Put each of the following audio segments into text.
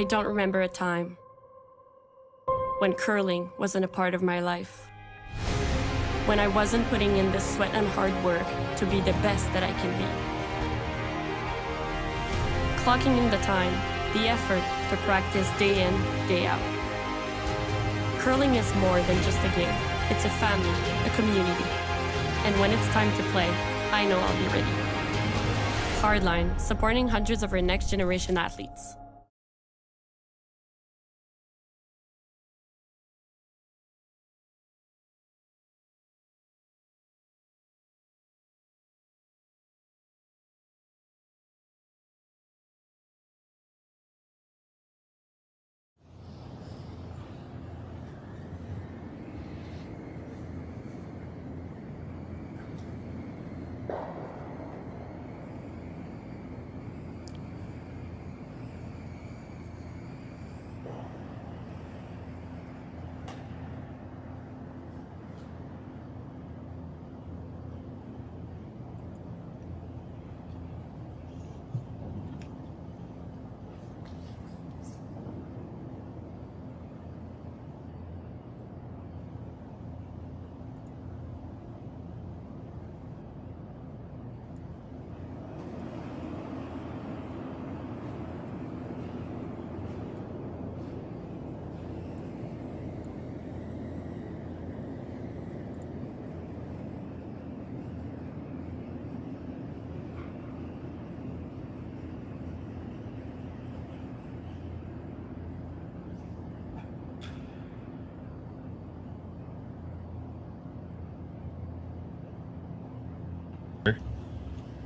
I don't remember a time when curling wasn't a part of my life. When I wasn't putting in the sweat and hard work to be the best that I can be. Clocking in the time, the effort to practice day in, day out. Curling is more than just a game. It's a family, a community. And when it's time to play, I know I'll be ready. Hardline, supporting hundreds of our next generation athletes.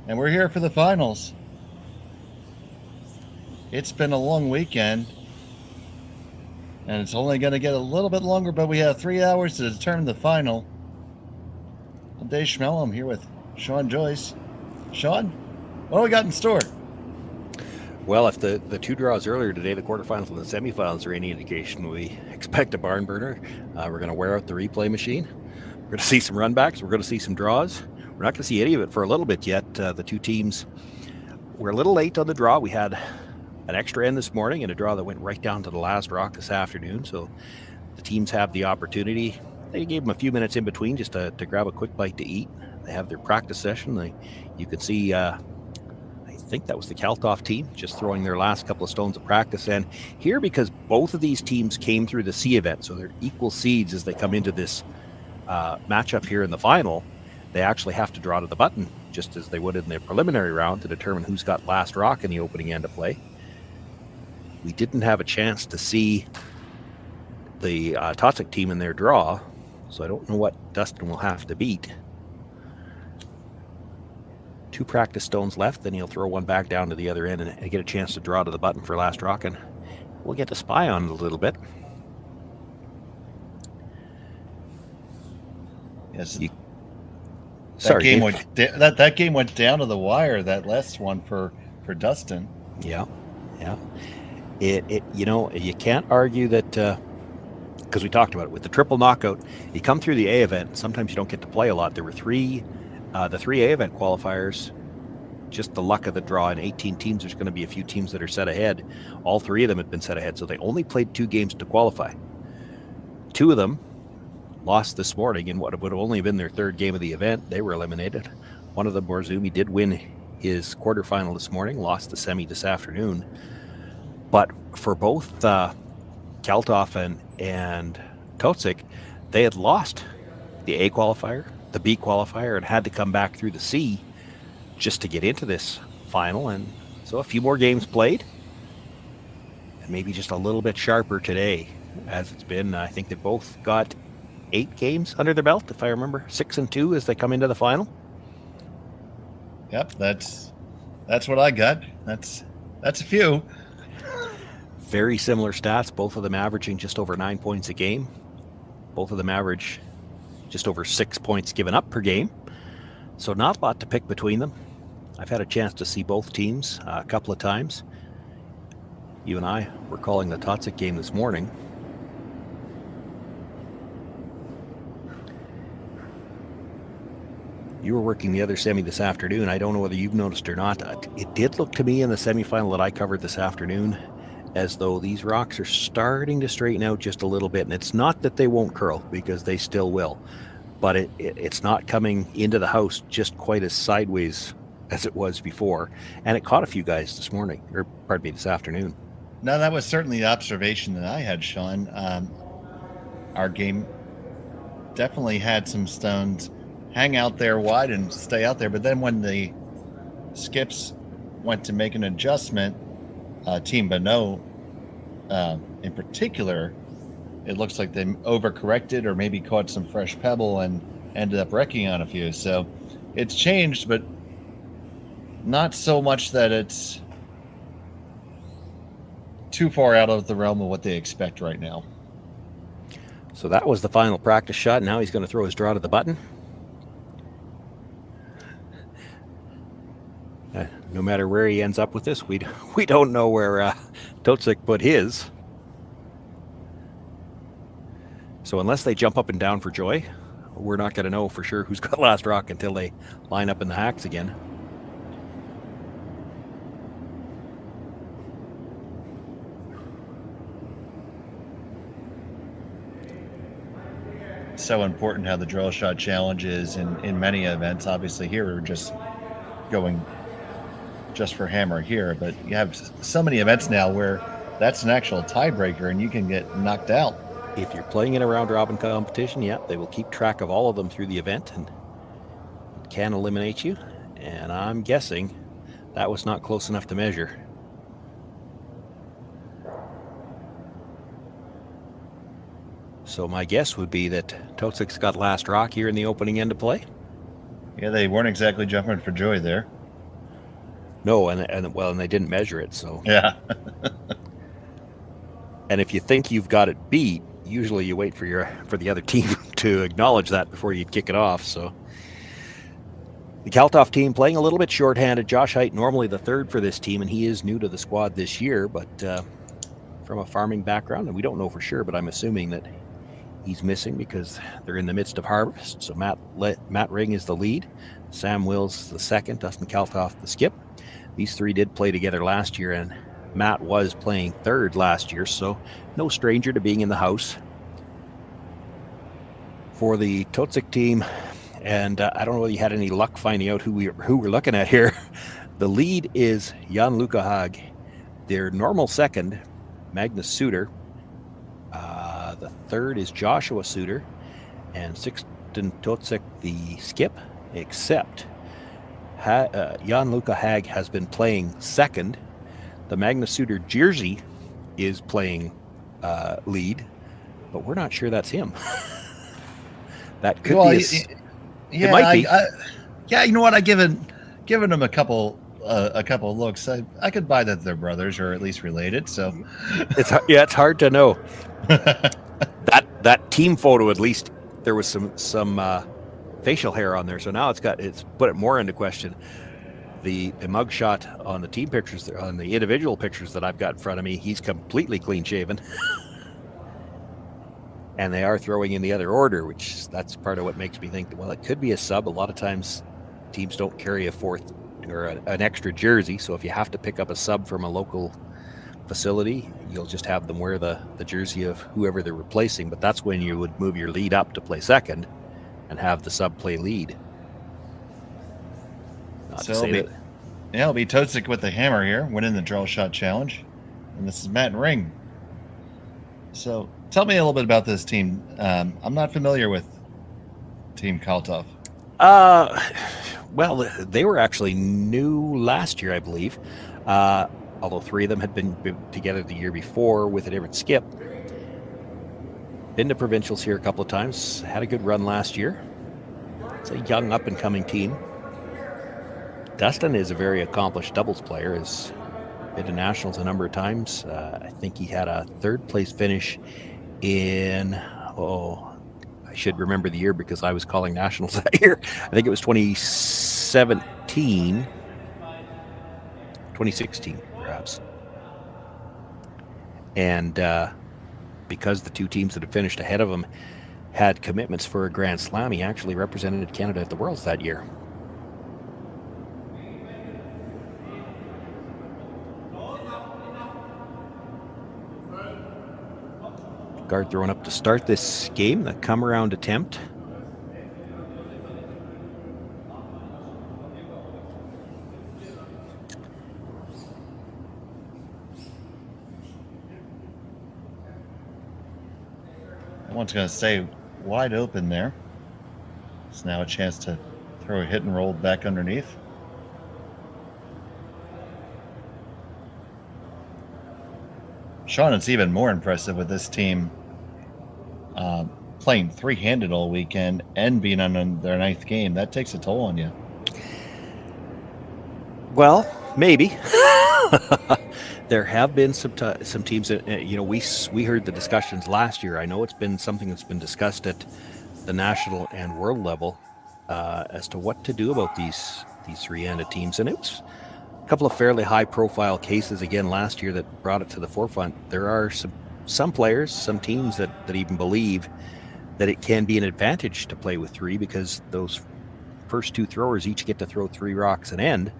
And we're here for the finals. It's been a long weekend, and it's only going to get a little bit longer, but we have 3 hours to determine the final. I'm Dave Schmel. I'm here with Shawn, Joyce. Shawn, what do we got in store? Well, if the two draws earlier today, the quarterfinals and the semifinals, are any indication, we expect a barn burner. We're going to wear out the replay machine. We're going to see some runbacks. We're going to see some draws. We're not going to see any of it for a little bit yet. The two teams were a little late on the draw. We had an extra end this morning and a draw that went right down to the last rock this afternoon. So the teams have the opportunity. They gave them a few minutes in between just to grab a quick bite to eat. They have their practice session. You can see, I think that was the Kalthoff team just throwing their last couple of stones of practice. And here, because both of these teams came through the C event, so they're equal seeds as they come into this matchup here in the final, they actually have to draw to the button, just as they would in the preliminary round, to determine who's got last rock in the opening end of play. We didn't have a chance to see the Totzek team in their draw, so I don't know what Dustin will have to beat. 2 practice stones left, then he'll throw one back down to the other end and get a chance to draw to the button for last rock, and we'll get to spy on it a little bit. Yes. That game went down to the wire, that last one for Dustin. Yeah. It you can't argue that, because we talked about it with the triple knockout. You come through the A event, sometimes you don't get to play a lot. There were the 3 A event qualifiers, just the luck of the draw. In 18 teams, there's going to be a few teams that are set ahead. All 3 of them had been set ahead, so they only played 2 games to qualify. 2 of them lost this morning in what would have only been their 3rd game of the event. They were eliminated. One of them, Borzumi, did win his quarterfinal this morning, lost the semi this afternoon. But for both Kalthoff and Totzek, they had lost the A qualifier, the B qualifier, and had to come back through the C just to get into this final. And so a few more games played, and maybe just a little bit sharper today, as it's been. I think they both got 8 games under their belt, if I remember, 6-2 as they come into the final. Yep, that's what I got. That's a few. Very similar stats, both of them averaging just over 9 points a game. Both of them average just over 6 points given up per game. So not a lot to pick between them. I've had a chance to see both teams a couple of times. You and I were calling the Totzek game this morning. You were working the other semi this afternoon. I don't know whether you've noticed or not. It did look to me in the semifinal that I covered this afternoon as though these rocks are starting to straighten out just a little bit. And it's not that they won't curl, because they still will, but it's not coming into the house just quite as sideways as it was before. And it caught a few guys this morning, or pardon me, this afternoon. No, that was certainly the observation that I had, Shawn. Our game definitely had some stones hang out there wide and stay out there. But then when the skips went to make an adjustment, Team Bonneau in particular, it looks like they overcorrected or maybe caught some fresh pebble and ended up wrecking on a few. So it's changed, but not so much that it's too far out of the realm of what they expect right now. So that was the final practice shot. Now he's going to throw his draw to the button. No matter where he ends up with this, we don't know where Totzek put his. So unless they jump up and down for joy, we're not going to know for sure who's got last rock until they line up in the hacks again. So important how the drill shot challenge is in many events. Obviously here we're just going just for hammer here, but you have so many events now where that's an actual tiebreaker and you can get knocked out. If you're playing in a round robin competition, yeah, they will keep track of all of them through the event and can eliminate you. And I'm guessing that was not close enough to measure. So my guess would be that Totzek's got last rock here in the opening end of play. Yeah, they weren't exactly jumping for joy there. No, and they didn't measure it, so. Yeah. And if you think you've got it beat, usually you wait for the other team to acknowledge that before you kick it off. So the Kalthoff team playing a little bit shorthanded. Josh Height, normally the third for this team, and he is new to the squad this year, but from a farming background, and we don't know for sure, but I'm assuming that he's missing because they're in the midst of harvest. So Matt Ring is the lead, Sam Wills the second, Dustin Kalthoff the skip. These three did play together last year, and Matt was playing third last year, so no stranger to being in the house. For the Totzek team, and I don't know whether you had any luck finding out who we're looking at here. The lead is Jan-Luca Haag. Their normal second, Magnus Suter. The third is Joshua Suter, and Sixten Totzek the skip, except Jan-Luca Haag has been playing second. The Magnus Suter jersey is playing lead, but we're not sure that's him. That could be. Yeah, it might be. Yeah, you know what? I given them a couple looks. I could buy that they're brothers or at least related. So it's hard to know. That team photo, at least there was some facial hair on there. So now it's put it more into question. The mugshot on the team pictures, on the individual pictures that I've got in front of me, he's completely clean shaven. And they are throwing in the other order, which that's part of what makes me think, well, it could be a sub. A lot of times teams don't carry a fourth or an extra jersey. So if you have to pick up a sub from a local facility, you'll just have them wear the jersey of whoever they're replacing. But that's when you would move your lead up to play second and have the sub play lead. It'll be Totzek with the hammer here, winning the drill shot challenge. And this is Matt Ring. So tell me a little bit about this team. I'm not familiar with Team Kalthoff. Well, they were actually new last year, I believe. Although three of them had been together the year before with a different skip. Been to provincials here a couple of times. Had a good run last year. It's a young up-and-coming team. Dustin is a very accomplished doubles player. Has been to nationals a number of times. I think he had a third-place finish in, I should remember the year because I was calling nationals that year. I think it was 2016, perhaps. And because the two teams that had finished ahead of him had commitments for a Grand Slam, he actually represented Canada at the Worlds that year. Guard thrown up to start this game, the come-around attempt. One's going to stay wide open there. It's now a chance to throw a hit and roll back underneath. Shawn, it's even more impressive with this team playing three-handed all weekend and being on their ninth game. That takes a toll on you. Well, maybe. There have been some teams that, we heard the discussions last year. I know it's been something that's been discussed at the national and world level as to what to do about these three-handed teams. And it was a couple of fairly high-profile cases again last year that brought it to the forefront. There are some players, some teams that even believe that it can be an advantage to play with three because those first two throwers each get to throw three rocks an end.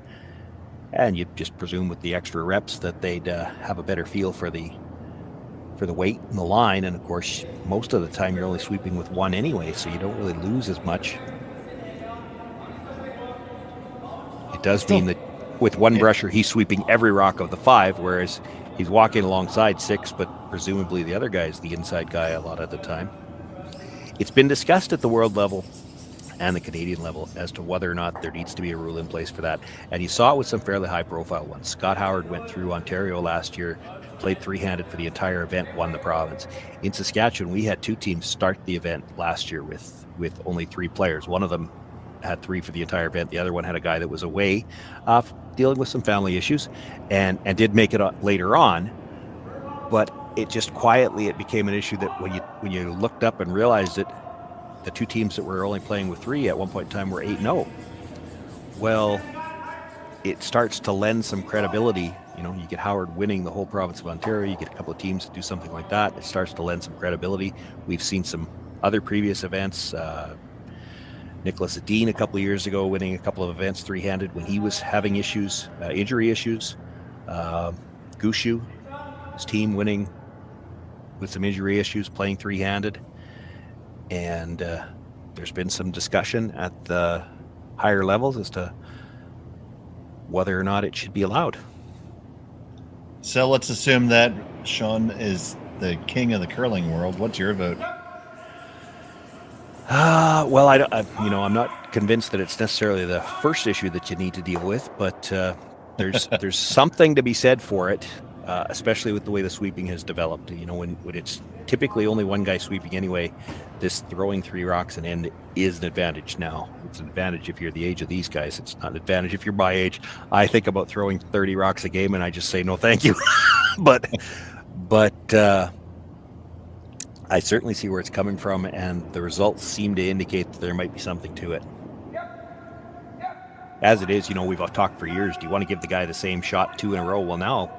And you just presume with the extra reps that they'd have a better feel for the weight and the line. And of course, most of the time you're only sweeping with one anyway, so you don't really lose as much. It does mean that with one brusher, he's sweeping every rock of the five, whereas he's walking alongside six, but presumably the other guy is the inside guy a lot of the time. It's been discussed at the world level and the Canadian level as to whether or not there needs to be a rule in place for that. And you saw it with some fairly high-profile ones. Scott Howard went through Ontario last year, played three-handed for the entire event, won the province. In Saskatchewan, we had two teams start the event last year with only three players. One of them had three for the entire event. The other one had a guy that was away dealing with some family issues and did make it later on. But it just quietly, it became an issue that when you looked up and realized it, the two teams that were only playing with three at one point in time were 8-0. Well, it starts to lend some credibility. You get Howard winning the whole province of Ontario. You get a couple of teams that do something like that. It starts to lend some credibility. We've seen some other previous events. Nicholas Adine a couple of years ago winning a couple of events three-handed when he was having issues, injury issues. Gushu, his team winning with some injury issues, playing three-handed. And there's been some discussion at the higher levels as to whether or not it should be allowed. So let's assume that Shawn is the king of the curling world. What's your vote? Well, I'm not convinced that it's necessarily the first issue that you need to deal with, but there's something to be said for it, especially with the way the sweeping has developed. When it's typically only one guy sweeping anyway, this throwing three rocks an end is an advantage now. It's an advantage if you're the age of these guys. It's not an advantage if you're my age. I think about throwing 30 rocks a game and I just say no thank you. but I certainly see where it's coming from, and the results seem to indicate that there might be something to it. As it is, we've talked for years. Do you want to give the guy the same shot two in a row? Well, now,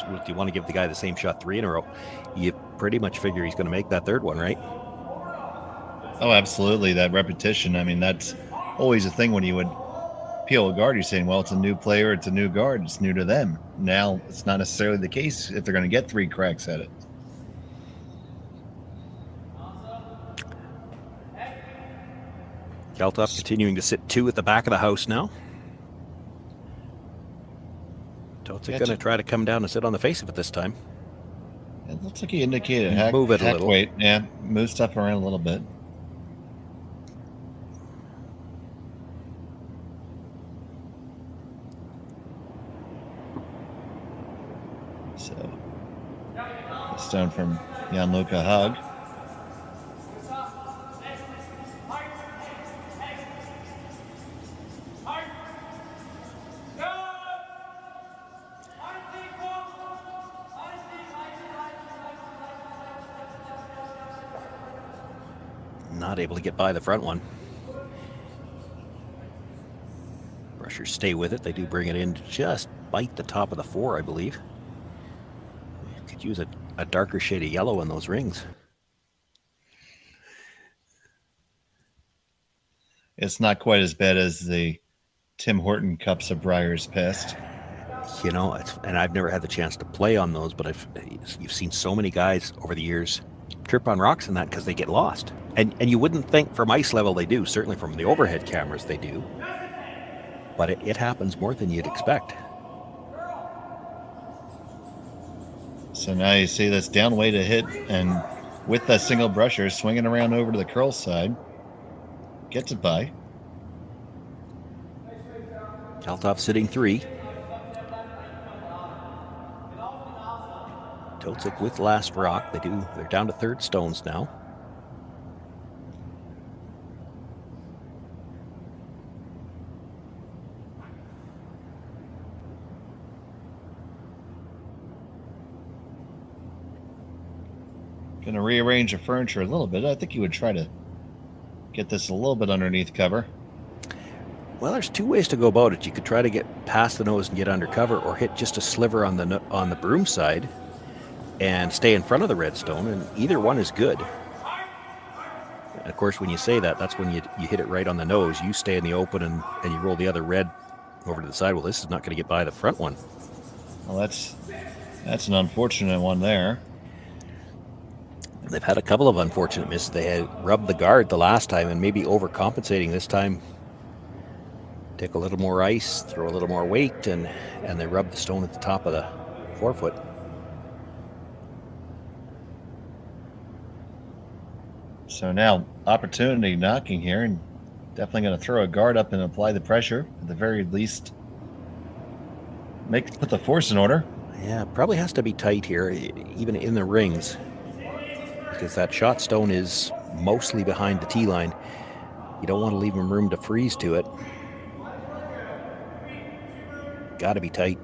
do you want to give the guy the same shot three in a row? You pretty much figure he's going to make that third one, right? Oh, absolutely. That repetition. I mean, that's always a thing when you would peel a guard. You're saying, well, it's a new player, it's a new guard, it's new to them. Now, it's not necessarily the case if they're going to get three cracks at it. Kalthoff continuing to sit two at the back of the house now. Totzek going to try to come down and sit on the face of it this time. It looks like he indicated move it a little. Weight. Yeah, move stuff around a little bit. So, stone from Gianluca Hug. Not able to get by the front one. Brushers stay with it. They do bring it in to just bite the top of the four, I believe. Could use a darker shade of yellow in those rings. It's not quite as bad as the Tim Horton cups of Briar's Pest. And I've never had the chance to play on those, but you've seen so many guys over the years trip on rocks and that because they get lost. And you wouldn't think from ice level they do. Certainly from the overhead cameras they do. But it happens more than you'd expect. So now you see this down way to hit, and with that single brusher, swinging around over to the curl side. Gets it by. Kalthoff sitting 3. Totzek with last rock. They're down to third stones now. Going to rearrange the furniture a little bit. I think you would try to get this a little bit underneath cover. Well, there's 2 ways to go about it. You could try to get past the nose and get under cover, or hit just a sliver on the broom side and stay in front of the red stone, and either one is good. And of course, when you say that, that's when you hit it right on the nose. You stay in the open and you roll the other red over to the side. Well, this is not going to get by the front one. Well, that's an unfortunate one there. They've had a couple of unfortunate misses. They had rubbed the guard the last time and maybe overcompensating this time. Take a little more ice, throw a little more weight, and they rub the stone at the top of the forefoot. So now, opportunity knocking here, and definitely going to throw a guard up and apply the pressure. At the very least, put the force in order. Yeah, probably has to be tight here, even in the rings, because that shot stone is mostly behind the tee line. You don't want to leave him room to freeze to it. Got to be tight.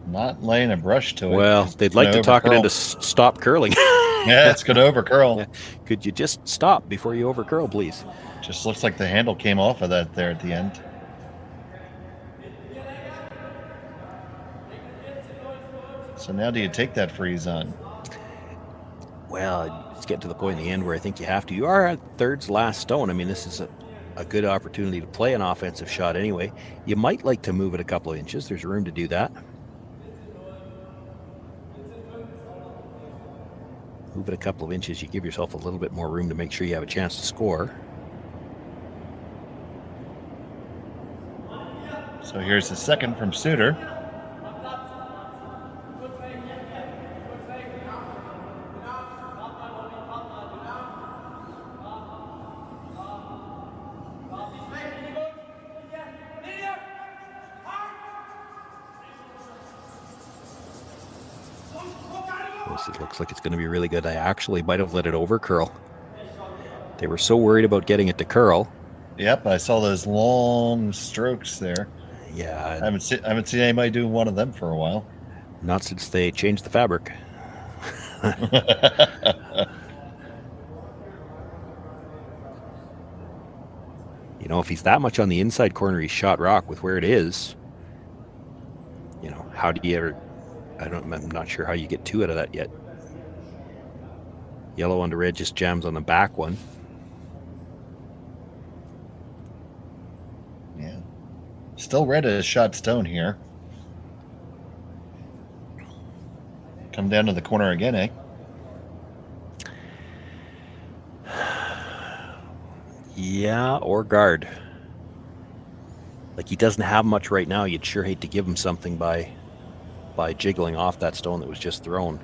Not laying a brush to it. Well, they'd like to talk it into stop curling. Yeah, it's going to over curl. Yeah. Could you just stop before you over curl, please? Just looks like the handle came off of that there at the end. So now do you take that freeze on? Well, it's getting to the point in the end where I think you have to. You are at third's last stone. I mean, this is a good opportunity to play an offensive shot anyway. You might like to move it a couple of inches. There's room to do that. Move it a couple of inches. You give yourself a little bit more room to make sure you have a chance to score. So here's the second from Suter. It looks like it's going to be really good. I actually might have let it over curl. They were so worried about getting it to curl. Yep, I saw those long strokes there. Yeah. I haven't seen anybody do one of them for a while. Not since they changed the fabric. You know, if he's that much on the inside corner, he's shot rock with where it is. You know, how do you ever... I'm not sure how you get 2 out of that yet. Yellow under red just jams on the back one. Yeah. Still red as shot stone here. Come down to the corner again, eh? Yeah, or guard. Like, he doesn't have much right now. You'd sure hate to give him something by jiggling off that stone that was just thrown.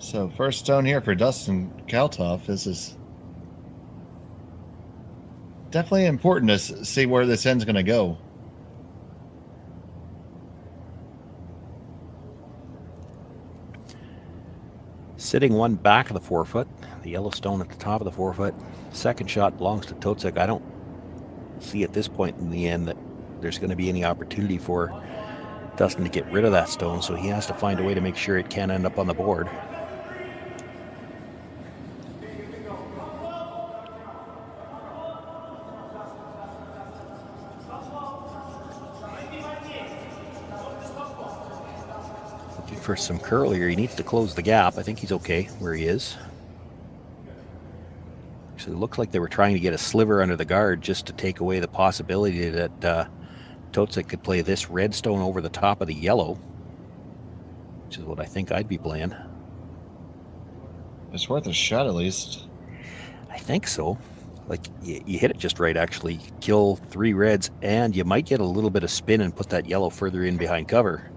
So first stone here for Dustin Kalthoff. This is definitely important to see where this end's going to go. Sitting one back of the forefoot, the yellow stone at the top of the forefoot. Second shot belongs to Totzek. I don't see at this point in the end that there's going to be any opportunity for Dustin to get rid of that stone, so he has to find a way to make sure it can't end up on the board. for some curl here. He needs to close the gap. I think he's okay where he is. Actually, it looks like they were trying to get a sliver under the guard just to take away the possibility that Totzek could play this red stone over the top of the yellow, which is what I think I'd be playing. It's worth a shot at least. I think so. Like, you hit it just right, actually. Kill 3 reds, and you might get a little bit of spin and put that yellow further in behind cover.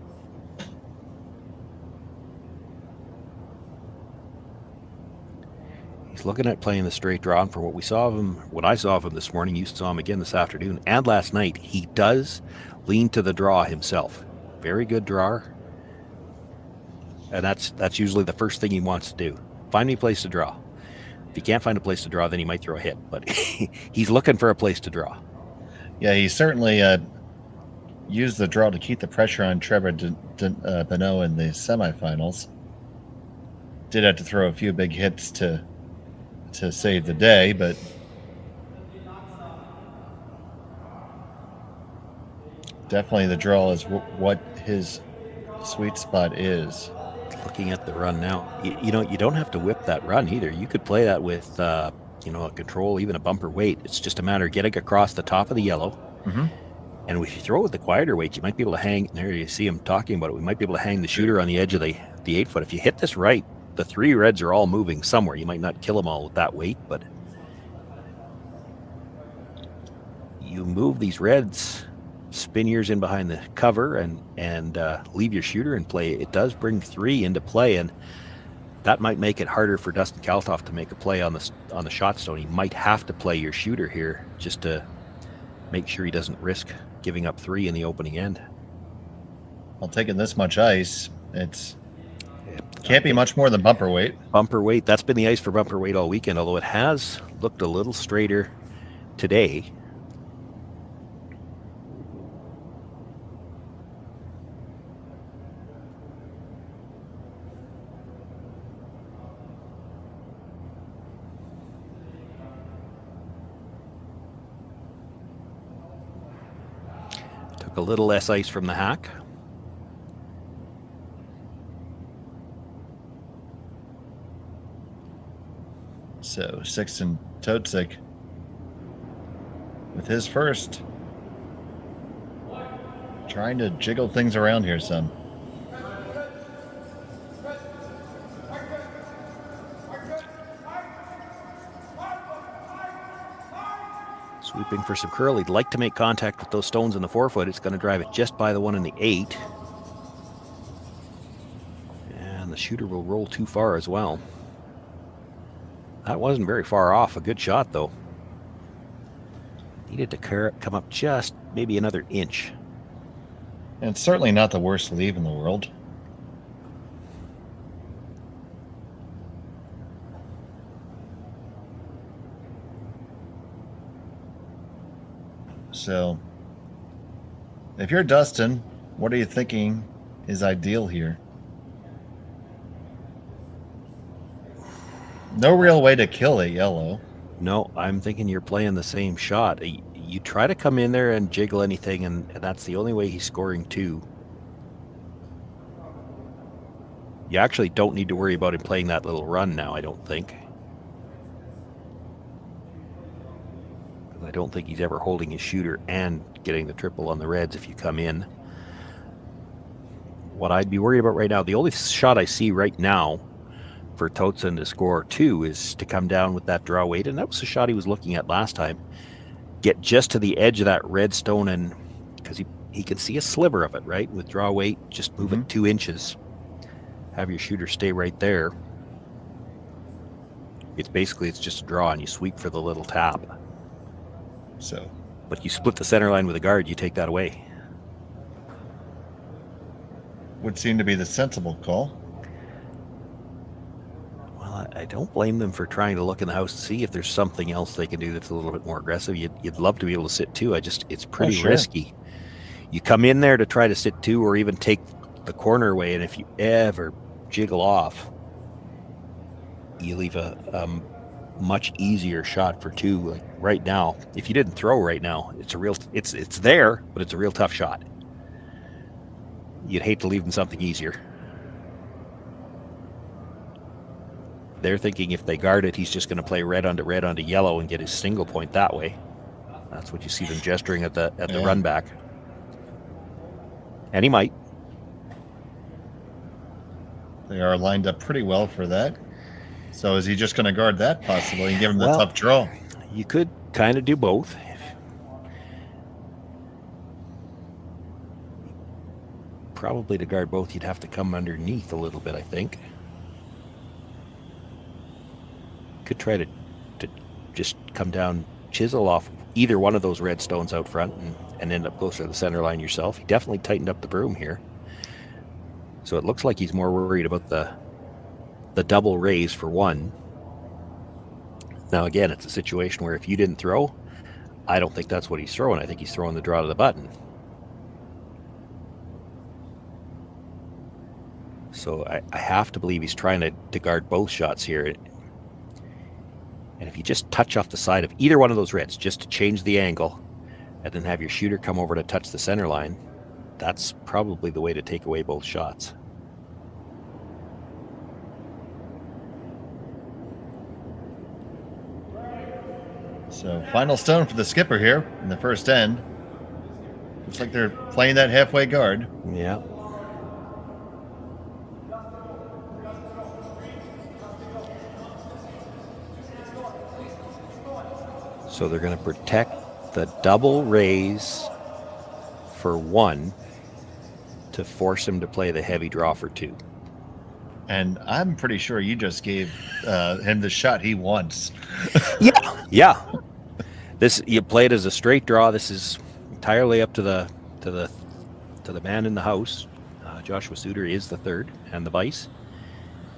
He's looking at playing the straight draw, and for what I saw of him this morning, you saw him again this afternoon, and last night, he does lean to the draw himself. Very good drawer. And that's usually the first thing he wants to do. Find me a place to draw. If he can't find a place to draw, then he might throw a hit. But he's looking for a place to draw. Yeah, he certainly used the draw to keep the pressure on Trevor Bonneau in the semifinals. Did have to throw a few big hits to save the day, but definitely the draw is what his sweet spot is. Looking at the run now, you don't have to whip that run either. You could play that with a control, even a bumper weight. It's just a matter of getting across the top of the yellow. Mm-hmm. And if you throw it with the quieter weight, you might be able to hang. There you see him talking about it. We might be able to hang the shooter on the edge of the 8-foot. If you hit this right, the 3 reds are all moving somewhere. You might not kill them all with that weight, but you move these reds, spin yours in behind the cover, and leave your shooter in play. It does bring 3 into play, and that might make it harder for Dustin Kalthoff to make a play on the shot stone. He might have to play your shooter here just to make sure he doesn't risk giving up 3 in the opening end. Well, taking this much ice, it's can't be much more than bumper weight. Bumper weight. That's been the ice for bumper weight all weekend, although it has looked a little straighter today. Took a little less ice from the hack. So Sixten Totzek with his first, trying to jiggle things around here some. Sweeping for some curl. He'd like to make contact with those stones in the 4-foot. It's going to drive it just by the one in the 8. And the shooter will roll too far as well. That wasn't very far off. A good shot, though. Needed to come up just maybe another inch. And it's certainly not the worst leave in the world. So, if you're Dustin, what are you thinking is ideal here? No real way to kill a yellow. No, I'm thinking you're playing the same shot. You try to come in there and jiggle anything, and that's the only way he's scoring 2. You actually don't need to worry about him playing that little run now, I don't think. I don't think he's ever holding his shooter and getting the triple on the reds if you come in. What I'd be worried about right now, the only shot I see right now for Totzek to score 2 is to come down with that draw weight, and that was the shot he was looking at last time. Get just to the edge of that red stone, and because he can see a sliver of it, right? With draw weight, just move it 2 inches. Have your shooter stay right there. It's just a draw, and you sweep for the little tap. So, but you split the center line with a guard, you take that away. Would seem to be the sensible call. Well, I don't blame them for trying to look in the house to see if there's something else they can do that's a little bit more aggressive. You'd love to be able to sit 2. It's pretty risky. You come in there to try to sit 2 or even take the corner away, and if you ever jiggle off, you leave a much easier shot for 2. Like right now, if you didn't throw right now, it's there, but it's a real tough shot. You'd hate to leave them something easier. They're thinking if they guard it, he's just going to play red onto yellow and get his single point that way. That's what you see them gesturing at the run back. And he might. They are lined up pretty well for that. So is he just going to guard that possibly and give him the tough draw? You could kind of do both. Probably to guard both, you'd have to come underneath a little bit, I think. Could try to just come down, chisel off either one of those red stones out front and end up closer to the center line yourself. He definitely tightened up the broom here. So it looks like he's more worried about the double raise for one. Now again, it's a situation where if you didn't throw, I don't think that's what he's throwing. I think he's throwing the draw to the button. So I have to believe he's trying to guard both shots here. And if you just touch off the side of either one of those reds, just to change the angle, and then have your shooter come over to touch the center line, that's probably the way to take away both shots. So final stone for the skipper here in the first end. Looks like they're playing that halfway guard. Yeah. So they're going to protect the double raise for one to force him to play the heavy draw for two. And I'm pretty sure you just gave him the shot he wants. Yeah. This, you play it as a straight draw. This is entirely up to the man in the house. Joshua Suter is the third and the vice.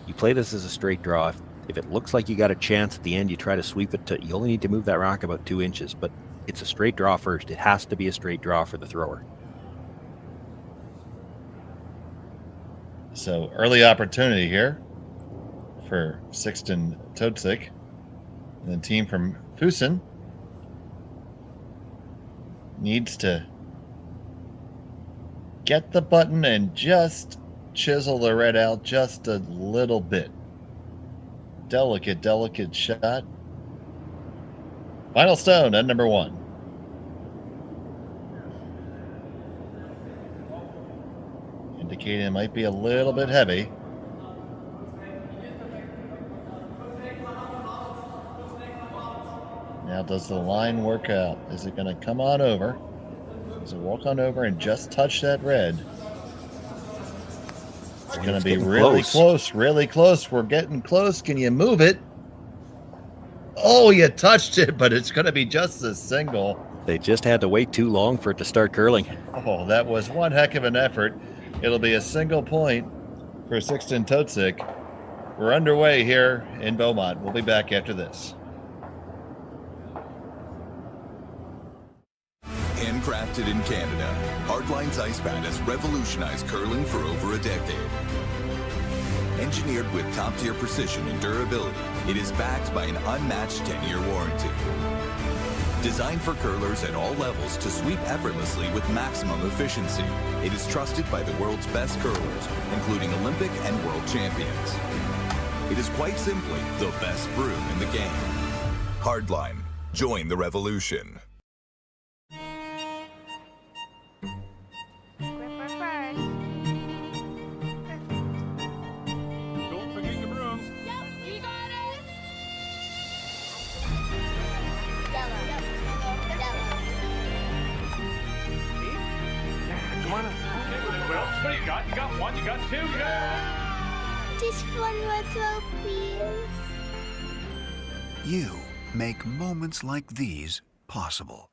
You play this as a straight draw. If it looks like you got a chance at the end, you try to sweep it you only need to move that rock about 2 inches, but it's a straight draw first. It has to be a straight draw for the thrower. So early opportunity here for Sixten Totzek and the team from Fuessen needs to get the button and just chisel the red out just a little bit. Delicate shot. Final stone at number one. Indicating it might be a little bit heavy. Now does the line work out? Is it going to come on over? Does it walk on over and just touch that red? It's going to be really close, really close. We're getting close. Can you move it? Oh, you touched it, but it's going to be just a single. They just had to wait too long for it to start curling. Oh, that was one heck of an effort. It'll be a single point for Sixten Totzek. We're underway here in Beaumont. We'll be back after this. Handcrafted in Canada, Hardline's ice pad has revolutionized curling for over a decade. Engineered with top-tier precision and durability, it is backed by an unmatched 10-year warranty. Designed for curlers at all levels to sweep effortlessly with maximum efficiency, it is trusted by the world's best curlers, including Olympic and world champions. It is quite simply the best broom in the game. Hardline. Join the revolution. You got one, you got two, you got... Just one more, please. You make moments like these possible.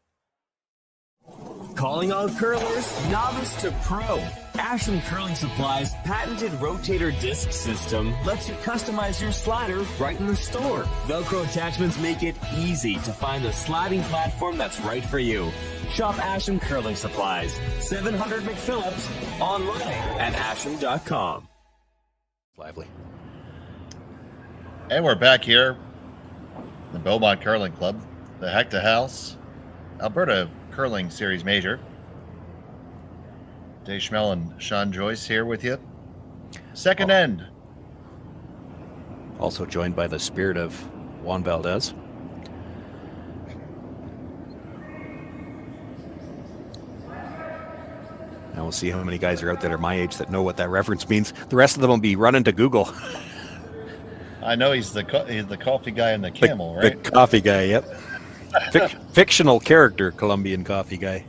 Calling all curlers, novice to pro. Ashland Curling Supply's patented rotator disc system lets you customize your slider right in the store. Velcro attachments make it easy to find the sliding platform that's right for you. Shop Ashland Curling Supplies, 700 McPhillips, online at ashland.com. Lively. And we're back here, the Beaumont Curling Club, the Hack2House Alberta Curling Series Major. Dave Schmel and Shawn Joyce here with you. Second end. Also joined by the spirit of Juan Valdez. Now we'll see how many guys are out there my age that know what that reference means. The rest of them will be running to Google. I know he's the coffee guy and the camel, right? The coffee guy, yep. Fictional character, Colombian coffee guy.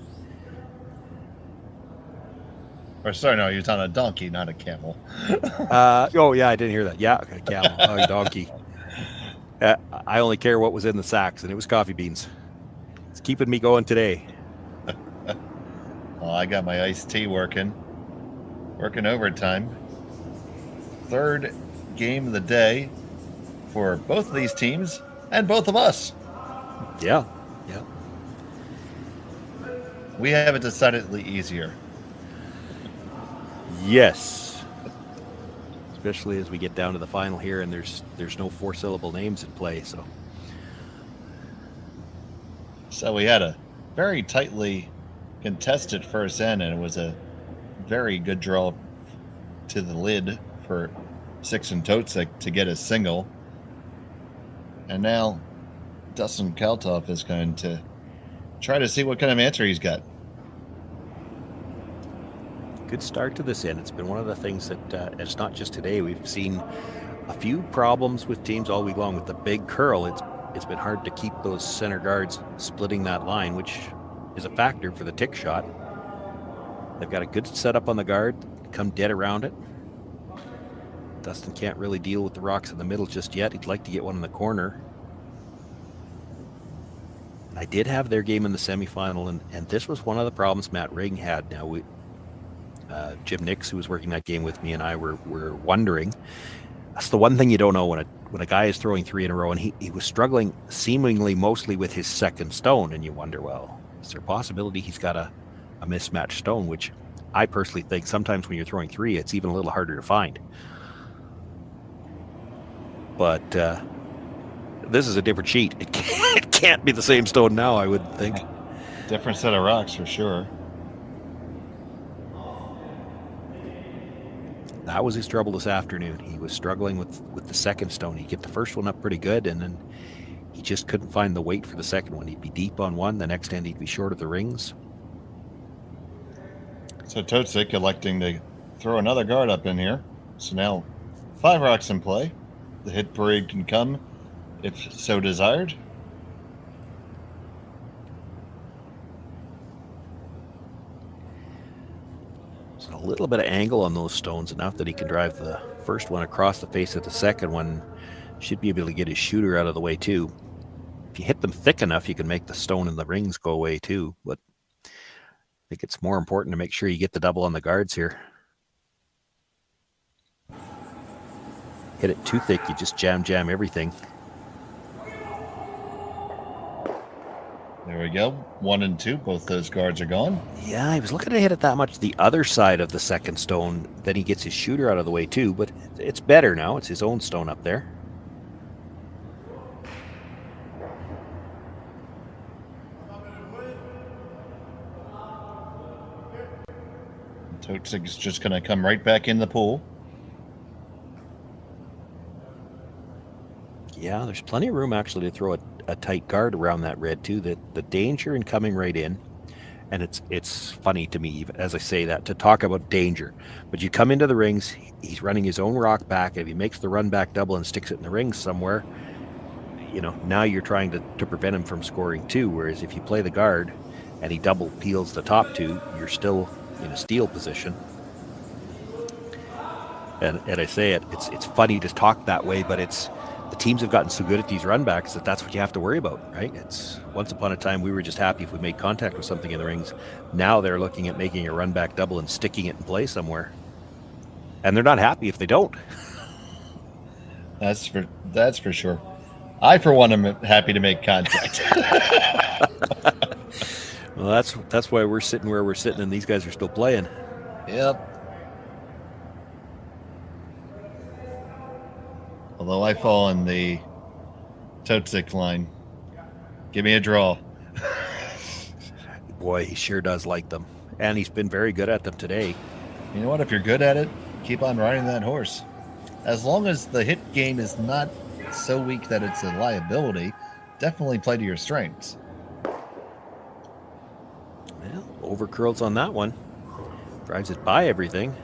Or sorry, no, he was on a donkey, not a camel. Oh, yeah, I didn't hear that. Yeah, okay, camel, oh, donkey. I only care what was in the sacks, and it was coffee beans. It's keeping me going today. Well, I got my iced tea working overtime. Third game of the day for both of these teams and both of us. Yeah. We have it decidedly easier. Yes. Especially as we get down to the final here, and there's no 4-syllable names in play. So we had a very tightly contested first end, and it was a very good draw to the lid for Sixten Totzek to get a single. And now Dustin Kalthoff is going to try to see what kind of answer he's got. Good start to this end. It's been one of the things that it's not just today. We've seen a few problems with teams all week long with the big curl. It's been hard to keep those center guards splitting that line, which is a factor for the tick shot. They've got a good setup on the guard, come dead around it. Dustin can't really deal with the rocks in the middle just yet. He'd like to get one in the corner. I did have their game in the semifinal, and this was one of the problems Matt Ring had. Now, Jim Nix, who was working that game with me, and I were wondering. That's the one thing you don't know when a guy is throwing 3 in a row, and he was struggling seemingly mostly with his second stone, and you wonder, well, is there a possibility he's got a mismatched stone, which I personally think sometimes when you're throwing 3, it's even a little harder to find. But this is a different sheet. It can't be the same stone now, I would think. Different set of rocks for sure. That was his trouble this afternoon. He was struggling with the second stone. He'd get the first one up pretty good, and then he just couldn't find the weight for the second one. He'd be deep on one. The next end, he'd be short of the rings. So Totzek electing to throw another guard up in here. So now 5 rocks in play. The hit parade can come if so desired. So a little bit of angle on those stones, enough that he can drive the first one across the face of the second one. Should be able to get his shooter out of the way too. If you hit them thick enough, you can make the stone and the rings go away too. But I think it's more important to make sure you get the double on the guards here. Hit it too thick, you just jam everything. There we go. 1 and 2. Both those guards are gone. Yeah, he was looking to hit it that much the other side of the second stone. Then he gets his shooter out of the way too, but it's better now. It's his own stone up there. Totzek's just going to come right back in the pool. Yeah, there's plenty of room actually to throw a tight guard around that red too. The danger in coming right in, and it's funny to me, as I say that, to talk about danger. But you come into the rings, he's running his own rock back. If he makes the run back double and sticks it in the rings somewhere, now you're trying to prevent him from scoring 2. Whereas if you play the guard and he double peels the top 2, you're still in a steal position. And I say it's funny to talk that way, but the teams have gotten so good at these runbacks that's what you have to worry about, right? It's once upon a time we were just happy if we made contact with something in the rings. Now they're looking at making a run back double and sticking it in play somewhere, and they're not happy if they don't. That's for sure. I, for one, am happy to make contact. Well, that's why we're sitting where we're sitting, and these guys are still playing. Yep. Although I fall in the Totzek line. Give me a draw. Boy, he sure does like them. And he's been very good at them today. You know what? If you're good at it, keep on riding that horse. as long as the hit game is not so weak that it's a liability, definitely play to your strengths. Well, over curls on that one. Drives it by everything.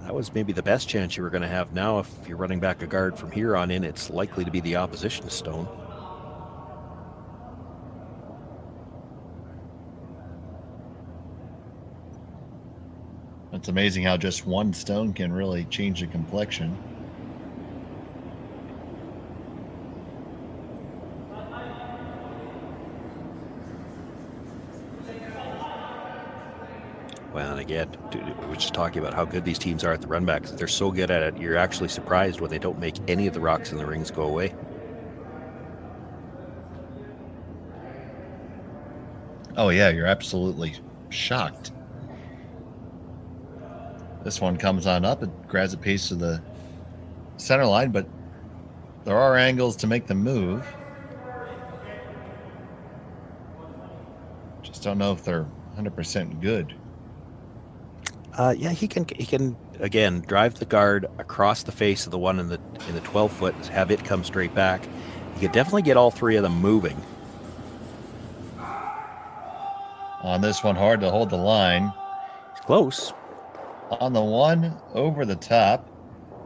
That was maybe the best chance you were going to have. Now, if you're running back a guard from here on in, it's likely to be the opposition stone. It's amazing how just one stone can really change the complexion. Well, and again, we're just talking about how good these teams are at the run backs. They're so good at it, you're actually surprised when they don't make any of the rocks in the rings go away. Oh yeah, you're absolutely shocked. This one comes on up, it grabs a piece of the center line, but there are angles to make them move. Just don't know if they're 100% good. Yeah, he can again drive the guard across the face of the one in the 12 foot, have it come straight back. He could definitely get all three of them moving. On this one, hard to hold the line. It's close. On the one over the top.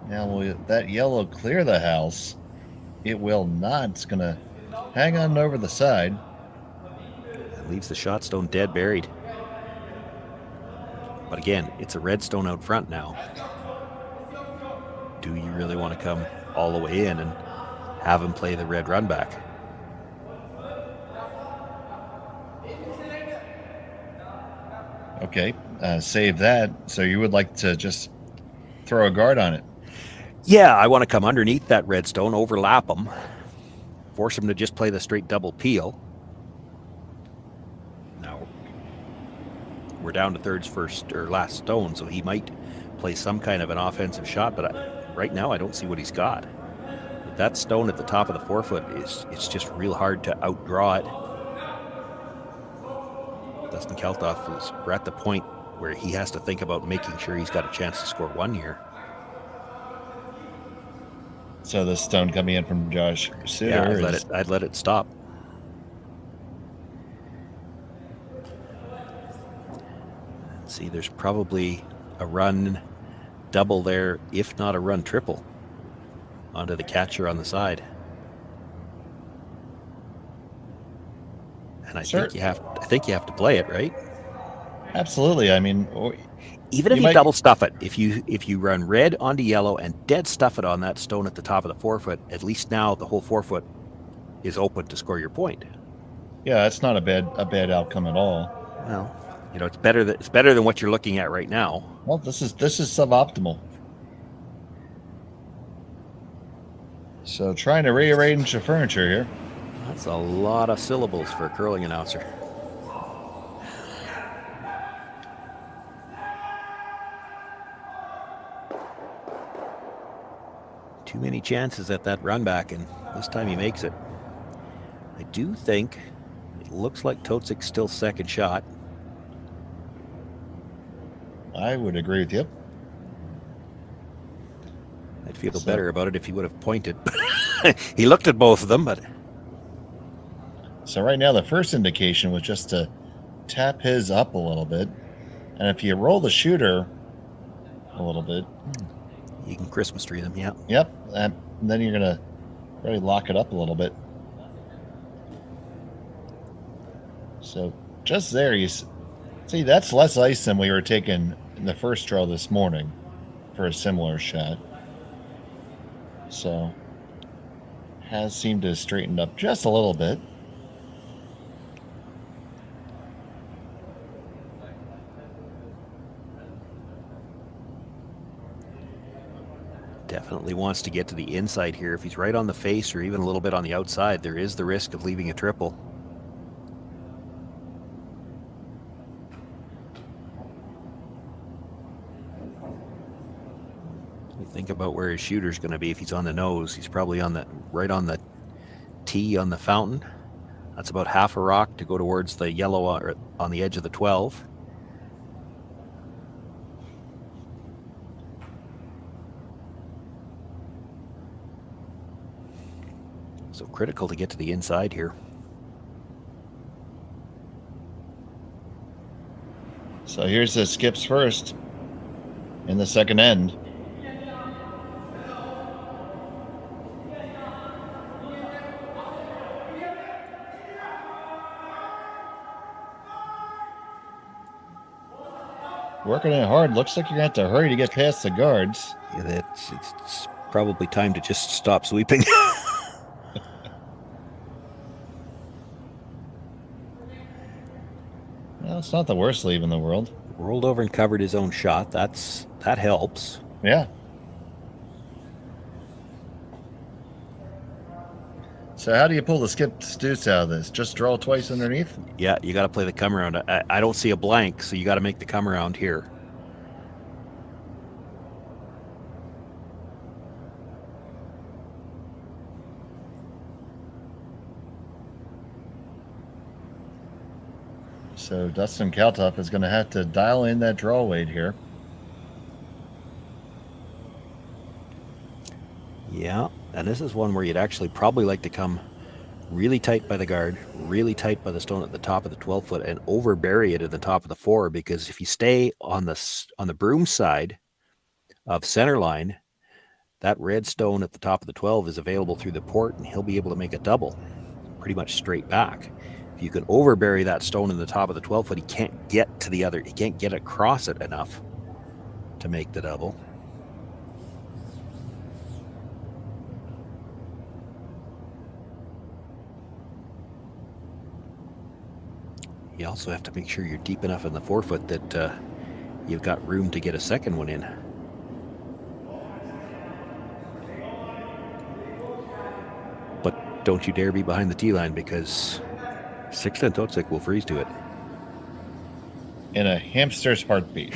Now will that yellow clear the house? It will not. It's going to hang on over the side. That leaves the shot stone dead buried. But again, it's a red stone out front now. Do you really want to come all the way in and have him play the red run back? Okay, save that. So you would like to just throw a guard on it? Yeah, I want to come underneath that red stone, overlap him, force him to just play the straight double peel. Now, we're down to Third's first or last stone, so he might play some kind of an offensive shot, but right now I don't see what he's got. That stone at the top of the 4 foot it's just real hard to outdraw it. Dustin Kalthoff we're at the point where he has to think about making sure he's got a chance to score one here. So the stone coming in from Josh Suter. Yeah, I'd let it stop. Let's see, there's probably a run double there, if not a run triple, onto the catcher on the side. And I think you have to play it, right? Absolutely. I mean, even if you double stuff it, if you run red onto yellow and dead stuff it on that stone at the top of the 4 foot, at least now the whole 4 foot is open to score your point. Yeah, that's not a bad outcome at all. Well, you know, it's better than what you're looking at right now. Well, this is suboptimal. So trying to rearrange the furniture here. That's a lot of syllables for a curling announcer. Too many chances at that run back, and this time he makes it. I do think it looks like Totzek's still second shot. I would agree with you. I'd feel better about it if he would have pointed. He looked at both of them, but... So right now the first indication was just to tap his up a little bit. And if you roll the shooter a little bit... You can Christmas tree them, yeah. Yep, and then you're going to really lock it up a little bit. So just there, you see, that's less ice than we were taking in the first draw this morning for a similar shot. So has seemed to have straightened up just a little bit. Definitely wants to get to the inside here. If he's right on the face or even a little bit on the outside, there is the risk of leaving a triple. You think about where his shooter's going to be. If he's on the nose, he's probably right on the tee on the fountain. That's about half a rock to go towards the yellow on the edge of the 12. So critical to get to the inside here. So here's the skips first in the second end. Working it hard. Looks like you're going to have to hurry to get past the guards. Yeah, it's probably time to just stop sweeping. Well, it's not the worst leave in the world. Rolled over and covered his own shot. That helps. Yeah. So how do you pull the skip deuce out of this? Just draw twice underneath? Yeah, you got to play the come around. I don't see a blank, so you got to make the come around here. So Dustin Kalthoff is going to have to dial in that draw weight here. Yeah, and this is one where you'd actually probably like to come really tight by the guard, really tight by the stone at the top of the 12-foot, and overbury it at the top of the 4, because if you stay on the broom side of center line, that red stone at the top of the 12 is available through the port, and he'll be able to make a double pretty much straight back. If you can overbury that stone in the top of the 12-foot, he can't get to the other, he can't get across it enough to make the double. You also have to make sure you're deep enough in the 4-foot that you've got room to get a second one in. But don't you dare be behind the tee line, because Sixten Totzek will freeze to it. In a hamster's heartbeat.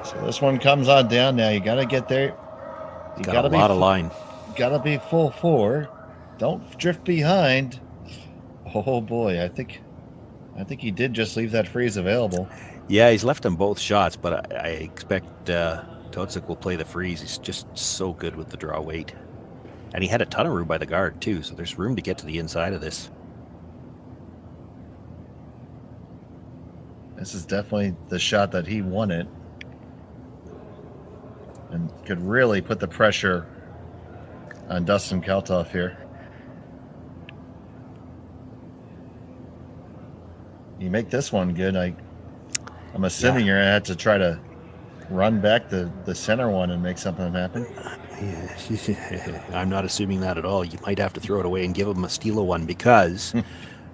So this one comes on down now. You got to get there. You got a lot of line. Got to be full 4. Don't drift behind. Oh boy, I think he did just leave that freeze available. Yeah, he's left them both shots, but I expect Totzek will play the freeze. He's just so good with the draw weight. And he had a ton of room by the guard too, so there's room to get to the inside of this. This is definitely the shot that he wanted. And could really put the pressure on Dustin Kalthoff here. You make this one good. I'm assuming you're going to have to try to run back the center one and make something happen. I'm not assuming that at all. You might have to throw it away and give him a steal one, because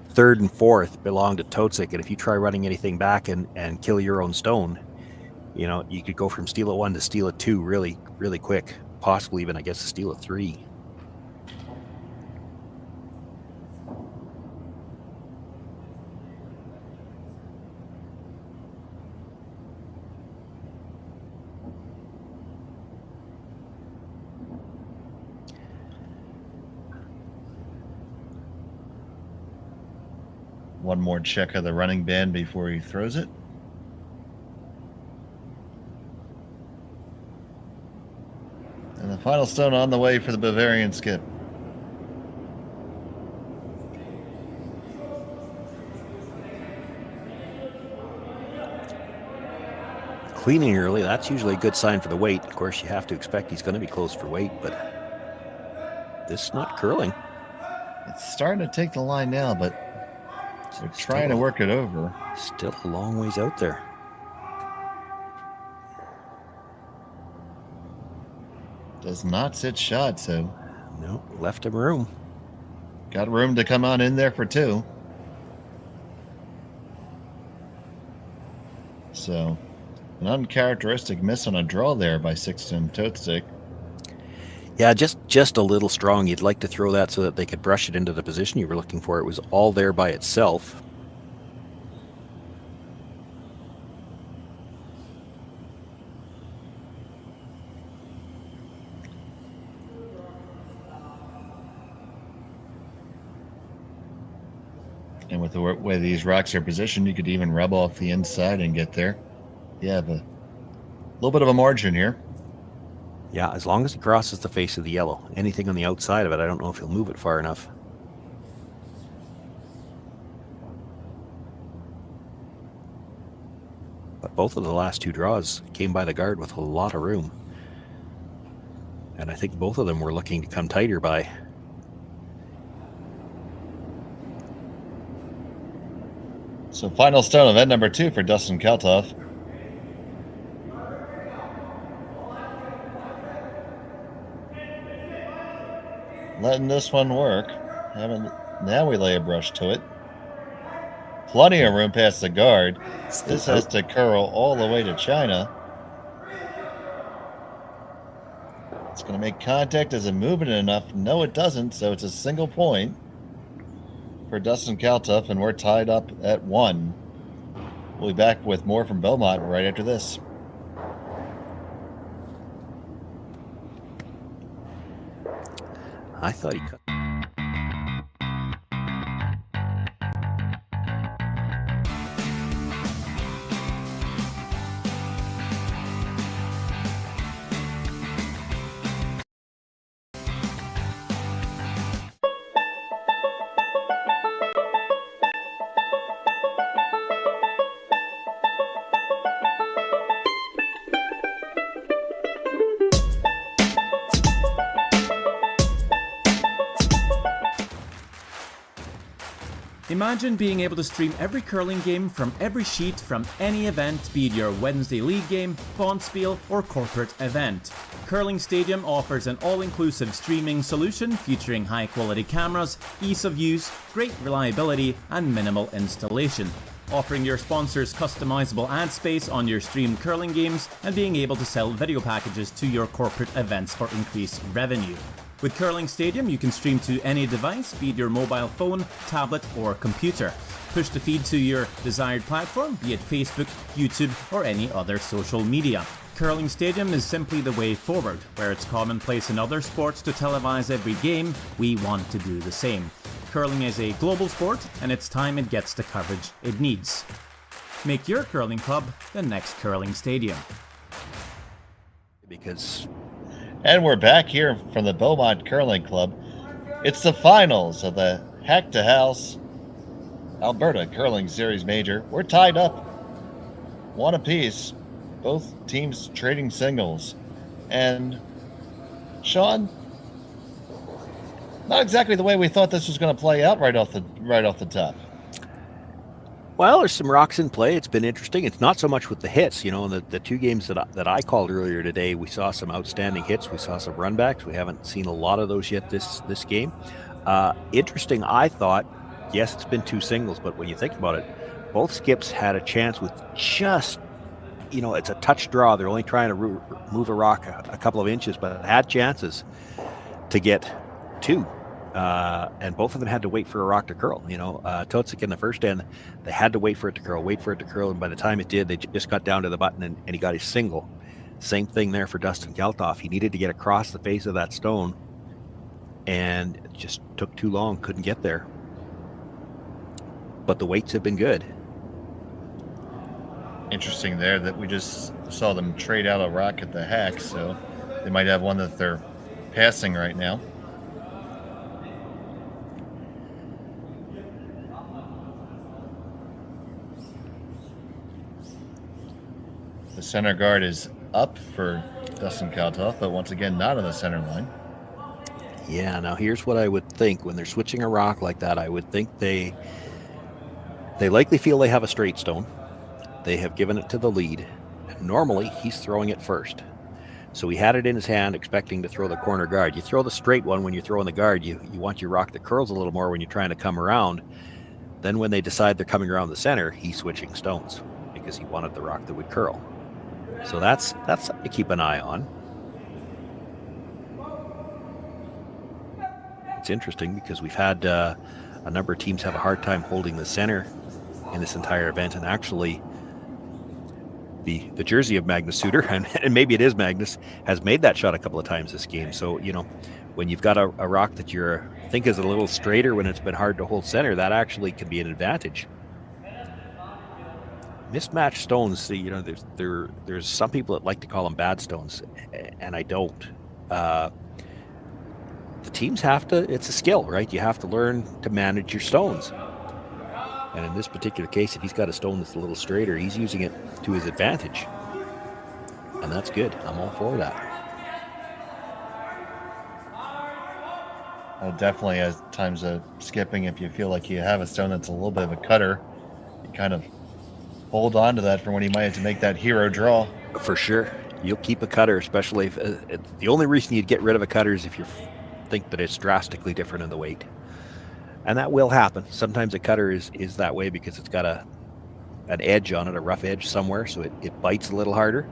third and fourth belong to Totzek, and if you try running anything back and kill your own stone, you know, you could go from steal 1 to steal 2 really, really quick. Possibly even, I guess, to steal 3. One more check of the running band before he throws it. And the final stone on the way for the Bavarian skip. Cleaning early, that's usually a good sign for the weight. Of course, you have to expect he's going to be close for weight, but this is not curling. It's starting to take the line now, but they're trying to work it over. Still a long ways out there. Does not sit shot, so. No, left him room. Got room to come on in there for 2. So, an uncharacteristic miss on a draw there by Sixten Totzek. Yeah, just a little strong. You'd like to throw that so that they could brush it into the position you were looking for. It was all there by itself. And with the way these rocks are positioned, you could even rub off the inside and get there. You have a little bit of a margin here. Yeah, as long as he crosses the face of the yellow. Anything on the outside of it, I don't know if he'll move it far enough. But both of the last two draws came by the guard with a lot of room. And I think both of them were looking to come tighter by. So final stone event number 2 for Dustin Kalthoff. Letting this one work. Now we lay a brush to it. Plenty of room past the guard. This has to curl all the way to China. It's going to make contact. Is it moving enough? No, it doesn't. So it's a single point for Dustin Kalthoff, and we're tied up at 1. We'll be back with more from Beaumont right after this. I thought he cut. Imagine being able to stream every curling game from every sheet from any event, be it your Wednesday league game, bonspiel, or corporate event. Curling Stadium offers an all-inclusive streaming solution featuring high-quality cameras, ease of use, great reliability, and minimal installation. Offering your sponsors customizable ad space on your streamed curling games and being able to sell video packages to your corporate events for increased revenue. With Curling Stadium, you can stream to any device, be it your mobile phone, tablet, or computer. Push the feed to your desired platform, be it Facebook, YouTube, or any other social media. Curling Stadium is simply the way forward. Where it's commonplace in other sports to televise every game, we want to do the same. Curling is a global sport, and it's time it gets the coverage it needs. Make your curling club the next Curling Stadium. Because... And we're back here from the Beaumont Curling Club. It's the finals of the Hack2House Alberta Curling Series Major. We're tied up 1 apiece. Both teams trading singles. And Shawn, not exactly the way we thought this was going to play out right off the top. Well, there's some rocks in play. It's been interesting. It's not so much with the hits. You know, the 2 games that I called earlier today, we saw some outstanding hits. We saw some runbacks. We haven't seen a lot of those yet this game. Interesting, I thought, yes, it's been 2 singles, but when you think about it, both skips had a chance with just, you know, it's a touch draw. They're only trying to move a rock a couple of inches, but had chances to get 2. And both of them had to wait for a rock to curl. You know, Totzek in the first end, they had to wait for it to curl, and by the time it did, they just got down to the button and he got his single. Same thing there for Dustin Kalthoff. He needed to get across the face of that stone, and it just took too long, couldn't get there. But the weights have been good. Interesting there that we just saw them trade out a rock at the hack, so they might have one that they're passing right now. The center guard is up for Dustin Kalthoff, but once again, not on the center line. Yeah, now here's what I would think. When they're switching a rock like that, I would think they likely feel they have a straight stone. They have given it to the lead. Normally, he's throwing it first. So he had it in his hand, expecting to throw the corner guard. You throw the straight one when you're throwing the guard. You want your rock that curls a little more when you're trying to come around. Then when they decide they're coming around the center, he's switching stones because he wanted the rock that would curl. So that's something to keep an eye on. It's interesting because we've had a number of teams have a hard time holding the center in this entire event, and actually the jersey of Magnus Suter, and maybe it is Magnus, has made that shot a couple of times this game. So, you know, when you've got a rock that you think is a little straighter when it's been hard to hold center, that actually can be an advantage. Mismatched stones, you know, there's some people that like to call them bad stones, and I don't. The teams have to, it's a skill, right? You have to learn to manage your stones. And in this particular case, if he's got a stone that's a little straighter, he's using it to his advantage. And that's good. I'm all for that. Definitely at times skipping, if you feel like you have a stone that's a little bit of a cutter, you kind of hold on to that for when you might have to make that hero draw. For sure. You'll keep a cutter, especially if the only reason you'd get rid of a cutter is if you think that it's drastically different in the weight. And that will happen. Sometimes a cutter is that way because it's got an edge on it, a rough edge somewhere, so it bites a little harder.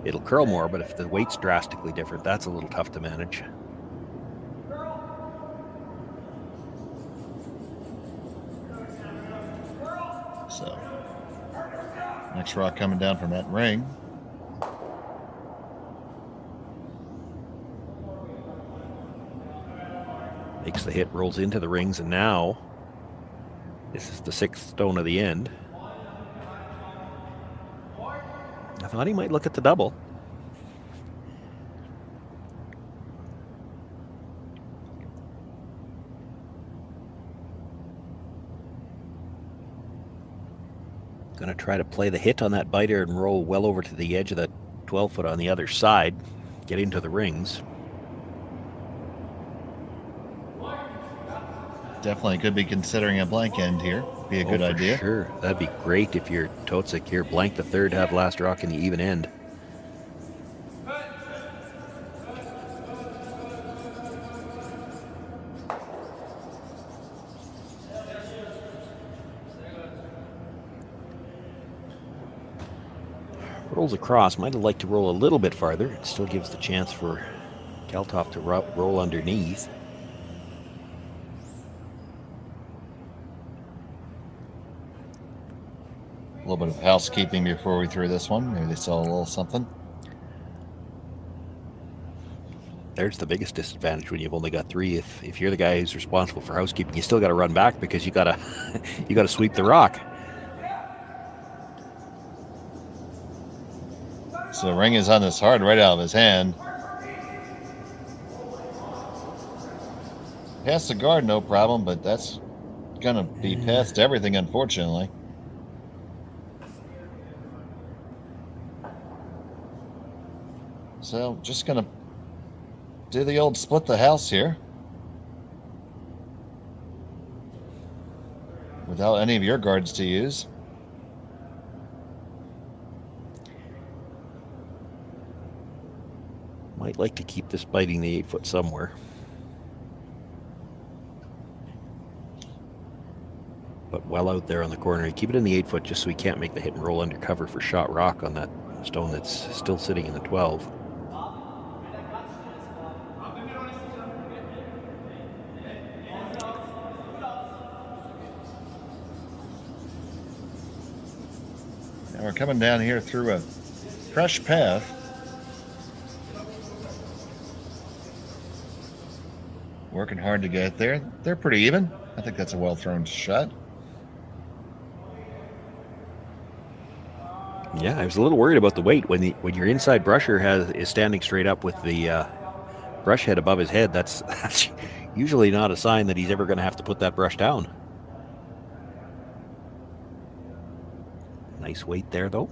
It'll curl more, but if the weight's drastically different, that's a little tough to manage. So, next rock coming down from that ring. Makes the hit, rolls into the rings, and now this is the 6th stone of the end. I thought he might look at the double. Going to try to play the hit on that biter and roll well over to the edge of that 12-foot on the other side, get into the rings. Definitely could be considering a blank end here. Be a good idea. Sure, that'd be great if you're Totzek here. Blank the third, have last rock in the even end. Rolls across. Might have liked to roll a little bit farther. It still gives the chance for Kalthoff to roll underneath. A little bit of housekeeping before we threw this one. Maybe they saw a little something. There's the biggest disadvantage when you've only got 3. If you're the guy who's responsible for housekeeping, you still got to run back because you got to sweep the rock. So the ring is on this hard right out of his hand. Past the guard, no problem, but that's gonna be past everything, unfortunately. So just gonna do the old split the house here without any of your guards to use. Might like to keep this biting the 8-foot somewhere. But well out there on the corner. You keep it in the 8-foot just so he can't make the hit and roll under cover for shot rock on that stone that's still sitting in the 12. And we're coming down here through a fresh path. Working hard to get there. They're pretty even. I think that's a well-thrown shot. Yeah, I was a little worried about the weight. When your inside brusher is standing straight up with the brush head above his head, that's usually not a sign that he's ever going to have to put that brush down. Nice weight there, though.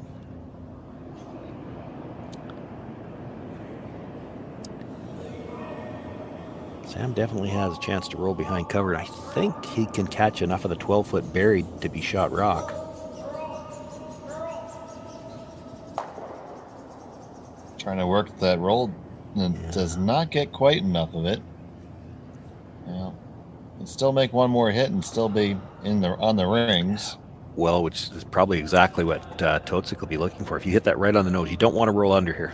Sam definitely has a chance to roll behind cover. I think he can catch enough of the 12-foot buried to be shot rock. Trying to work that roll and does not get quite enough of it. Well, can still make one more hit and still be on the rings. Well, which is probably exactly what Totzek will be looking for. If you hit that right on the nose, you don't want to roll under here.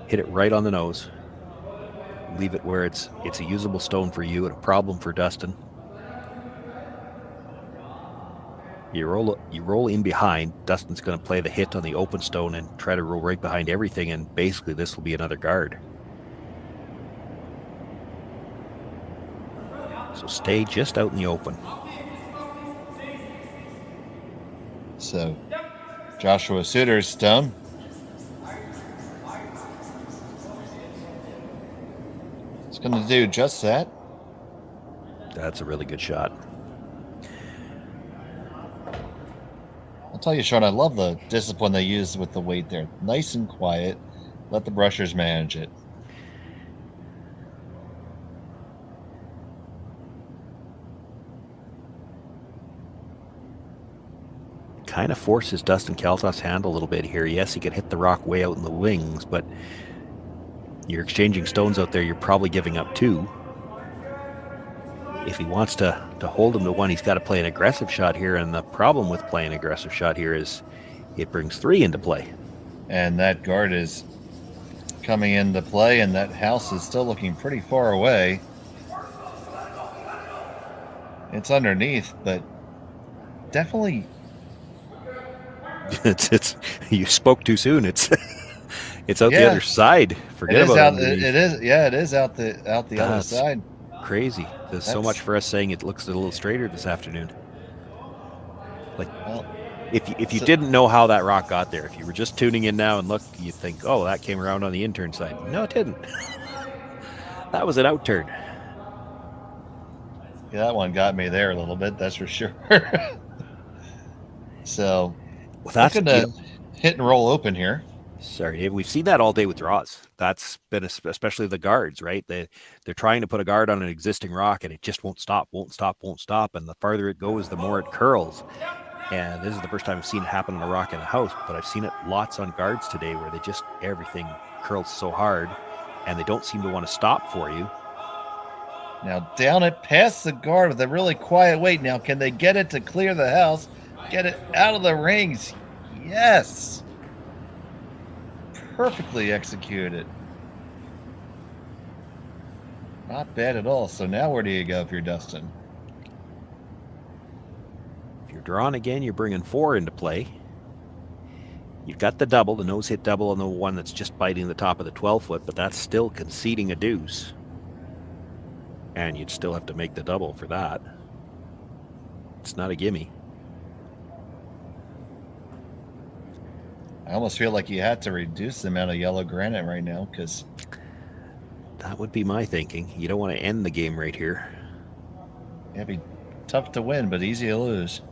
Hit it right on the nose. Leave it where it's a usable stone for you and a problem for Dustin. You roll in behind. Dustin's going to play the hit on the open stone and try to roll right behind everything, and basically this will be another guard. So stay just out in the open. So Joshua Suter's stone. It's going to do just that. That's a really good shot. I'll tell you, Shawn, I love the discipline they use with the weight there. Nice and quiet. Let the brushers manage it. Kind of forces Dustin Kalthoff's hand a little bit here. Yes, he could hit the rock way out in the wings, but you're exchanging stones out there, you're probably giving up 2. If he wants to hold him to 1, he's got to play an aggressive shot here, and the problem with playing an aggressive shot here is it brings 3 into play. And that guard is coming into play, and that house is still looking pretty far away. It's underneath, but definitely... it's you spoke too soon. It's out the other side. Forget about it. It is out the other side. Crazy. There's so much for us saying it looks a little straighter this afternoon. Like, if you didn't know how that rock got there, if you were just tuning in now and look, you'd think, oh, that came around on the intern side. No, it didn't. That was an outturn. Yeah, that one got me there a little bit, that's for sure. So, well, that's going to hit and roll open here. Sorry, Dave. We've seen that all day with draws. That's been especially the guards, right? They're trying to put a guard on an existing rock, and it just won't stop. And the farther it goes, the more it curls. And this is the first time I've seen it happen on a rock in a house, but I've seen it lots on guards today where everything curls so hard, and they don't seem to want to stop for you. Now down it past the guard with a really quiet weight. Now can they get it to clear the house? Get it out of the rings? Yes. Perfectly executed. Not bad at all. So now where do you go if you're Dustin? If you're drawn again, you're bringing 4 into play. You've got the double, the nose hit double on the one that's just biting the top of the 12-foot, but that's still conceding a deuce. And you'd still have to make the double for that. It's not a gimme. I almost feel like you had to reduce the amount of yellow granite right now, because that would be my thinking. You don't want to end the game right here. It'd be tough to win, but easy to lose.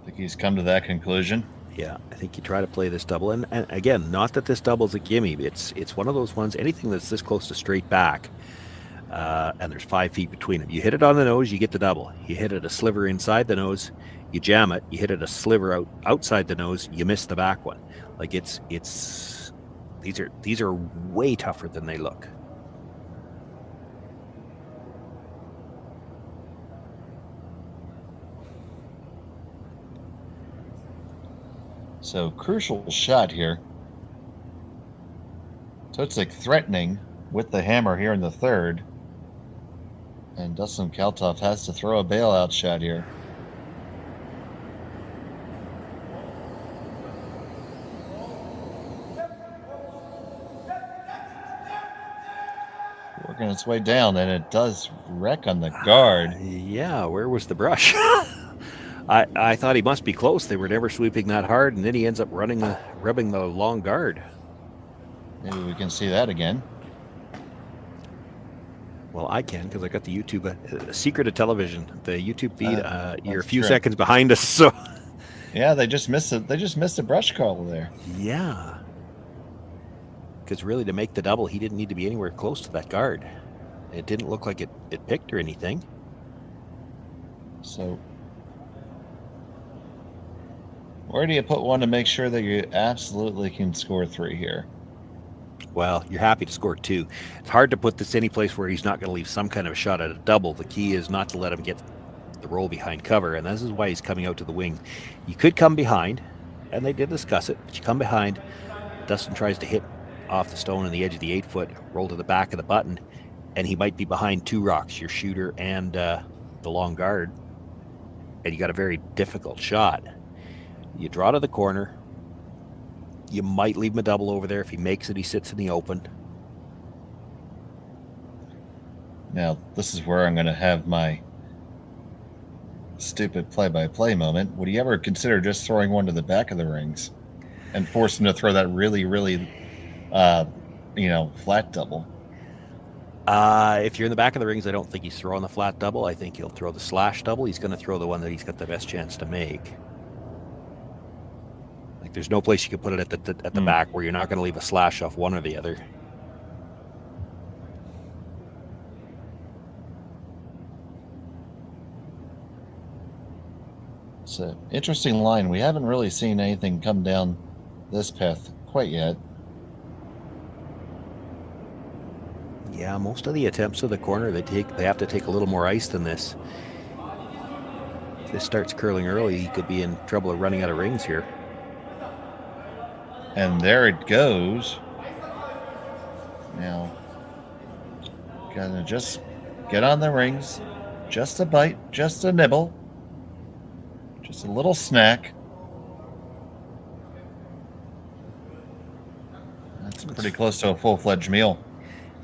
I think he's come to that conclusion. Yeah, I think you try to play this double. And again, not that this double's a gimme. It's one of those ones, anything that's this close to straight back, and there's 5 feet between them. You hit it on the nose, you get the double. You hit it a sliver inside the nose, you jam it. You hit it a sliver outside the nose, you miss the back one. Like these are way tougher than they look. So crucial shot here. Totzek threatening with the hammer here in the third. And Dustin Kalthoff has to throw a bailout shot here. Working its way down, and it does wreck on the guard. Yeah, where was the brush? I thought he must be close. They were never sweeping that hard, and then he ends up rubbing the long guard. Maybe we can see that again. Well, I can, because I got the YouTube secret of television. The YouTube feed. You're a few seconds behind us, so. Yeah, they just missed it. They just missed a brush call there. Yeah. Because really, to make the double, he didn't need to be anywhere close to that guard. It didn't look like it picked or anything. So, where do you put one to make sure that you absolutely can score 3 here? Well, you're happy to score 2. It's hard to put this any place where he's not going to leave some kind of a shot at a double. The key is not to let him get the roll behind cover, and this is why he's coming out to the wing. You could come behind, and they did discuss it, but you come behind. Dustin tries to hit off the stone on the edge of the 8-foot, roll to the back of the button, and he might be behind 2 rocks, your shooter and the long guard, and you got a very difficult shot. You draw to the corner. You might leave him a double over there. If he makes it, he sits in the open. Now, this is where I'm going to have my stupid play-by-play moment. Would you ever consider just throwing one to the back of the rings and force him to throw that really, really, flat double? If you're in the back of the rings, I don't think he's throwing the flat double. I think he'll throw the slash double. He's going to throw the one that he's got the best chance to make. Like, there's no place you could put it at the back where you're not going to leave a slash off one or the other. It's an interesting line. We haven't really seen anything come down this path quite yet. Yeah, most of the attempts to the corner, they have to take a little more ice than this. If this starts curling early, he could be in trouble of running out of rings here. And there it goes. Now, gotta just get on the rings. Just a bite, just a nibble. Just a little snack. That's pretty close to a full-fledged meal.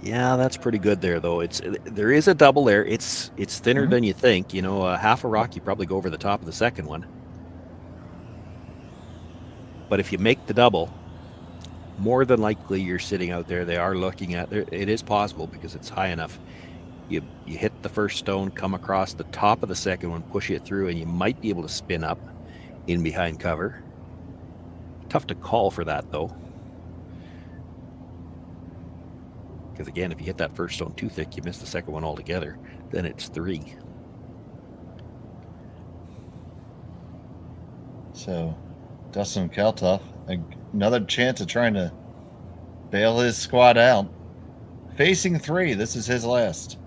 Yeah, that's pretty good there, though. There is a double there. It's thinner than you think. Half a rock, you probably go over the top of the second one. But if you make the double, more than likely you're sitting out there. They are looking at it. It is possible because it's high enough. You hit the first stone, come across the top of the second one, push it through, and you might be able to spin up in behind cover. Tough to call for that, though. Because again, if you hit that first stone too thick, you miss the second one altogether. Then it's 3. So, Dustin Kalthoff, another chance of trying to bail his squad out. Facing 3, this is his last.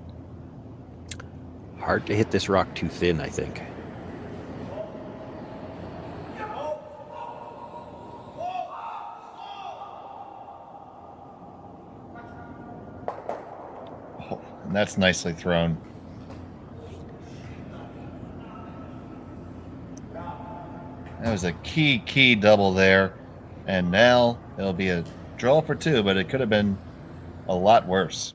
Hard to hit this rock too thin, I think. And that's nicely thrown. That was a key double there. And now it'll be a draw for 2, but it could have been a lot worse.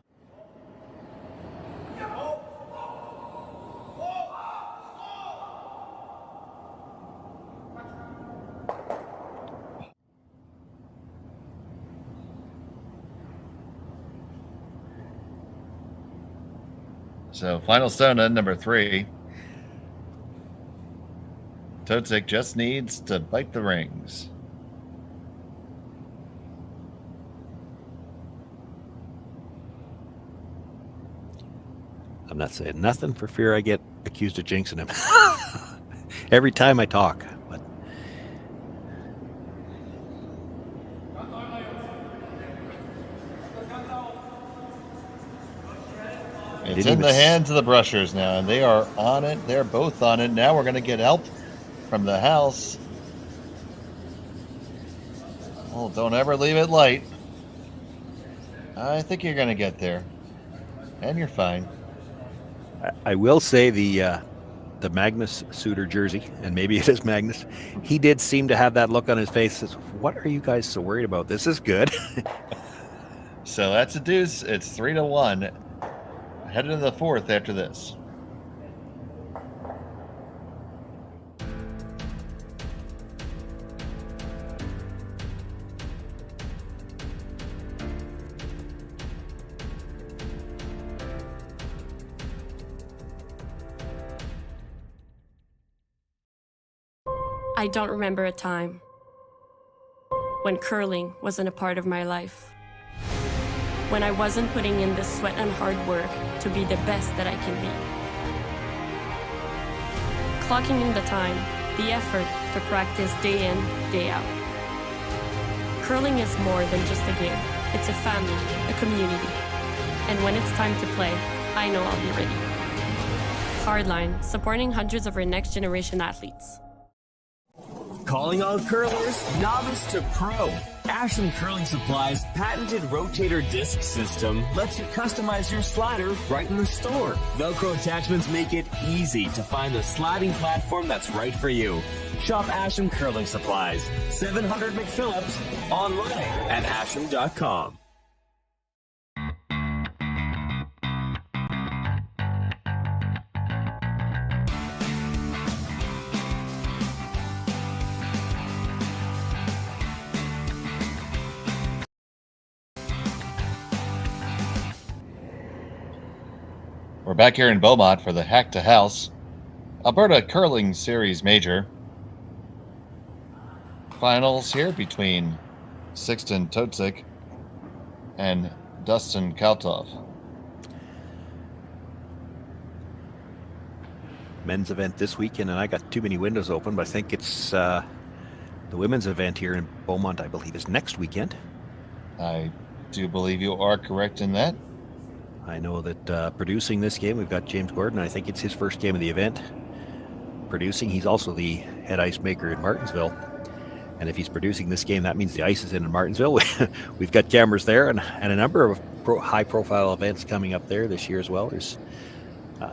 So, final stone on number 3. Totzek just needs to bite the rings. I'm not saying nothing for fear I get accused of jinxing him. Every time I talk. But it's in the hands of the brushers now, and they are on it. They're both on it. Now we're going to get help from the house. Oh, don't ever leave it light. I think you're going to get there. And you're fine. I will say the Magnus Suter jersey, and maybe it is Magnus, he did seem to have that look on his face. Says, what are you guys so worried about? This is good. So that's a deuce. It's 3-1. Headed to the 4th after this. I don't remember a time when curling wasn't a part of my life. When I wasn't putting in the sweat and hard work to be the best that I can be. Clocking in the time, the effort to practice day in, day out. Curling is more than just a game. It's a family, a community. And when it's time to play, I know I'll be ready. Hardline, supporting hundreds of our next generation athletes. Calling all curlers, novice to pro. Ashland Curling Supply's patented rotator disc system lets you customize your slider right in the store. Velcro attachments make it easy to find the sliding platform that's right for you. Shop Ashland Curling Supplies, 700 McPhillips, online at ashland.com. We're back here in Beaumont for the Hack2House Alberta Curling Series Major. Finals here between Sixten Totzek and Dustin Kalthoff. Men's event this weekend, and I got too many windows open, but I think it's the women's event here in Beaumont, I believe, is next weekend. I do believe you are correct in that. I know that producing this game, we've got James Gordon. I think it's his first game of the event. Producing, he's also the head ice maker in Martinsville. And if he's producing this game, that means the ice is in Martinsville. We've got cameras there and a number of high-profile events coming up there this year as well. There's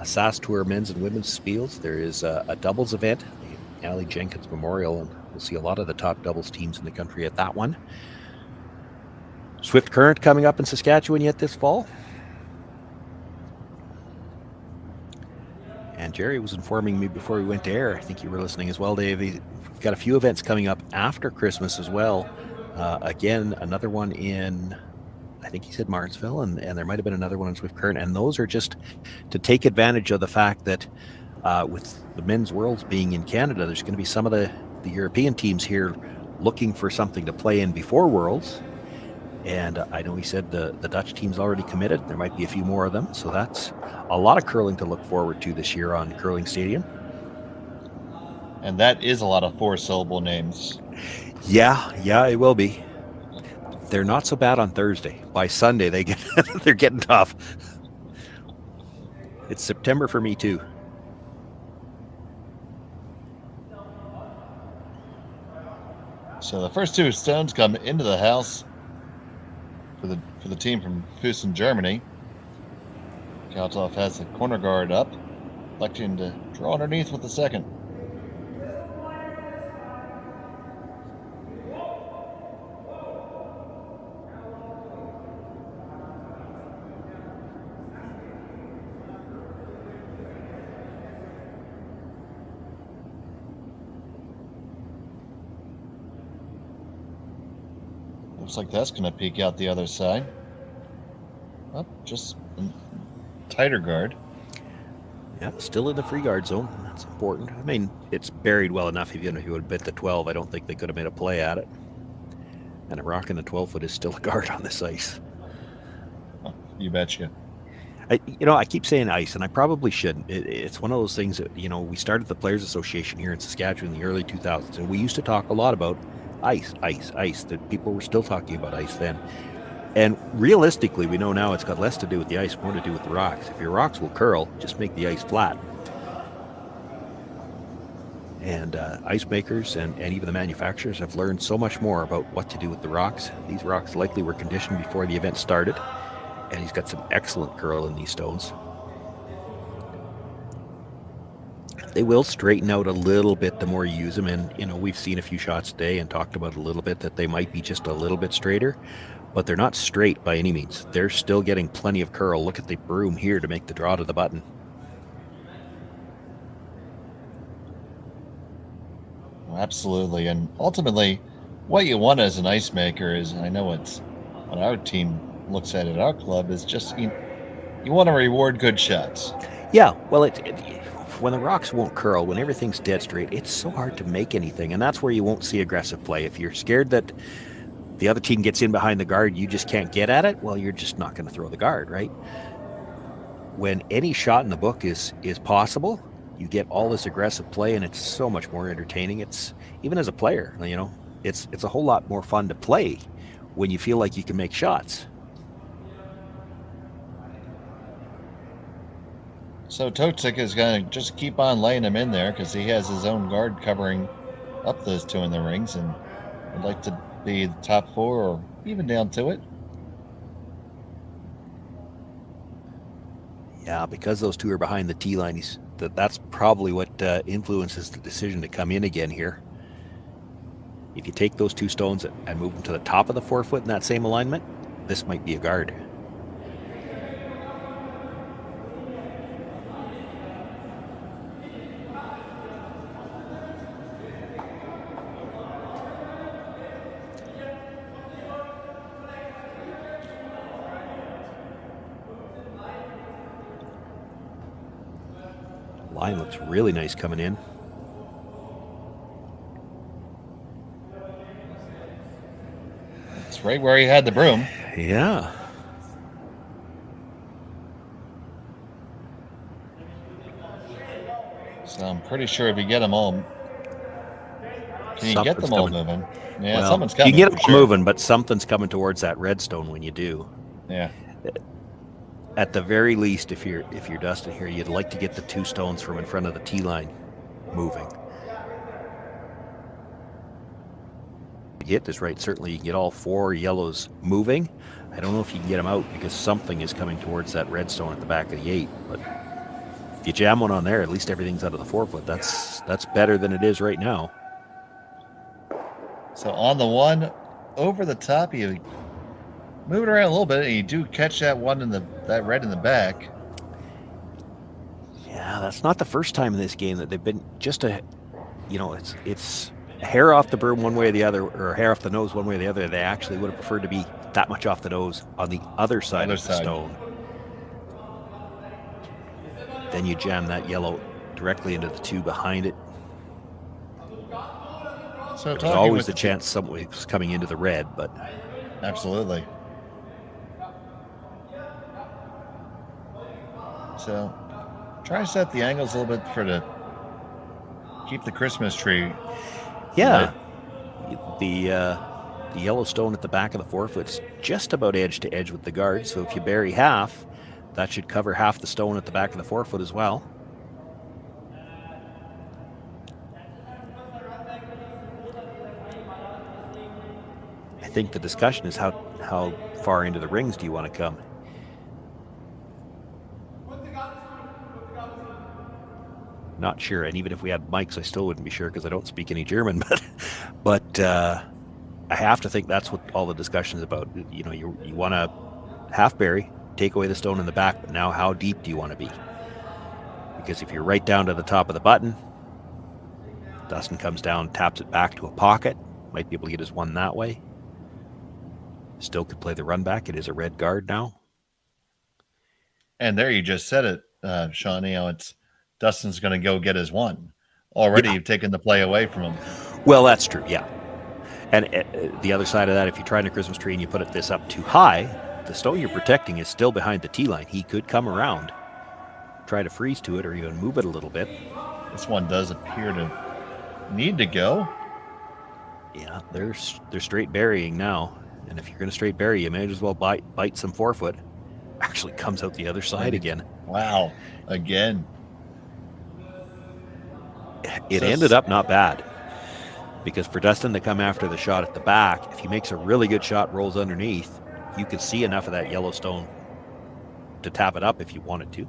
Saskatoon men's and women's spiels. There is a doubles event, the Allie Jenkins Memorial, and we'll see a lot of the top doubles teams in the country at that one. Swift Current coming up in Saskatchewan yet this fall. And Jerry was informing me before we went to air, I think you were listening as well, Dave. We've got a few events coming up after Christmas as well. Again, another one in, I think he said Martinsville, and there might have been another one in Swift Current. And those are just to take advantage of the fact that with the men's worlds being in Canada, there's going to be some of the European teams here looking for something to play in before Worlds. And I know he said the Dutch team's already committed. There might be a few more of them. So that's a lot of curling to look forward to this year on Curling Stadium. And that is a lot of four-syllable names. Yeah, it will be. They're not so bad on Thursday. By Sunday, they're getting tough. It's September for me too. So the first two stones come into the house for the team from Fuessen, Germany. Kalthoff has the corner guard up, electing to draw underneath with the second. Looks like that's going to peek out the other side. Oh, just tighter guard. Yeah, still in the free guard zone. That's important. I mean, it's buried well enough. Even if you would bit the 12, I don't think they could have made a play at it. And a rock in the 12-foot is still a guard on this ice. Oh, you betcha. I keep saying ice, and I probably shouldn't. It's one of those things that, we started the Players Association here in Saskatchewan in the early 2000s, and we used to talk a lot about ice. That people were still talking about ice then. And realistically, we know now it's got less to do with the ice, more to do with the rocks. If your rocks will curl, just make the ice flat. And ice makers and even the manufacturers have learned so much more about what to do with the rocks. These rocks likely were conditioned before the event started, and he's got some excellent curl in these stones. They will straighten out a little bit the more you use them, and we've seen a few shots today and talked about a little bit that they might be just a little bit straighter, but they're not straight by any means. They're still getting plenty of curl. Look at the broom here to make the draw to the button. Absolutely, and ultimately, what you want as an ice maker is, I know it's what our team looks at our club, is just you want to reward good shots. Yeah, well, when the rocks won't curl, when everything's dead straight, it's so hard to make anything, and that's where you won't see aggressive play. If you're scared that the other team gets in behind the guard, you just can't get at it, well, you're just not going to throw the guard, right? When any shot in the book is possible, you get all this aggressive play, and it's so much more entertaining. It's, even as a player, it's a whole lot more fun to play when you feel like you can make shots. So Totzek is going to just keep on laying him in there because he has his own guard covering up those two in the rings, and would like to be the top four or even down to it. Yeah, because those two are behind the tee line, that's probably what influences the decision to come in again here. If you take those two stones and move them to the top of the 4-foot in that same alignment, this might be a guard. Line looks really nice coming in. It's right where he had the broom. Yeah. So I'm pretty sure if you get them all, can you get them all moving? Yeah, well, something's coming. You can get them sure. moving, but something's coming towards that redstone when you do. Yeah. At the very least, if you're Dustin here, you'd like to get the 2 stones from in front of the T line moving. To get this right, certainly you can get all 4 yellows moving. I don't know if you can get them out because something is coming towards that redstone at the back of the 8. But if you jam one on there, at least everything's out of the 4-foot. That's better than it is right now. So on the one over the top, you move it around a little bit, and you do catch that one in that red in the back. Yeah, that's not the first time in this game that they've been just it's a hair off the broom one way or the other, or a hair off the nose one way or the other. They actually would have preferred to be that much off the nose on the other side of the stone. Then you jam that yellow directly into the 2 behind it. So there's always the chance somebody's coming into the red, but absolutely. So try to set the angles a little bit to keep the Christmas tree. Yeah, the yellow stone at the back of the 4-foot's just about edge to edge with the guard. So if you bury half, that should cover half the stone at the back of the 4-foot as well. I think the discussion is how far into the rings do you want to come? Not sure, and even if we had mics, I still wouldn't be sure because I don't speak any German. But I have to think that's what all the discussion is about. You know, you want to half bury, take away the stone in the back, but now how deep do you want to be? Because if you're right down to the top of the button, Dustin comes down, taps it back to a pocket, might be able to get his 1 that way. Still could play the run back. It is a red guard now. And there you just said it, Shawn. You know, it's Dustin's going to go get his 1. Already you've taken the play away from him. Well, that's true, yeah. And the other side of that, if you're trying a Christmas tree and you put this up too high, the stone you're protecting is still behind the T-line. He could come around, try to freeze to it, or even move it a little bit. This one does appear to need to go. Yeah, they're straight burying now. And if you're going to straight bury, you may as well bite some 4-foot. Actually comes out the other side again. Wow, again. It ended up not bad. Because for Dustin to come after the shot at the back, if he makes a really good shot, rolls underneath, you could see enough of that yellow stone to tap it up if you wanted to.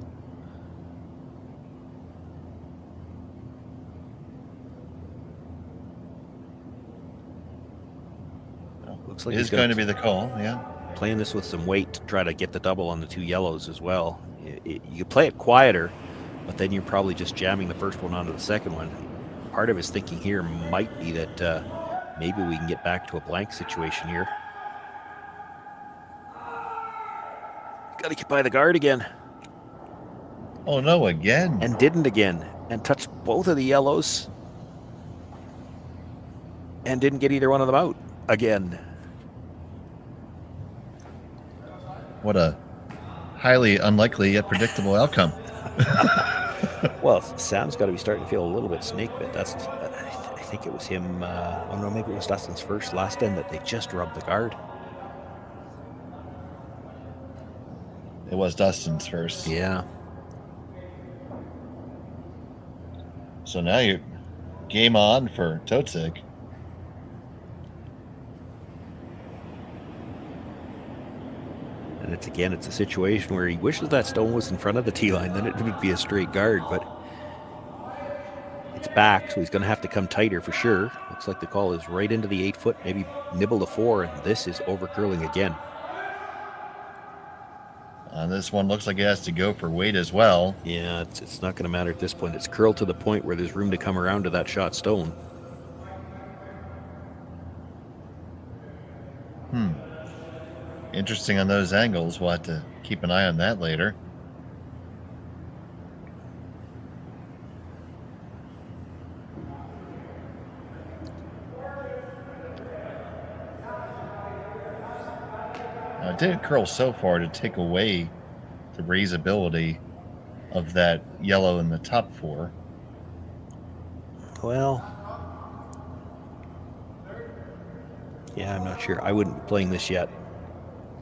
Looks like he's going to be the call, yeah. Playing this with some weight to try to get the double on the 2 yellows as well. You play it quieter, but then you're probably just jamming the first one onto the second one. Part of his thinking here might be that maybe we can get back to a blank situation here. Got to get by the guard again. Oh no, again. And didn't again. And touched both of the yellows. And didn't get either one of them out again. What a highly unlikely yet predictable outcome. Well, Sam's got to be starting to feel a little bit snake bit. I think it was him. Oh no, maybe it was Dustin's last end that they just rubbed the guard. It was Dustin's first. Yeah. So now you're game on for Totzek. And it's a situation where he wishes that stone was in front of the tee line, then it would be a straight guard, but it's back, so he's going to have to come tighter for sure. Looks like the call is right into the 8-foot, maybe nibble the 4, and this is over curling again. This one looks like it has to go for weight as well. Yeah, it's not going to matter at this point. It's curled to the point where there's room to come around to that shot stone. Interesting on those angles. We'll have to keep an eye on that later. didn't curl so far to take away the raisability of that yellow in the top 4. Well, yeah, I'm not sure. I wouldn't be playing this yet.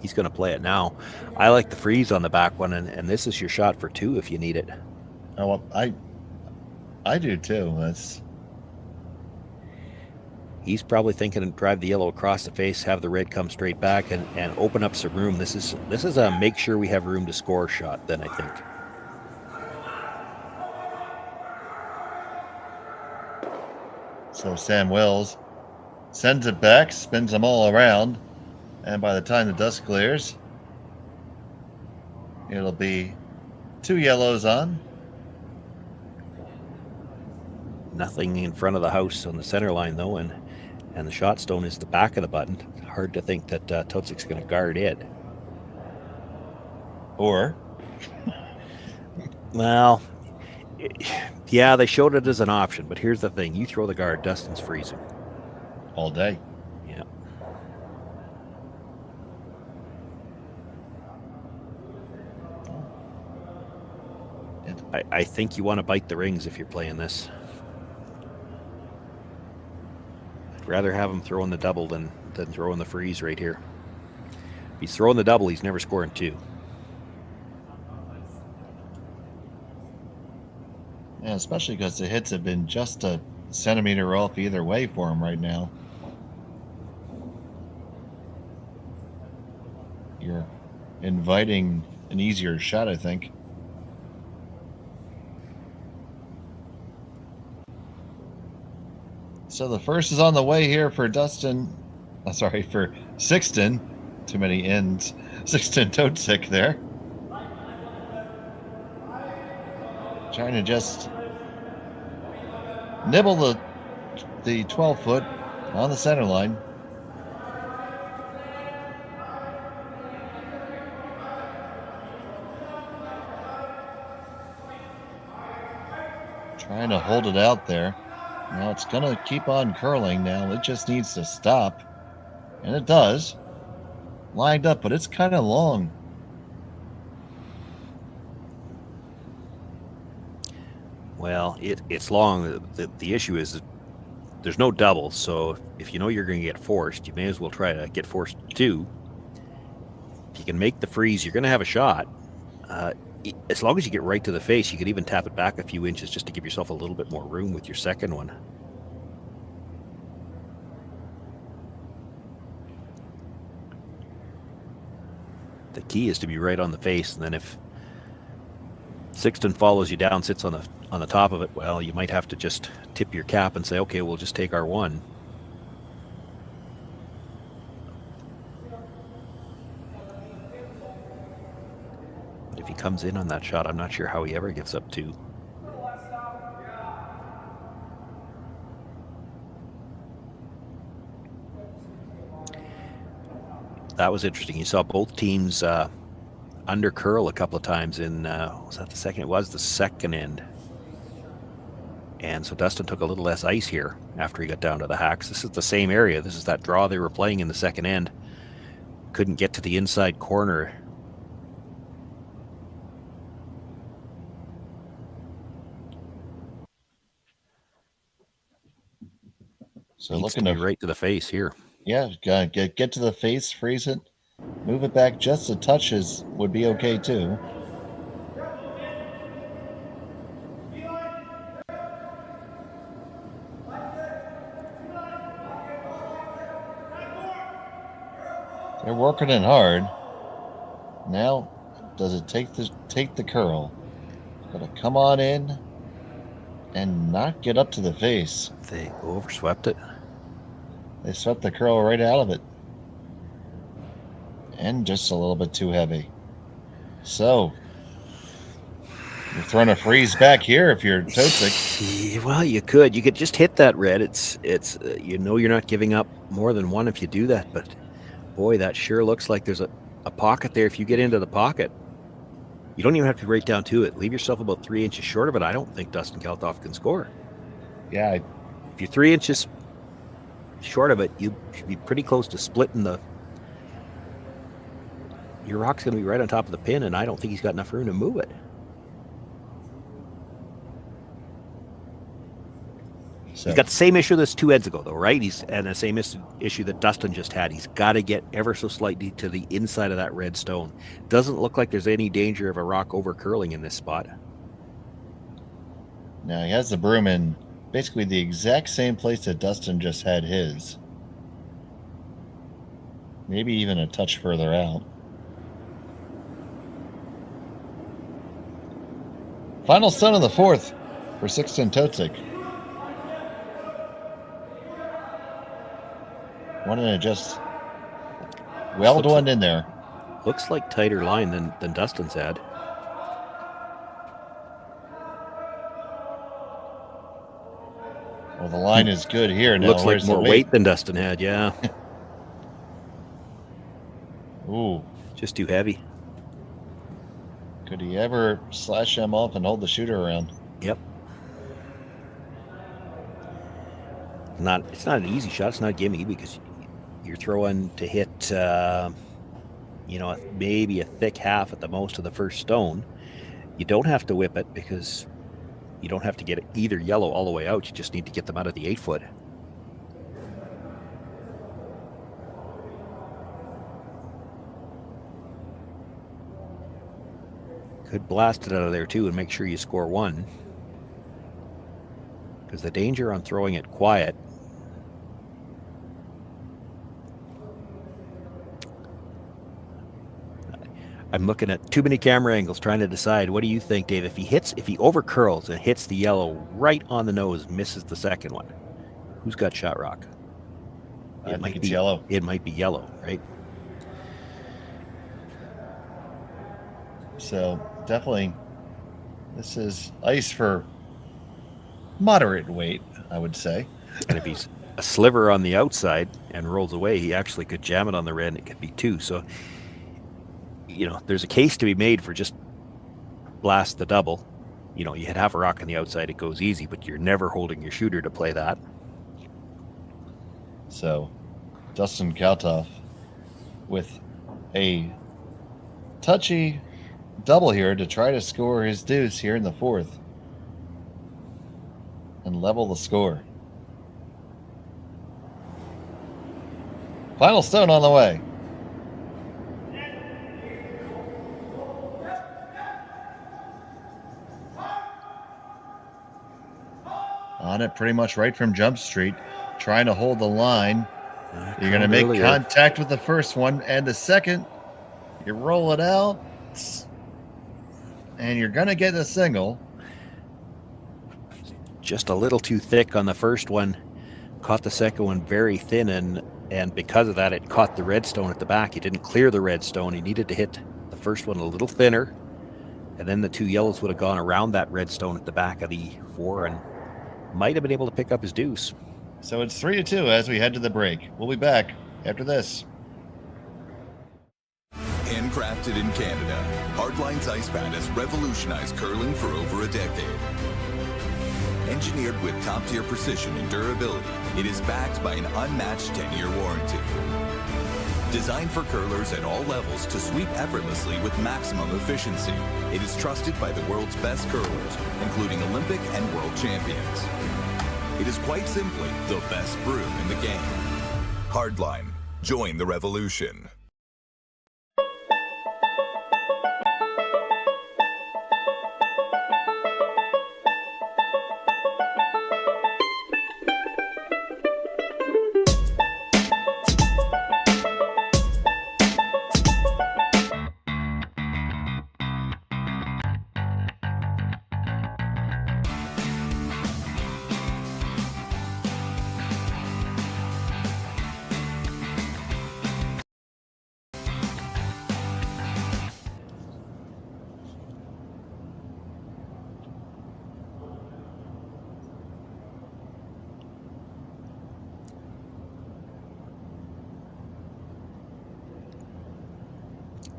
He's going to play it now. I like the freeze on the back one, and this is your shot for 2 if you need it. Oh, well, I do too. He's probably thinking to drive the yellow across the face, have the red come straight back, and open up some room. This is a make sure we have room to score shot, then, I think. So Sam Wills sends it back, spins them all around, and by the time the dust clears, it'll be 2 yellows on. Nothing in front of the house on the center line, though, and the shot stone is the back of the button. Hard to think that Totzek's going to guard it. Or? Well, yeah, they showed it as an option, but here's the thing. You throw the guard, Dustin's freezing. All day. Yeah. I think you want to bite the rings if you're playing this. I'd rather have him throwing the double than throwing the freeze right here. If he's throwing the double, he's never scoring 2. Yeah, especially because the hits have been just a centimeter off either way for him right now. You're inviting an easier shot, I think. So the first is on the way here for for Sixten. Too many ends. Sixten Totzek there. Trying to just nibble the 12-foot on the center line. Trying to hold it out there. Now it's going to keep on curling now. It just needs to stop. And it does. Lined up, but it's kind of long. Well, it's long. The issue is that there's no double, so if you know you're going to get forced, you may as well try to get forced 2. If you can make the freeze, you're going to have a shot. As long as you get right to the face, you could even tap it back a few inches just to give yourself a little bit more room with your second one. The key is to be right on the face, and then if Sixten follows you down, sits on the top of it, well, you might have to just tip your cap and say, okay, we'll just take our 1. But if he comes in on that shot, I'm not sure how he ever gives up 2. That was interesting. You saw both teams under curl a couple of times in, was that the second? It was the second end. And so Dustin took a little less ice here after he got down to the hacks. This is the same area. This is that draw they were playing in the second end. Couldn't get to the inside corner. So Needs looking to be right to the face here. Yeah, get to the face, freeze it, move it back just a touch would be okay too. They're working it hard. Now, does it take the curl? Gotta come on in and not get up to the face. They overswept it. They swept the curl right out of it. And just a little bit too heavy. So, you're throwing a freeze back here if you're Totzek. Well, you could just hit that red. It's you know you're not giving up more than 1 if you do that, but boy, that sure looks like there's a pocket there if you get into the pocket. You don't even have to be right down to it. Leave yourself about 3 inches short of it. I don't think Dustin Kalthoff can score. Yeah. If you're 3 inches short of it, you should be pretty close to splitting the your rock's going to be right on top of the pin, and I don't think he's got enough room to move it. So He's got the same issue this 2 ends ago, though, right? And the same issue that Dustin just had. He's got to get ever so slightly to the inside of that red stone. Doesn't look like there's any danger of a rock over curling in this spot. now he has the broom in basically the exact same place that Dustin just had his. Maybe even a touch further out. Final stone of the 4th for Sixten Totzek. Wanted to just well done in there. Looks like tighter line than Dustin's had. Well, the line is good here now. Looks like Where's more the weight than Dustin had, yeah. Ooh. Just too heavy. Could he ever slash him off and hold the shooter around? Yep. It's not an easy shot. It's not a gimme because you're throwing to hit, maybe a thick half at the most of the first stone. You don't have to whip it because you don't have to get either yellow all the way out. You just need to get them out of the 8-foot. Could blast it out of there too and make sure you score 1. Because the danger on throwing it quiet. I'm looking at too many camera angles trying to decide. What do you think, Dave? If he over curls and hits the yellow right on the nose, misses the second one, who's got shot rock? I think it's yellow. It might be yellow, right? So definitely this is ice for moderate weight, I would say. And if he's a sliver on the outside and rolls away, he actually could jam it on the red and it could be 2. So, there's a case to be made for just blast the double. You hit half a rock on the outside, it goes easy, but you're never holding your shooter to play that. So Dustin Kalthoff with a touchy double here to try to score his deuce here in the 4th and level the score. Final stone on the way. On it pretty much right from Jump Street, trying to hold the line. You're going to make contact with the first one and the second. You roll it out, and you're going to get a single. Just a little too thick on the first one. Caught the second one very thin, and because of that, it caught the red stone at the back. He didn't clear the red stone. He needed to hit the first one a little thinner, and then the 2 yellows would have gone around that red stone at the back of the 4 and might have been able to pick up his deuce. So it's 3-2 as we head to the break. We'll be back after this. Handcrafted in Canada, Hardline's Ice Pad has revolutionized curling for over a decade. Engineered with top-tier precision and durability, it is backed by an unmatched 10-year warranty. Designed for curlers at all levels to sweep effortlessly with maximum efficiency, it is trusted by the world's best curlers, including Olympic and world champions. It is quite simply the best broom in the game. Hardline. Join the revolution.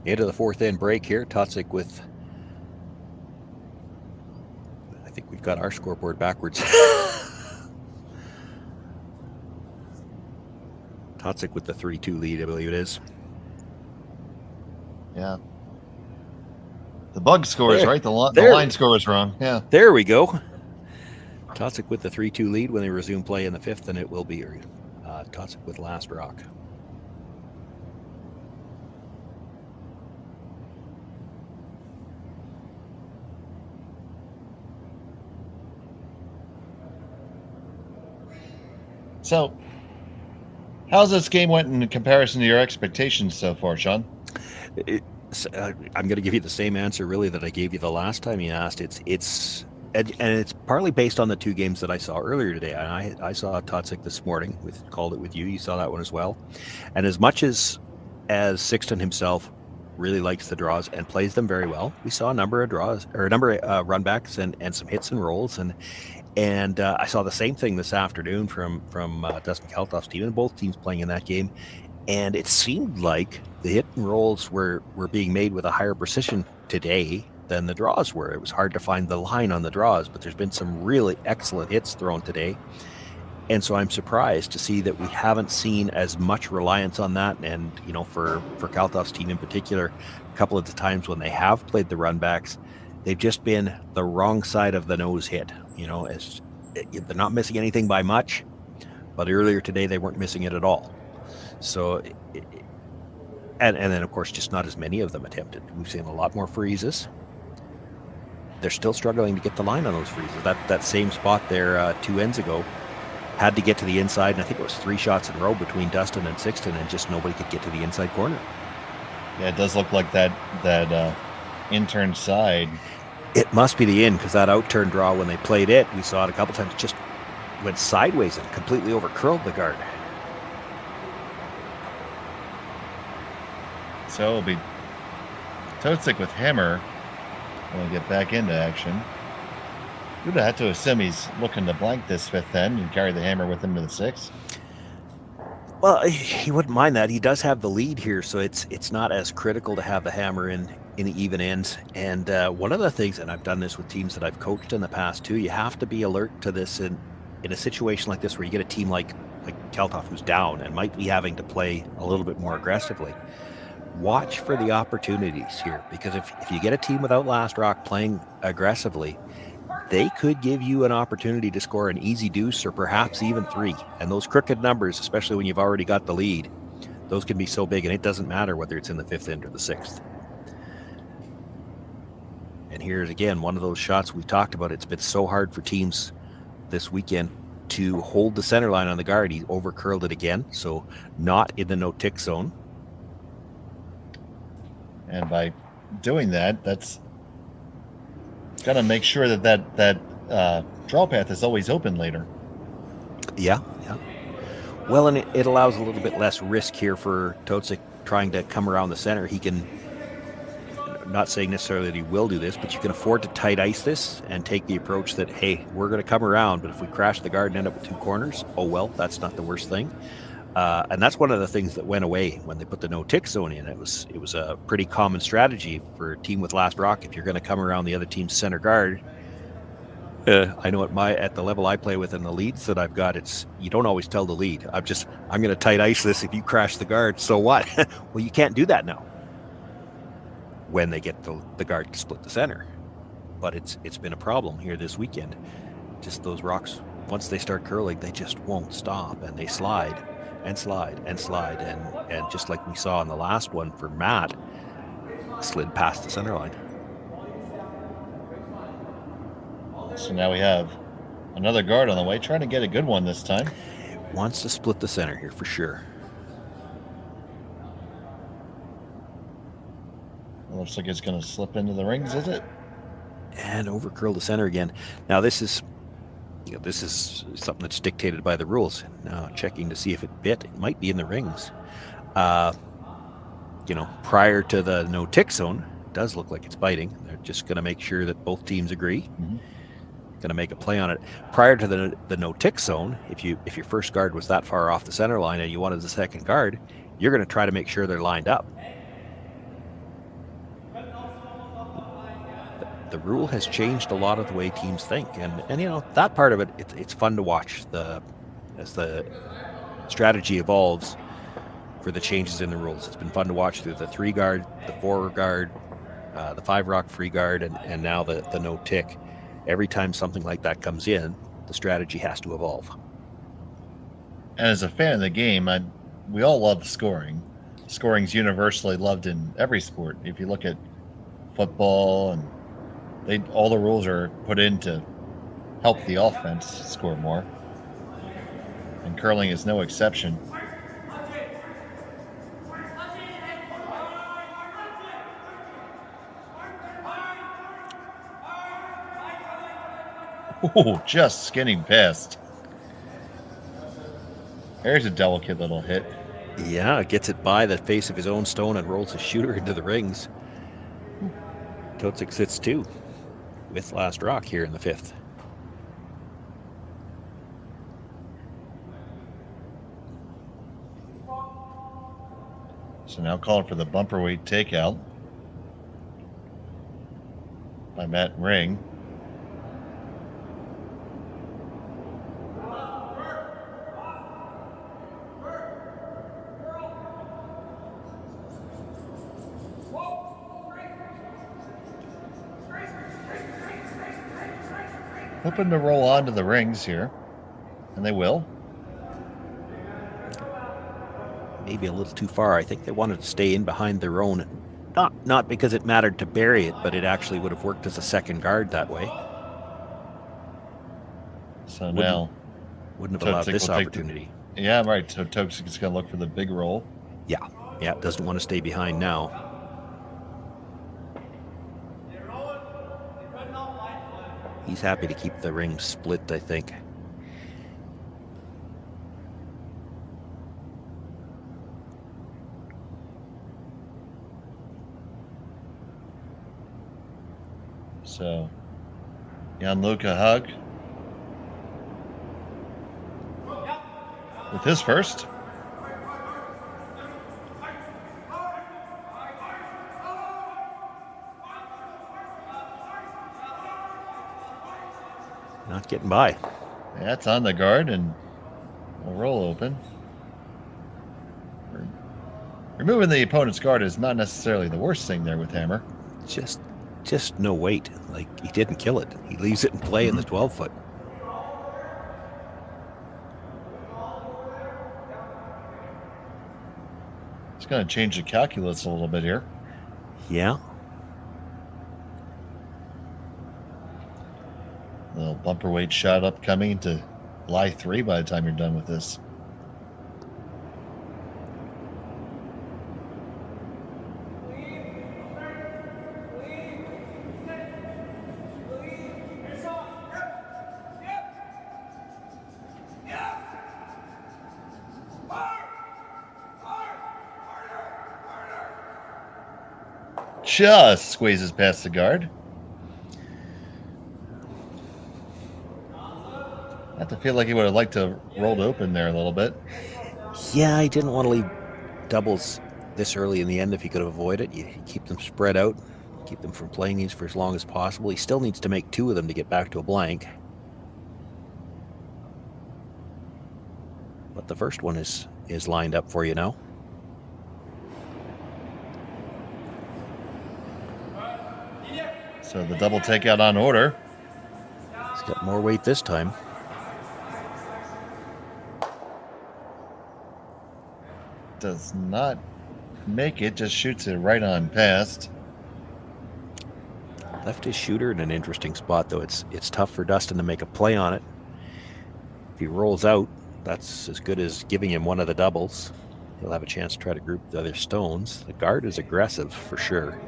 Into the 4th end break here. Totzek with, I think we've got our scoreboard backwards. Totzek with the 3-2 lead, I believe it is. Yeah. The bug score is There. right. The There. line score is wrong. Yeah. There we go. Totzek with the 3-2 lead when they resume play in the fifth, and it will be Totzek with last rock. So, how's this game went in comparison to your expectations so far, Shawn? I'm going to give you the same answer, really, that I gave you the last time you asked. It's partly based on the two games that I saw earlier today. And I saw Totzek this morning. Called it with you. You saw that one as well. And as much as Sixten himself really likes the draws and plays them very well, we saw a number of draws or a number of runbacks and some hits and rolls. And I saw the same thing this afternoon from Dustin Kalthoff's team, and both teams playing in that game. And it seemed like the hit and rolls were being made with a higher precision today than the draws were. It was hard to find the line on the draws, but there's been some really excellent hits thrown today. And so I'm surprised to see that we haven't seen as much reliance on that. And, you know, for Kalthoff's team in particular, a couple of the times when they have played the runbacks, they've just been the wrong side of the nose hit. You know, they're not missing anything by much, but earlier today they weren't missing it at all. So, and then of course, just not as many of them attempted. We've seen a lot more freezes. They're still struggling to get the line on those freezes. That same spot there 2 ends ago had to get to the inside, and I think it was 3 shots in a row between Dustin and Sixten, and just nobody could get to the inside corner. Yeah, it does look like that intern side. It must be the in, because that out-turn draw, when they played it, we saw it a couple times, just went sideways and completely over-curled the guard. So it'll be Totzek with hammer when we get back into action. You'd have to assume he's looking to blank this fifth end and carry the hammer with him to the sixth. Well, he wouldn't mind that. He does have the lead here, so it's not as critical to have the hammer in the even ends. And one of the things, and I've done this with teams that I've coached in the past too, you have to be alert to this in a situation like this where you get a team like Kalthoff who's down and might be having to play a little bit more aggressively. Watch for the opportunities here, because if you get a team without last rock playing aggressively, they could give you an opportunity to score an easy deuce or perhaps even 3. And those crooked numbers, especially when you've already got the lead, those can be so big, and it doesn't matter whether it's in the fifth end or the sixth. And here's again one of those shots we talked about. It's been so hard for teams this weekend to hold the center line on the guard. He over-curled it again, so not in the no-tick zone. And by doing that, that's got to make sure that draw path is always open later. Yeah. Well, and it allows a little bit less risk here for Totzek trying to come around the center. He can, not saying necessarily that he will do this, but you can afford to tight ice this and take the approach that, hey, we're going to come around, but if we crash the guard and end up with 2 corners, oh well, that's not the worst thing. And that's one of the things that went away when they put the no-tick zone in. It was a pretty common strategy for a team with last rock. If you're going to come around the other team's center guard, I know at the level I play with and the leads that I've got, it's you don't always tell the lead. I'm going to tight ice this if you crash the guard. So what? Well, you can't do that now when they get the guard to split the center. But it's been a problem here this weekend. Just those rocks, once they start curling, they just won't stop, and they slide and slide and slide, and just like we saw in the last one for Matt, slid past the center line. So now we have another guard on the way, trying to get a good one this time. Wants to split the center here for sure. It looks like it's going to slip into the rings, is it? And over curl the center again. Now this is something that's dictated by the rules. Now checking to see if it bit. It might be in the rings. Prior to the no-tick zone, it does look like it's biting. They're just going to make sure that both teams agree. Mm-hmm. Going to make a play on it. Prior to the no-tick zone, if your first guard was that far off the center line and you wanted the second guard, you're going to try to make sure they're lined up. The rule has changed a lot of the way teams think, and that part of it's fun to watch as the strategy evolves. for the changes in the rules. It's been fun to watch through the 3 guard, the 4 guard, the 5 rock free guard, and now the no tick. Every time something like that comes in, the strategy has to evolve. And as a fan of the game, we all love scoring. Scoring's universally loved in every sport. If you look at football, and all the rules are put in to help the offense score more. And curling is no exception. Oh, just skinning past. There's a delicate little hit. Yeah, gets it by the face of his own stone and rolls his shooter into the rings. Totzek sits 2 with last rock here in the 5th. So now calling for the bumper weight takeout by Matt Ring. Hoping to roll onto the rings here, and they will. Maybe a little too far. I think they wanted to stay in behind their own. Not because it mattered to bury it, but it actually would have worked as a second guard that way. So now wouldn't have allowed this opportunity. Yeah, right. So Totzek is going to look for the big roll. Yeah, doesn't want to stay behind now. He's happy to keep the ring split, I think. So, Gianluca Hug with his first. Not getting by. That's on the guard and a roll open. Removing the opponent's guard is not necessarily the worst thing there with Hammer. Just no weight. Like, he didn't kill it. He leaves it in play in the 12-foot. It's going to change the calculus a little bit here. Yeah. A little bumper weight shot upcoming to lie 3 by the time you're done with this. Just squeezes past the guard. I have to feel like he would have liked to have rolled open there a little bit. Yeah, I didn't want to leave doubles this early in the end if he could have avoided it. You keep them spread out, keep them from playing these for as long as possible. He still needs to make 2 of them to get back to a blank. But the first one is lined up for you now. So the double takeout on order. He's got more weight this time. Does not make it, just shoots it right on past. Left his shooter in an interesting spot, though. It's tough for Dustin to make a play on it. If he rolls out, that's as good as giving him one of the doubles. He'll have a chance to try to group the other stones. The guard is aggressive for sure.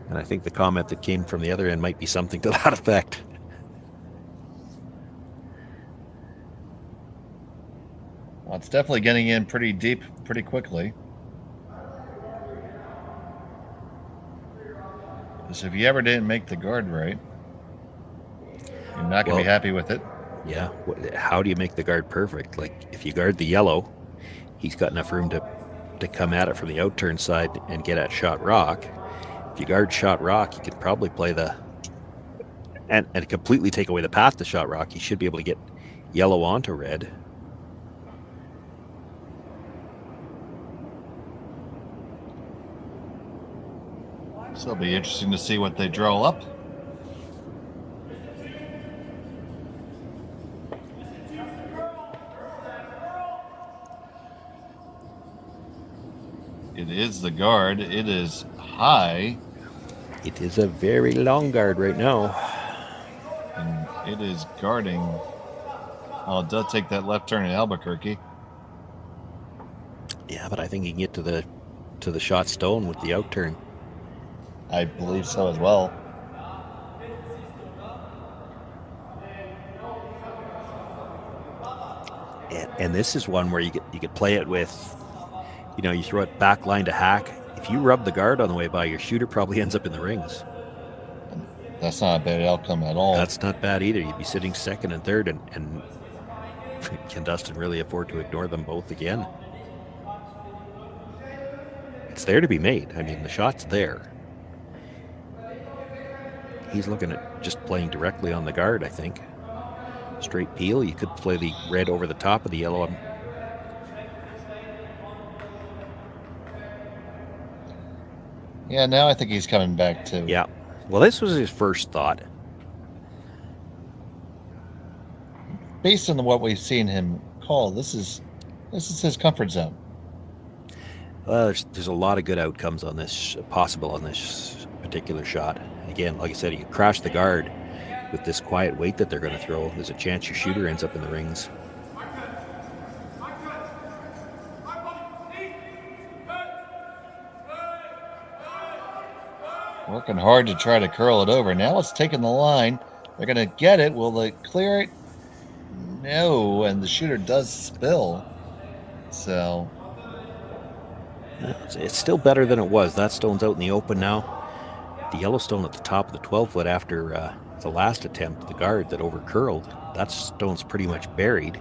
And I think the comment that came from the other end might be something to that effect. Well, it's definitely getting in pretty deep pretty quickly. Because if you ever didn't make the guard right, you're not going to be happy with it. Yeah. How do you make the guard perfect? Like, if you guard the yellow, he's got enough room to come at it from the outturn side and get at shot rock. If you guard shot rock, you can probably play and completely take away the path to shot rock. You should be able to get yellow onto red. So it'll be interesting to see what they draw up. It is the guard. It is high. It is a very long guard right now. And it is guarding. Oh, it does take that left turn in Albuquerque. Yeah, but I think he can get to the shot stone with the out turn. I believe so as well. And this is one where you could play it with, you throw it back line to Hack. If you rub the guard on the way by, your shooter probably ends up in the rings. That's not a bad outcome at all. That's not bad either. You'd be sitting second and third, and can Dustin really afford to ignore them both again? It's there to be made. I mean, the shot's there. He's looking at just playing directly on the guard, I think. Straight peel. You could play the red over the top of the yellow. Yeah, now I think he's coming back to. Yeah. Well, this was his first thought. Based on what we've seen him call, this is his comfort zone. Well, there's a lot of good outcomes on this, possible on this particular shot. Again, like I said, you crash the guard with this quiet weight that they're going to throw. There's a chance your shooter ends up in the rings. Working hard to try to curl it over. Now it's taking the line. They're going to get it. Will they clear it? No, and the shooter does spill. So it's still better than it was. That stone's out in the open now. The yellow stone at the top of the 12-foot after the last attempt, the guard that overcurled, that stone's pretty much buried.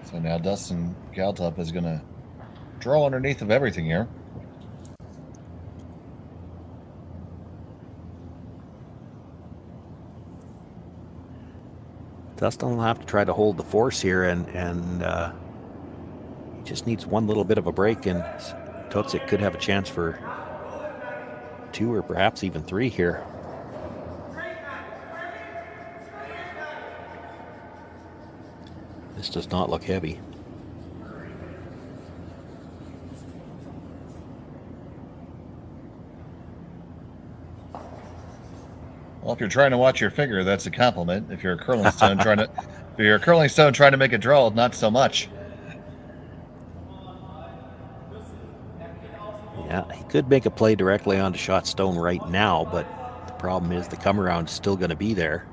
So now Dustin Kalthoff is going to draw underneath of everything here. Dustin will have to try to hold the force here, and he just needs one little bit of a break, and Totzek could have a chance for 2 or perhaps even 3 here. This does not look heavy. Well, if you're trying to watch your figure, that's a compliment. If you're a curling stone trying to make a draw, not so much. Yeah, he could make a play directly onto shot stone right now, but the problem is the come around is still going to be there.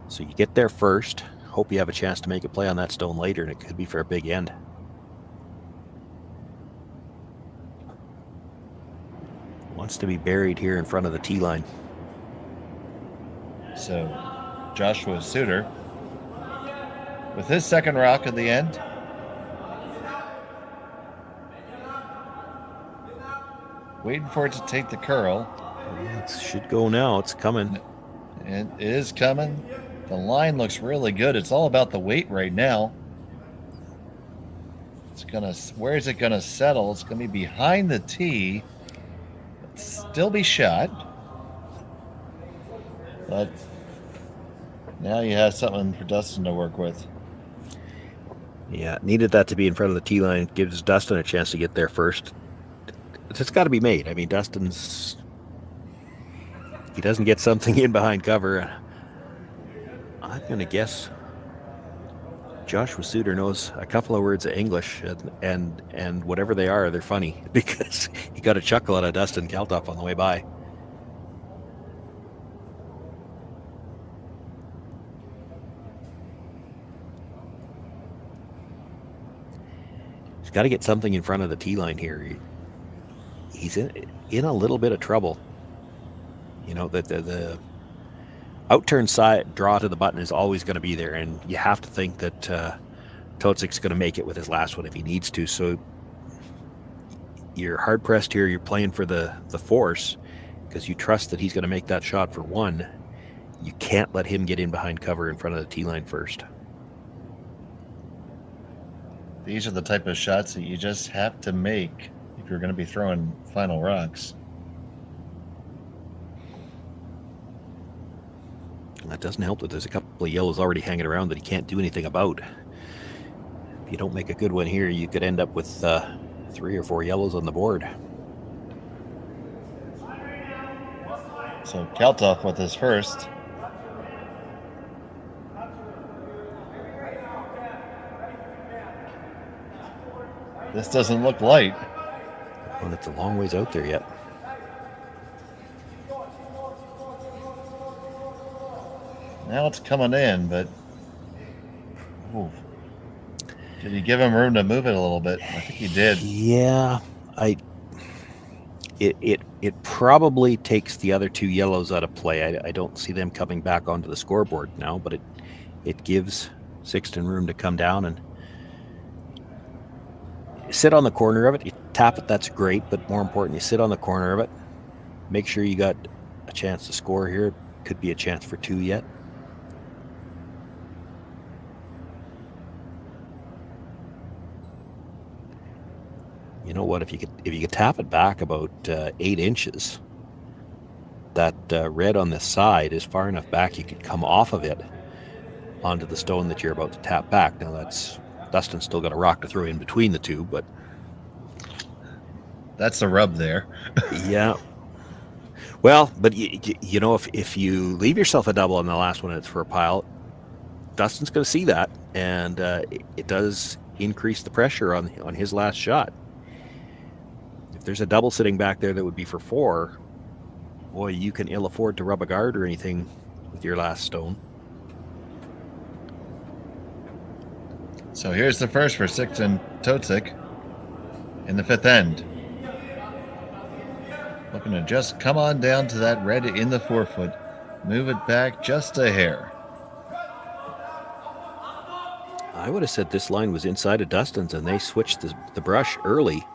So you get there first, hope you have a chance to make a play on that stone later, and it could be for a big end. Wants to be buried here in front of the tee line. So Joshua Suter with his second rock at the end. Waiting for it to take the curl. It should go now. It's coming. It is coming. The line looks really good. It's all about the weight right now. Where is it gonna settle? It's gonna be behind the tee. But still be shot. But now you have something for Dustin to work with. Yeah, needed that to be in front of the tee line. Gives Dustin a chance to get there first. It's got to be made. I mean, he doesn't get something in behind cover. I'm going to guess Joshua Suter knows a couple of words of English, and whatever they are, they're funny, because he got a chuckle out of Dustin Kalthoff on the way by. He's got to get something in front of the tee line here. He's in a little bit of trouble. You know, the outturn side draw to the button is always going to be there, and you have to think that Totzek's going to make it with his last one if he needs to. So you're hard pressed here. You're playing for the force, because you trust that he's going to make that shot for one. You can't let him get in behind cover in front of the tee line first. These are the type of shots that you just have to make if you're going to be throwing final rocks. That doesn't help that there's a couple of yellows already hanging around that he can't do anything about. If you don't make a good one here, you could end up with 3 or 4 yellows on the board. So Kalthoff with his first. This doesn't look light. And it's a long ways out there yet. Now it's coming in, but ooh. Did he give him room to move it a little bit? I think he did. Yeah, it probably takes the other 2 yellows out of play. I don't see them coming back onto the scoreboard now, but it gives Sixten room to come down and sit on the corner of it. You tap it, that's great, but more important, you sit on the corner of it. Make sure you got a chance to score here. Could be a chance for 2 yet. You know what? If you could tap it back about 8 inches, that red on this side is far enough back you could come off of it onto the stone that you're about to tap back. Now that's Dustin's still got a rock to throw in between the two, but that's the rub there. Yeah. Well, but you know, if you leave yourself a double on the last one and it's for a pile, Dustin's going to see that, and it does increase the pressure on his last shot. If there's a double sitting back there that would be for 4, boy, you can ill afford to rub a guard or anything with your last stone. So here's the first for Sixten Totzek in the 5th end. Looking to just come on down to that red in the 4-foot. Move it back just a hair. I would have said this line was inside of Dustin's, and they switched the brush early.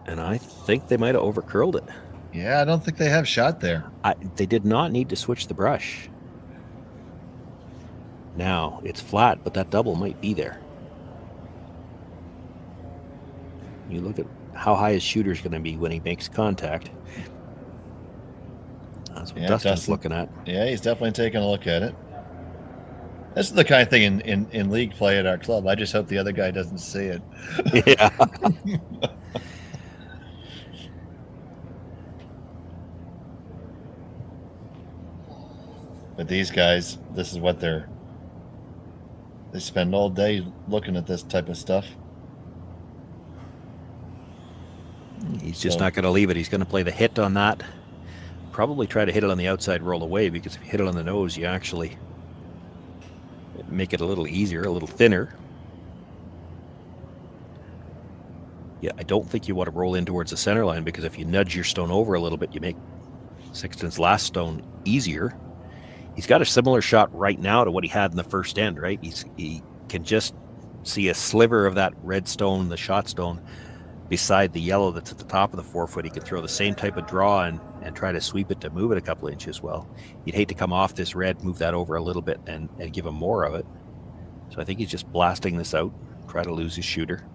And I think they might have overcurled it. Yeah, I don't think they have shot there. They did not need to switch the brush. Now, it's flat, but that double might be there. You look at how high his shooter's going to be when he makes contact. That's what Dustin's looking at. Yeah, he's definitely taking a look at it. This is the kind of thing in league play at our club. I just hope the other guy doesn't see it. Yeah. But these guys, this is what they spend all day looking at this type of stuff. He's just not going to leave it. He's going to play the hit on that. Probably try to hit it on the outside roll away, because if you hit it on the nose, you actually make it a little easier, a little thinner. Yeah, I don't think you want to roll in towards the center line, because if you nudge your stone over a little bit, you make Sixten's last stone easier. He's got a similar shot right now to what he had in the first end, right? He can just see a sliver of that red stone, the shot stone, beside the yellow that's at the top of the 4-foot. He could throw the same type of draw and try to sweep it to move it a couple inches. Well, you'd hate to come off this red, move that over a little bit, and give him more of it. So I think he's just blasting this out, try to lose his shooter.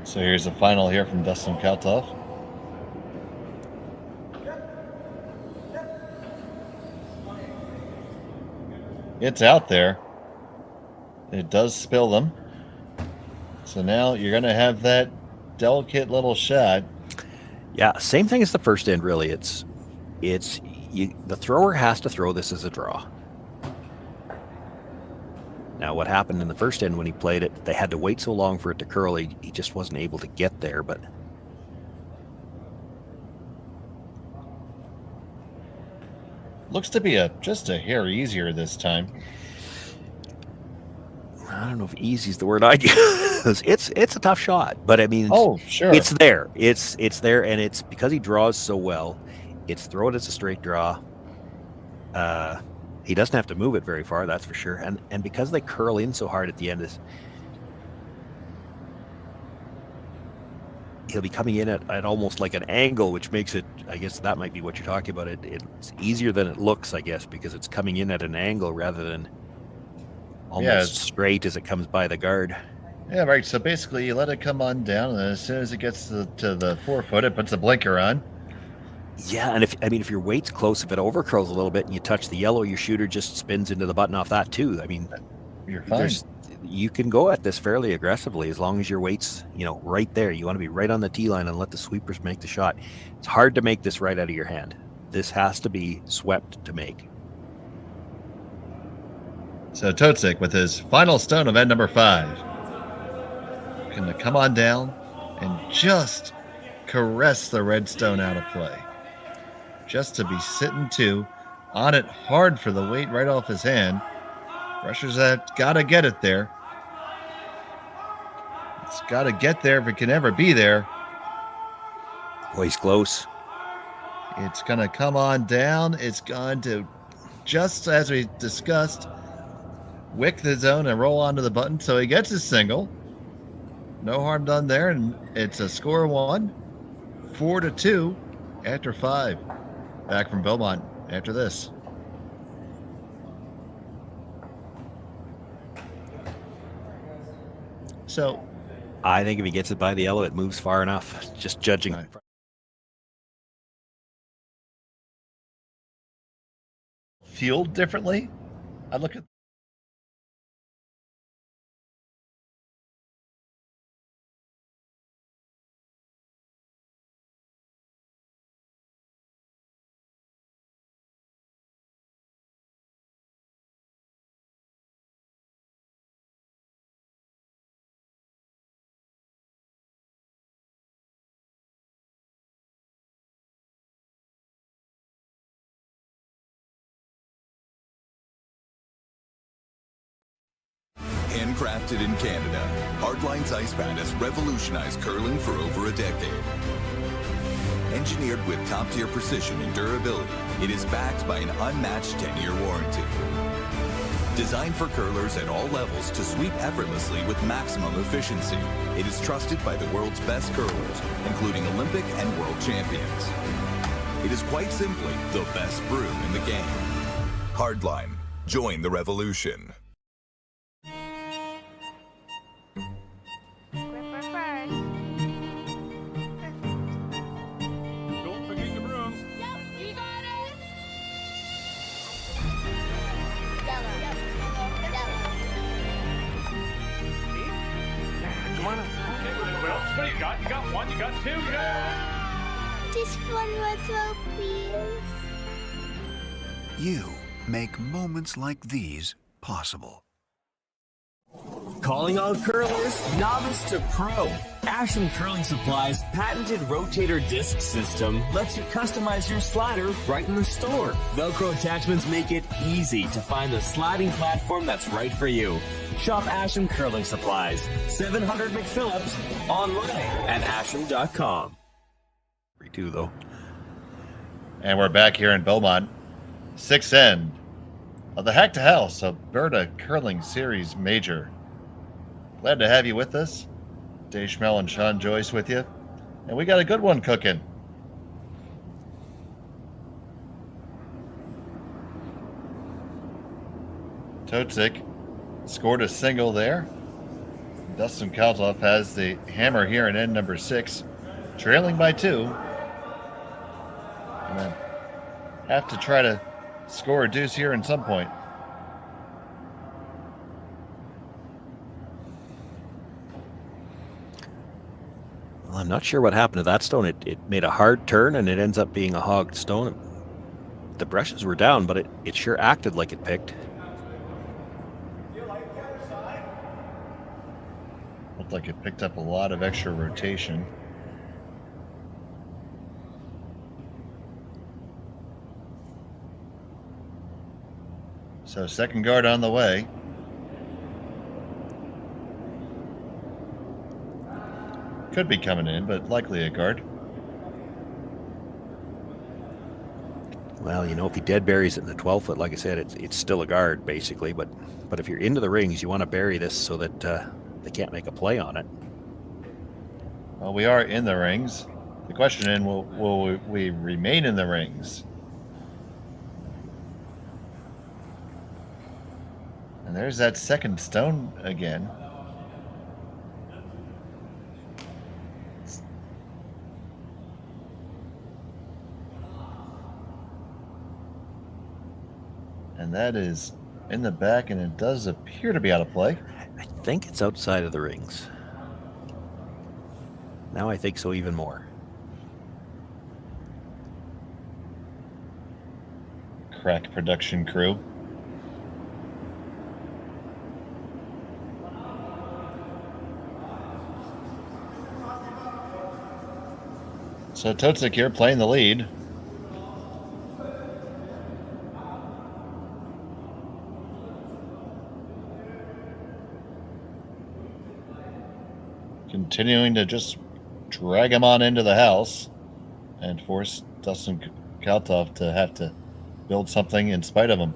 So here's the final here from Dustin Kalthoff. It's out there. It does spill them. So now you're going to have that delicate little shot. Yeah, same thing as the first end, really. The thrower has to throw this as a draw. Now, what happened in the first end when he played it, they had to wait so long for it to curl, he just wasn't able to get there, but looks to be just a hair easier this time. I don't know if easy is the word I'd use. It's a tough shot, but I mean, sure, it's there. It's there, and it's because he draws so well. It's throw it as a straight draw. He doesn't have to move it very far, that's for sure. And because they curl in so hard at the end, he'll be coming in at almost like an angle, which makes it, I guess that might be what you're talking about. It's easier than it looks, I guess, because it's coming in at an angle rather than almost straight as it comes by the guard. Yeah, right. So basically, you let it come on down, and as soon as it gets to the forefoot, it puts the blinker on. Yeah, and if your weight's close, if it overcurls a little bit and you touch the yellow, your shooter just spins into the button off that too. I mean, you're fine. You can go at this fairly aggressively as long as your weight's, right there. You want to be right on the tee line and let the sweepers make the shot. It's hard to make this right out of your hand. This has to be swept to make. So Totzek with his final stone of end number 5. Going to come on down and just caress the red stone out of play. Just to be sitting 2 on it hard for the weight right off his hand. Pressure's got to get it there. It's got to get there if it can ever be there. Boy, he's close. It's going to come on down. It's going to, just as we discussed, wick the zone and roll onto the button. So he gets his single. No harm done there. And it's a score 1, 4-2 after 5. Back from Beaumont after this. So I think if he gets it by the yellow, it moves far enough. Just judging. Right. Fueled differently. I look at Handcrafted in Canada, Hardline's ice pad has revolutionized curling for over a decade. Engineered with top-tier precision and durability, it is backed by an unmatched 10-year warranty. Designed for curlers at all levels to sweep effortlessly with maximum efficiency, it is trusted by the world's best curlers, including Olympic and world champions. It is quite simply the best broom in the game. Hardline. Join the revolution. Don't forget your brooms. Yep, you got it. Come on up. Okay, well, what do you got? You got 1, you got 2, yeah! Just one more throw, please. You make moments like these possible. Calling all curlers, novice to pro. Ashland Curling Supply's patented rotator disc system lets you customize your slider right in the store. Velcro attachments make it easy to find the sliding platform that's right for you. Shop Ashland Curling Supplies, 700 McPhillips, online at ashland.com. 3-2 though. And we're back here in Beaumont. 6th end of the Hack2House Alberta Curling Series Major. Glad to have you with us. Dave Schmel and Shawn Joyce with you. And we got a good one cooking. Totzek scored a single there. Dustin Kalthoff has the hammer here in end number 6, trailing by 2. And then have to try to score a deuce here at some point. Well, I'm not sure what happened to that stone. It made a hard turn and it ends up being a hogged stone. The brushes were down, but it sure acted like it picked. Looked like it picked up a lot of extra rotation. So second guard on the way. Could be coming in, but likely a guard. Well, if he dead buries it in the 12-foot, like I said, it's still a guard, basically. But if you're into the rings, you want to bury this so that they can't make a play on it. Well, we are in the rings. The question is, will we remain in the rings? And there's that second stone again. And that is in the back, and it does appear to be out of play. I think it's outside of the rings. Now I think so even more. Crack production crew. So Totzek here playing the lead. Continuing to just drag him on into the house and force Dustin Kalthoff to have to build something in spite of him.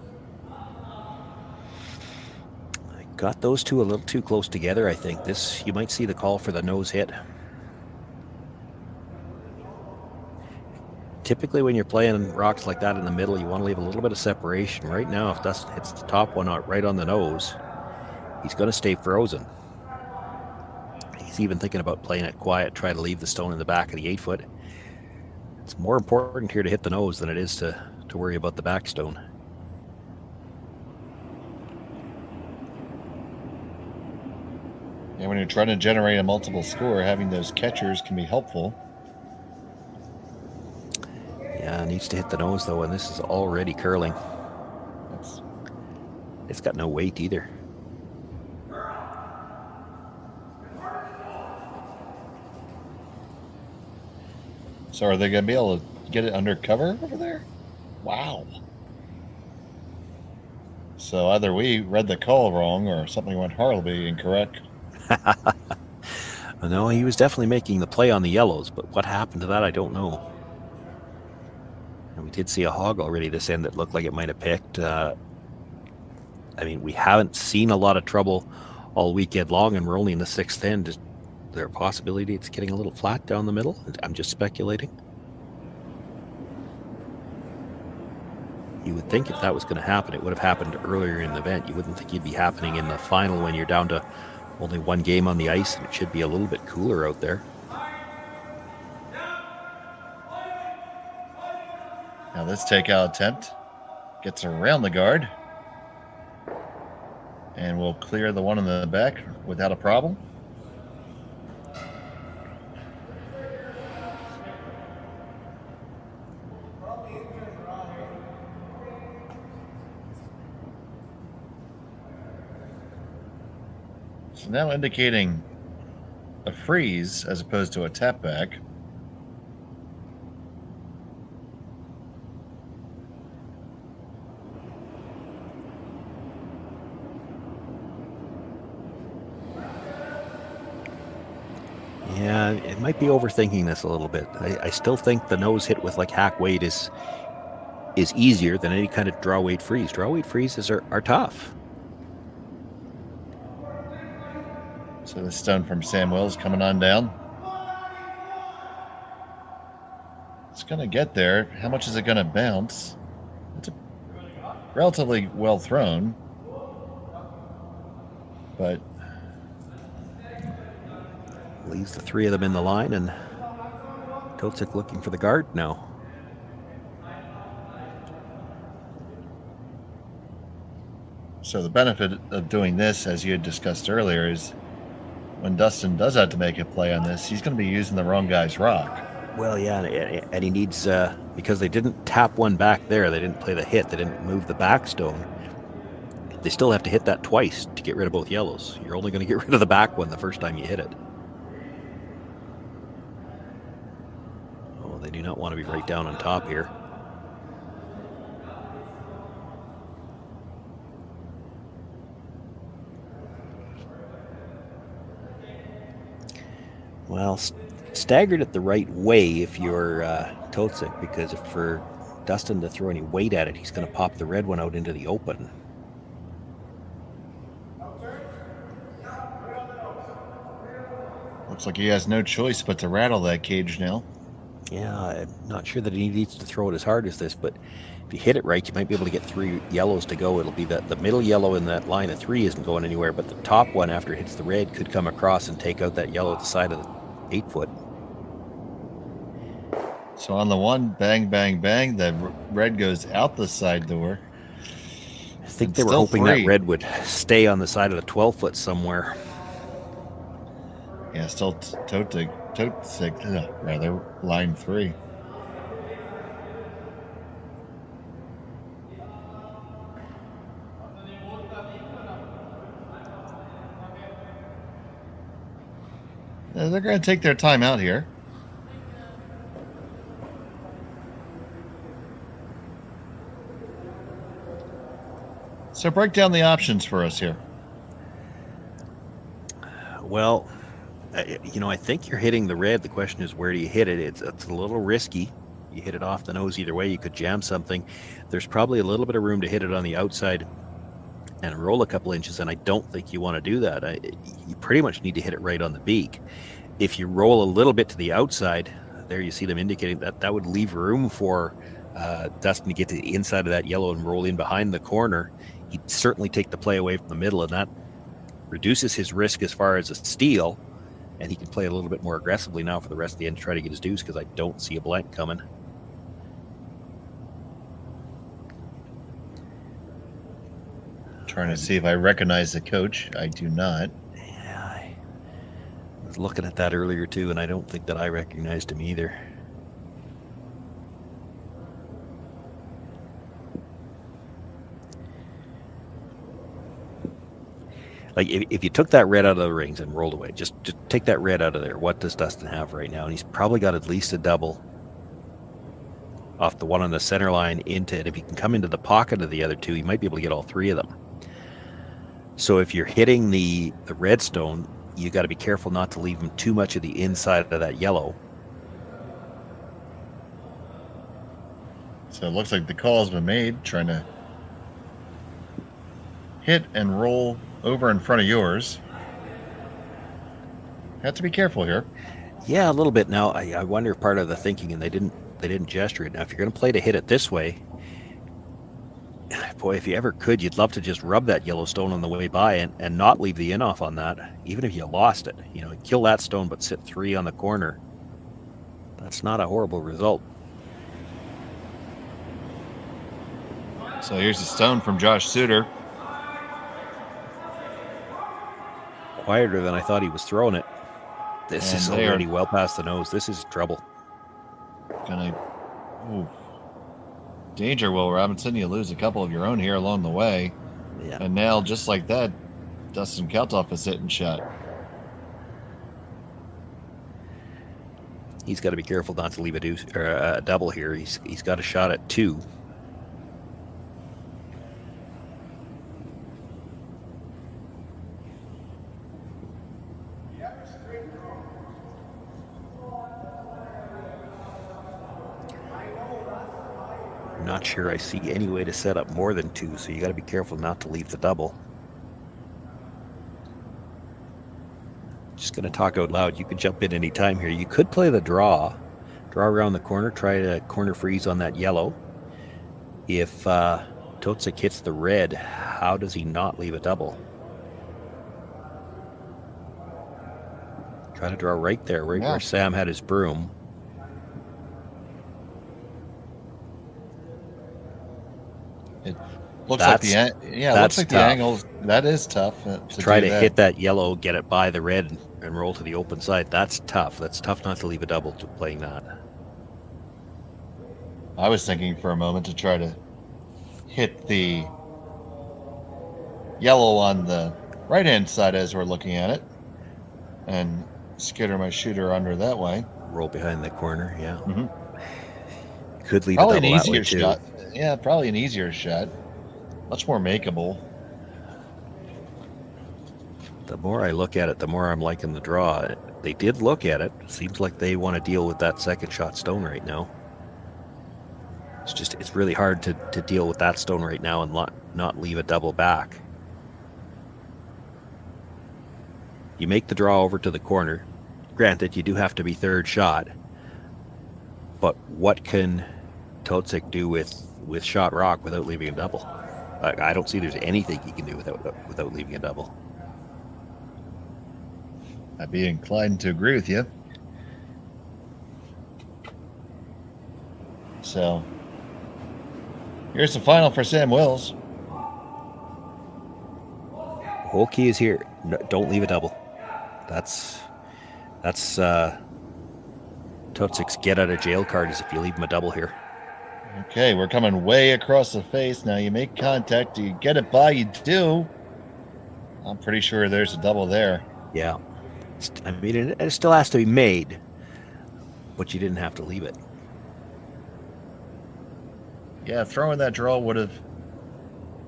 I got those two a little too close together, I think. You might see the call for the nose hit. Typically when you're playing rocks like that in the middle, you want to leave a little bit of separation. Right now, if Dustin hits the top one out right on the nose, he's going to stay frozen. He's even thinking about playing it quiet, try to leave the stone in the back of the 8-foot. It's more important here to hit the nose than it is to worry about the back stone. And when you're trying to generate a multiple score, having those catchers can be helpful. Yeah, it needs to hit the nose though, and this is already curling. It's got no weight either. So are they going to be able to get it under cover over there? Wow. So either we read the call wrong or something went horribly incorrect. No, he was definitely making the play on the yellows, but what happened to that, I don't know. And we did see a hog already this end that looked like it might have picked. We haven't seen a lot of trouble all weekend long, and we're only in the 6th end. Is there a possibility it's getting a little flat down the middle? I'm just speculating. You would think if that was going to happen, it would have happened earlier in the event. You wouldn't think you'd be happening in the final when you're down to only one game on the ice, and it should be a little bit cooler out there. Now this takeout attempt gets around the guard and will clear the one in the back without a problem. So now indicating a freeze as opposed to a tap back. Yeah, it might be overthinking this a little bit. I still think the nose hit with like hack weight is easier than any kind of draw weight freeze. Draw weight freezes are tough. So the stone from Sam Wills coming on down. It's going to get there. How much is it going to bounce? It's relatively well thrown. But leaves the three of them in the line, and Totzek looking for the guard now. So the benefit of doing this, as you had discussed earlier, is when Dustin does have to make a play on this, he's going to be using the wrong guy's rock. Well, yeah, and he needs, because they didn't tap one back there, they didn't play the hit, they didn't move the back stone. They still have to hit that twice to get rid of both yellows. You're only going to get rid of the back one the first time you hit it. Oh, they do not want to be right down on top here. Well, staggered it the right way if you're Totzek, because if for Dustin to throw any weight at it, he's going to pop the red one out into the open. Looks like he has no choice but to rattle that cage now. Yeah, I'm not sure that he needs to throw it as hard as this, but if you hit it right, you might be able to get 3 yellows to go. It'll be that the middle yellow in that line of 3 isn't going anywhere, but the top one after it hits the red could come across and take out that yellow at the side of the 8-foot. So on the one, bang, bang, bang, the red goes out the side door. I think they were hoping that red would stay on the side of the 12-foot somewhere. Yeah, still Totzek, rather, line 3. They're going to take their time out here. So break down the options for us here. Well, I think you're hitting the red. The question is, where do you hit it? It's a little risky. You hit it off the nose either way. You could jam something. There's probably a little bit of room to hit it on the outside and roll a couple inches, and I don't think you want to do that. You pretty much need to hit it right on the beak. If you roll a little bit to the outside, there you see them indicating that would leave room for Dustin to get to the inside of that yellow and roll in behind the corner. He'd certainly take the play away from the middle, and that reduces his risk as far as a steal, and he can play a little bit more aggressively now for the rest of the end to try to get his deuce, because I don't see a blank coming. Trying to see if I recognize the coach. I do not. Yeah, I was looking at that earlier too, and I don't think that I recognized him either. Like, if you took that red out of the rings and rolled away, just take that red out of there, what does Dustin have right now? And he's probably got at least a double off the one on the center line into it. If he can come into the pocket of the other two, he might be able to get all 3 of them. So if you're hitting the red stone, you got to be careful not to leave him too much of the inside of that yellow. So it looks like the call has been made, trying to hit and roll over in front of yours. Have to be careful here. Yeah, a little bit. Now, I wonder if part of the thinking, and they didn't gesture it. Now, if you're going to play to hit it this way, boy, if you ever could, you'd love to just rub that yellow stone on the way by and not leave the in-off on that, even if you lost it. Kill that stone, but sit 3 on the corner. That's not a horrible result. So here's the stone from Josh Suter. Quieter than I thought he was throwing it. This is already well past the nose. This is trouble. Danger, Will Robinson. You lose a couple of your own here along the way. Yeah. And now, just like that, Dustin Kalthoff is hitting shot. He's got to be careful not to leave a deuce or a double here. He's got a shot at 2. Not sure I see any way to set up more than 2, so you got to be careful not to leave the double. Just going to talk out loud. You could jump in any time here. You could play the draw around the corner, try to corner freeze on that yellow. If Totzek hits the red, how does he not leave a double? Try to draw right there, where Sam had his broom. Looks like the angle. That is tough. Try to hit that yellow, get it by the red, and roll to the open side. That's tough. That's tough not to leave a double to playing that. I was thinking for a moment to try to hit the yellow on the right-hand side as we're looking at it, and skitter my shooter under that way. Roll behind the corner, yeah. Mm-hmm. Could leave probably a double an easier that way shot. Too. Yeah, probably an easier shot. Much more makeable. The more I look at it, the more I'm liking the draw. They did look at it. Seems like they want to deal with that second shot stone right now. It's really hard to deal with that stone right now and not leave a double back. You make the draw over to the corner. Granted, you do have to be third shot. But what can Totzek do with shot rock without leaving a double? I don't see there's anything he can do without leaving a double. I'd be inclined to agree with you. So, here's the final for Sam Wills. The whole key is here. No, don't leave a double. That's Totzek's get out of jail card is if you leave him a double here. Okay, we're coming way across the face. Now you make contact. Do you get it by? You do. I'm pretty sure there's a double there. Yeah. I mean, it still has to be made, but you didn't have to leave it. Yeah, throwing that draw would have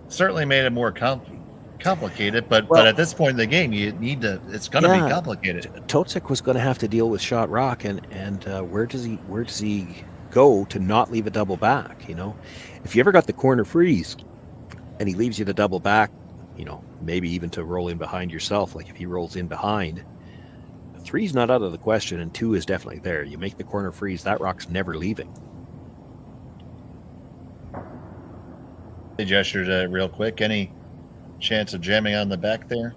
certainly made it more complicated, but at this point in the game, you need to. It's going to be complicated. Totzek was going to have to deal with shot rock, and where does he go to not leave a double back? You know, if you ever got the corner freeze, and he leaves you the double back, you know, maybe even to roll in behind yourself. Like if he rolls in behind, 3's not out of the question, and 2 is definitely there. You make the corner freeze, that rock's never leaving. They gestured at it real quick. Any chance of jamming on the back there?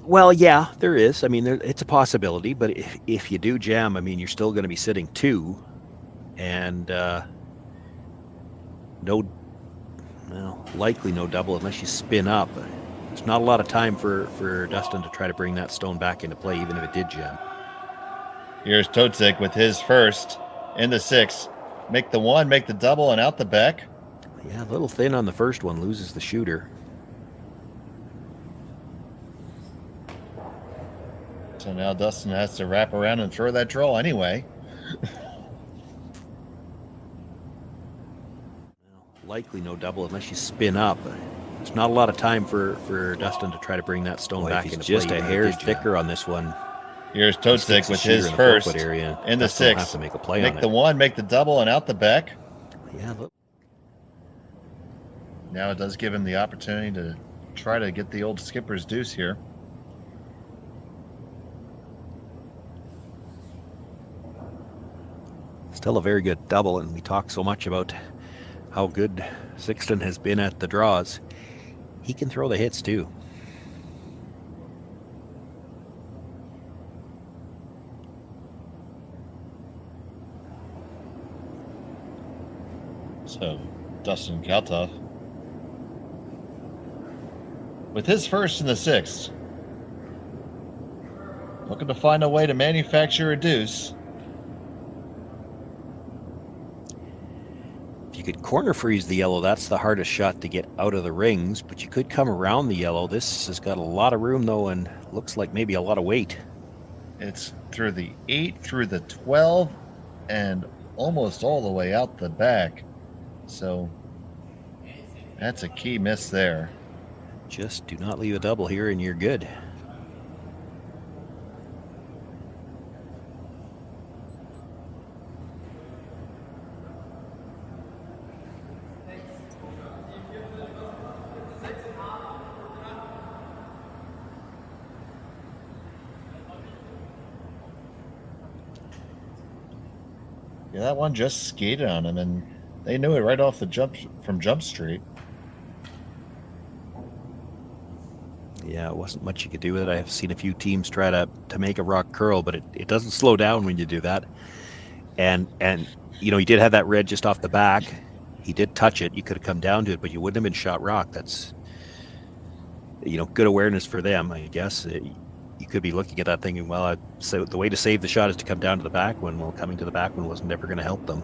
Well, yeah, there is. I mean, it's a possibility, but if you do jam, I mean, you're still going to be sitting 2, and likely no double unless you spin up. There's not a lot of time for Dustin to try to bring that stone back into play, even if it did jam. Here's Totzek with his first in the 6. Make the 1, make the double, and out the back. Yeah, a little thin on the first one, loses the shooter. So now Dustin has to wrap around and throw that draw anyway. Likely no double unless you spin up. There's not a lot of time for Dustin to try to bring that stone back into play. Just a hair thicker on this one. Here's Totzek with his first area. in the 6. Have to make a play make the 1, make the double, and out the back. Yeah, look. Now it does give him the opportunity to try to get the old skipper's deuce here. Still a very good double, and we talk so much about how good Sixten has been at the draws. He can throw the hits too. So, Dustin Kalthoff with his first in the 6th. Looking to find a way to manufacture a deuce. If you could corner freeze the yellow, that's the hardest shot to get out of the rings, but you could come around the yellow. This has got a lot of room, though, and looks like maybe a lot of weight. It's through the 8, through the 12, and almost all the way out the back. So that's a key miss there. Just do not leave a double here and you're good. Yeah, that one just skated on him, and they knew it right off the jump from Jump Street. Yeah, it wasn't much you could do with it. I have seen a few teams try to make a rock curl, but it doesn't slow down when you do that. And you know, he did have that red just off the back. He did touch it. You could have come down to it, but you wouldn't have been shot rock. That's, you know, good awareness for them, I guess. You could be looking at that thinking, well, so the way to save the shot is to come down to the back one. Well, coming to the back one wasn't ever going to help them.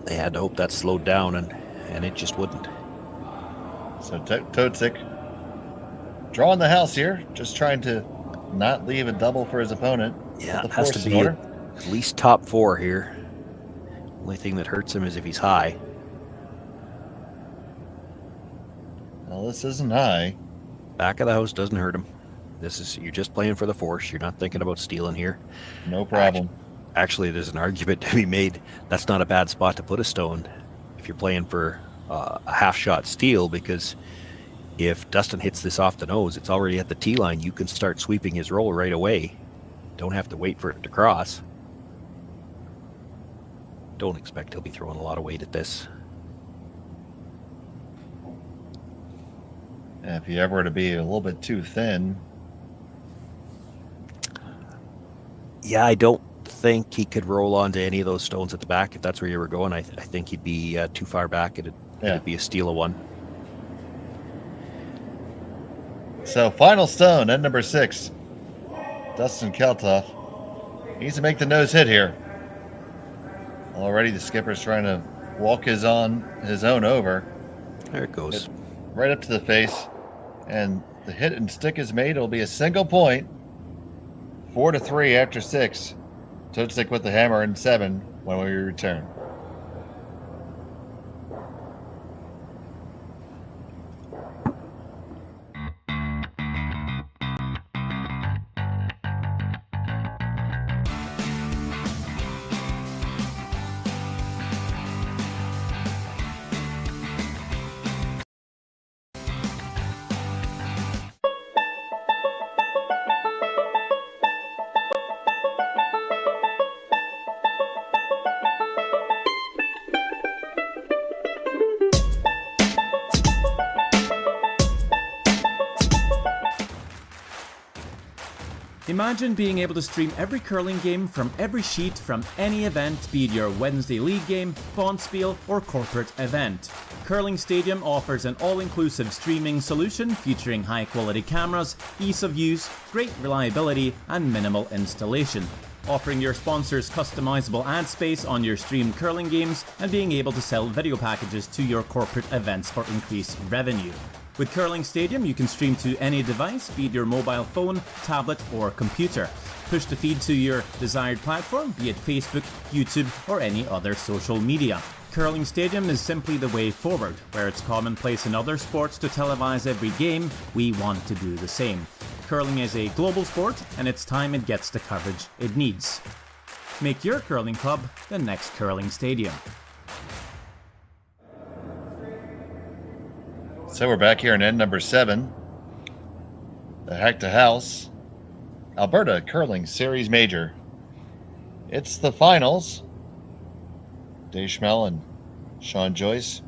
They had to hope that slowed down, and it just wouldn't. So Totzek drawing the house here, just trying to not leave a double for his opponent. Yeah, it has to be at least top 4 here. Only thing that hurts him is if he's high. Well, this isn't high. Back of the house doesn't hurt him. You're just playing for the force. You're not thinking about stealing here. No problem. actually, there's an argument to be made. That's not a bad spot to put a stone if you're playing for a half-shot steal, because if Dustin hits this off the nose, it's already at the tee line. You can start sweeping his roll right away. Don't have to wait for it to cross. Don't expect he'll be throwing a lot of weight at this. And if you ever were to be a little bit too thin. Yeah, I don't think he could roll onto any of those stones at the back if that's where you were going. I think he'd be too far back. It'd be a steal of one. So final stone at number 6. Dustin Kalthoff needs to make the nose hit here. Already the skipper's trying to walk his own over. There it goes. Right up to the face. And the hit and stick is made. It'll be a single point. 4-3 after 6. Totzek with the hammer and 7 when we return. Imagine being able to stream every curling game from every sheet from any event, be it your Wednesday league game, bonspiel, or corporate event. Curling Stadium offers an all-inclusive streaming solution featuring high-quality cameras, ease of use, great reliability, and minimal installation. Offering your sponsors customizable ad space on your streamed curling games and being able to sell video packages to your corporate events for increased revenue. With Curling Stadium, you can stream to any device, be it your mobile phone, tablet, or computer. Push the feed to your desired platform, be it Facebook, YouTube, or any other social media. Curling Stadium is simply the way forward. Where it's commonplace in other sports to televise every game, we want to do the same. Curling is a global sport, and it's time it gets the coverage it needs. Make your curling club the next Curling Stadium. So we're back here in end number 7. The Hack2House Alberta Curling Series Major. It's the finals. Schmel and Shawn Joyce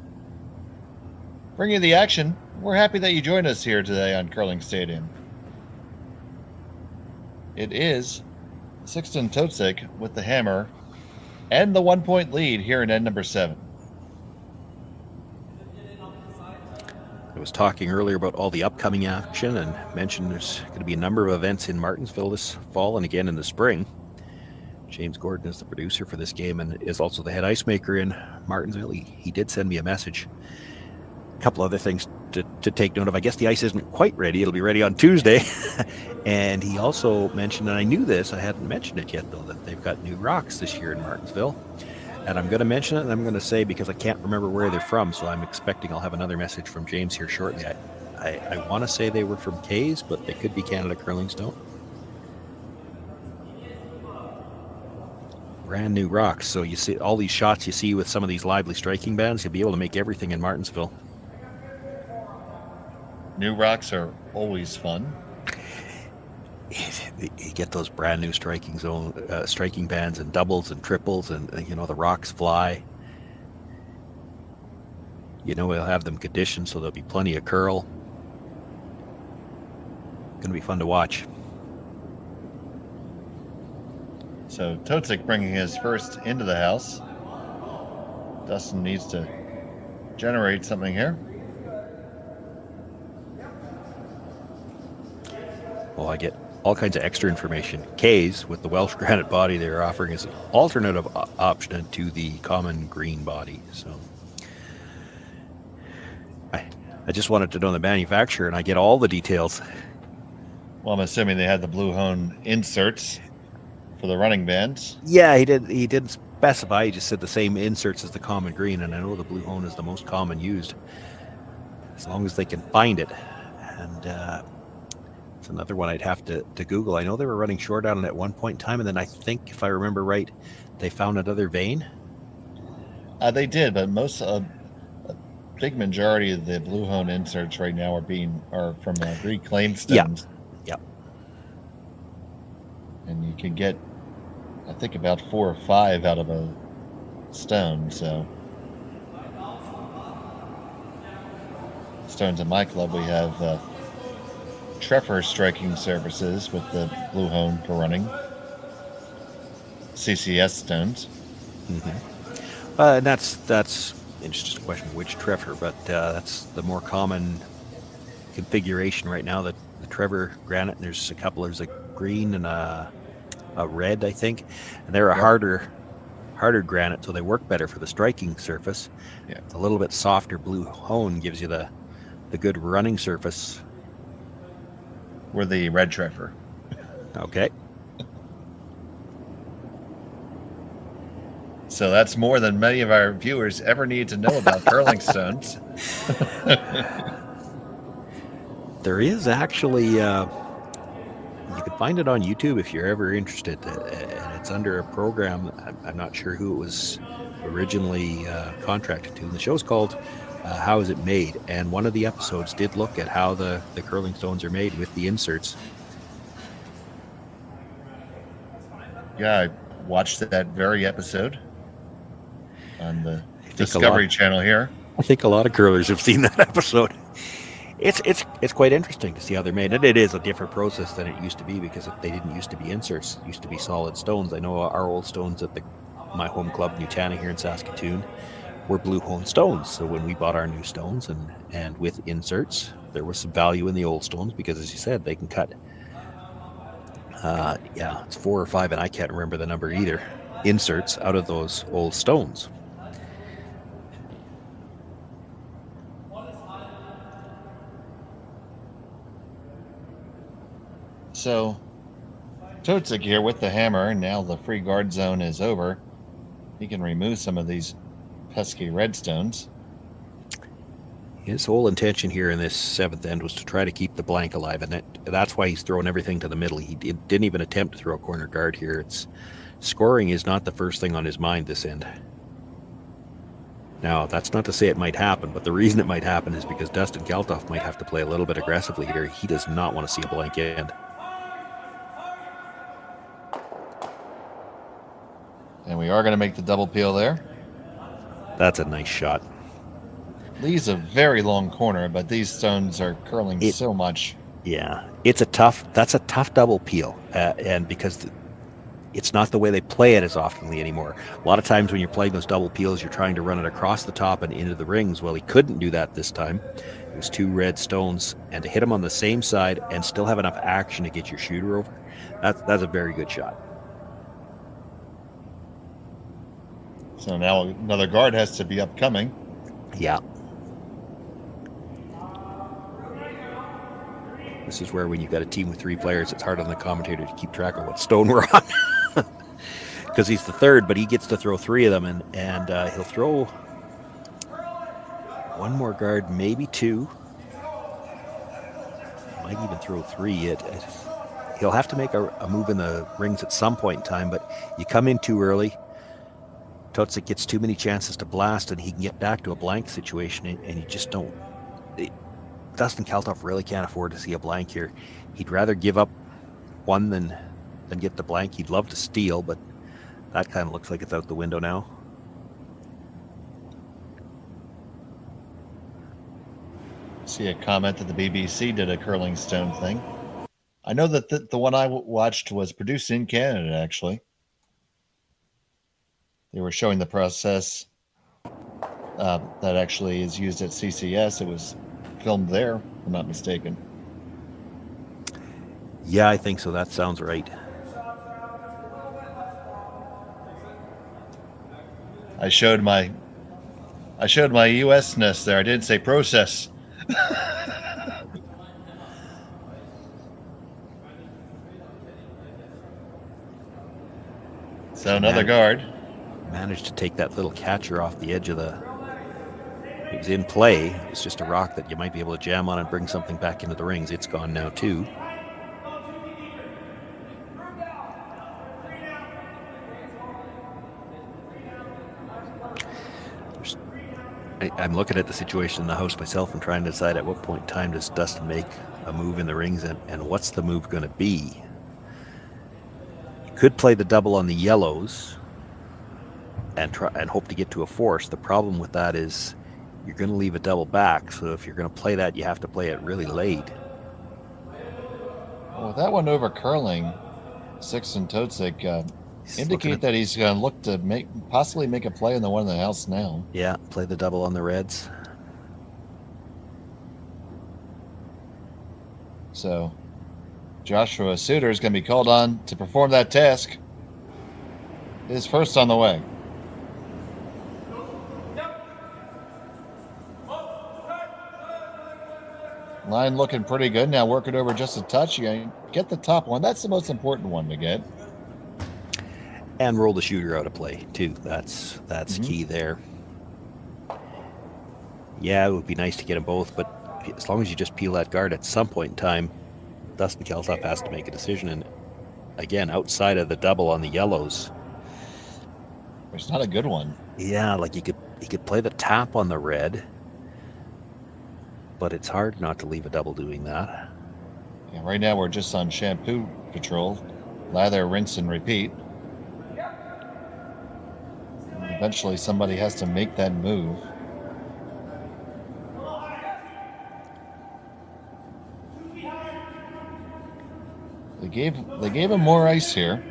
bring you the action. We're happy that you joined us here today on Curling Stadium. It is Sixten Totzek with the hammer and the 1-point lead here in end number 7. I was talking earlier about all the upcoming action and mentioned there's going to be a number of events in Martinsville this fall and again in the spring. James Gordon is the producer for this game and is also the head ice maker in Martinsville. He did send me a message. A couple other things to take note of. I guess the ice isn't quite ready. It'll be ready on Tuesday. And he also mentioned, and I knew this, I hadn't mentioned it yet though, that they've got new rocks this year in Martinsville. And I'm going to mention it, and I'm going to say, because I can't remember where they're from, so I'm expecting I'll have another message from James here shortly. I want to say they were from K's, but they could be Canada Curling Stone. Brand new rocks. So you see all these shots you see with some of these lively striking bands, you'll be able to make everything in Martinsville. New rocks are always fun. You get those brand new striking bands and doubles and triples, and the rocks fly. We'll have them conditioned so there'll be plenty of curl. Going to be fun to watch. So Totzek bringing his first into the house. Dustin needs to generate something here. Well, I get all kinds of extra information. K's with the Welsh granite body they're offering as an alternative option to the common green body. So I just wanted to know the manufacturer, and I get all the details. Well, I'm assuming they had the blue hone inserts for the running bands. Yeah, he didn't specify. He just said the same inserts as the common green, and I know the blue hone is the most common used, as long as they can find it. And It's another one I'd have to Google. I know they were running short on it at one point in time, and then I think, if I remember right, they found another vein. They did, but a big majority of the blue hone inserts right now are from reclaimed stones. Yeah. And you can get, I think, about 4 or 5 out of a stone. So stones in my club, we have Treffer striking surfaces with the blue hone for running CCS stones. Mm-hmm. And that's it's just a question of which Treffer, but that's the more common configuration right now. The Trevor granite, and there's a couple. There's a green and a red, I think, and they're a harder granite, so they work better for the striking surface. Yeah, a little bit softer blue hone gives you the good running surface. We're the red Treffer. Okay. So that's more than many of our viewers ever need to know about curling stones. There is actually, you can find it on YouTube if you're ever interested, and it's under a program. I'm not sure who it was originally contracted to. And the show's called How Is It Made? And one of the episodes did look at how the curling stones are made with the inserts. Yeah, I watched that very episode on the Discovery Channel here. I think a lot of curlers have seen that episode. It's quite interesting to see how they're made. And it is a different process than it used to be, because they didn't used to be inserts. It used to be solid stones. I know our old stones at my home club, Nutana, here in Saskatoon, were blue hone stones. So when we bought our new stones and with inserts, there was some value in the old stones, because, as you said, they can cut. It's 4 or 5, and I can't remember the number either, inserts out of those old stones. So, Totzek here with the hammer, and now the free guard zone is over. He can remove some of these pesky redstones. His whole intention here in this 7th end was to try to keep the blank alive, and that's why he's thrown everything to the middle. He didn't even attempt to throw a corner guard here. Scoring is not the first thing on his mind this end. Now, that's not to say it might happen, but the reason it might happen is because Dustin Kalthoff might have to play a little bit aggressively here. He does not want to see a blank end. And we are going to make the double peel there. That's a nice shot. Lee's a very long corner, but these stones are curling so much. Yeah, that's a tough double peel, and because it's not the way they play it as oftenly anymore. A lot of times when you're playing those double peels, you're trying to run it across the top and into the rings. Well, he couldn't do that this time. It was 2 red stones, and to hit them on the same side and still have enough action to get your shooter over, that's a very good shot. So now another guard has to be upcoming. Yeah. This is where, when you've got a team with 3 players, it's hard on the commentator to keep track of what stone we're on. Because he's the third, but he gets to throw 3 of them, and he'll throw 1 more guard, maybe 2. Might even throw 3. He'll have to make a move in the rings at some point in time, but you come in too early. Totzek gets too many chances to blast, and he can get back to a blank situation, and you just don't. Dustin Kalthoff really can't afford to see a blank here. He'd rather give up 1 than get the blank. He'd love to steal, but that kind of looks like it's out the window now. See a comment that the BBC did a curling stone thing. I know that the one I watched was produced in Canada, actually. They were showing the process that actually is used at CCS. It was filmed there, if I'm not mistaken. Yeah, I think so. That sounds right. I showed my US-ness there. I didn't say process. So another guard. Managed to take that little catcher off the edge of the... It was in play. It's just a rock that you might be able to jam on and bring something back into the rings. It's gone now, too. I'm looking at the situation in the house myself and trying to decide at what point in time does Dustin make a move in the rings, and what's the move going to be? You could play the double on the yellows and try and hope to get to a force. The problem with that is you're going to leave a double back, so if you're going to play that, you have to play it really late. Well, with that one over curling, Sixten Totzek indicate that he's going to look to possibly make a play on the one in the house now. Yeah, play the double on the reds. So Joshua Suter is going to be called on to perform that task. His first on the way. Line looking pretty good. Now working over just a touch. You gotta get the top one. That's the most important one to get. And roll the shooter out of play too. That's key there. Yeah, it would be nice to get them both, but as long as you just peel that guard at some point in time, Dustin Kalthoff has to make a decision. And again, outside of the double on the yellows, it's not a good one. Yeah, like he could play the tap on the red, but it's hard not to leave a double doing that. Yeah, right now we're just on shampoo patrol. Lather, rinse, and repeat. Eventually somebody has to make that move. They gave him more ice here.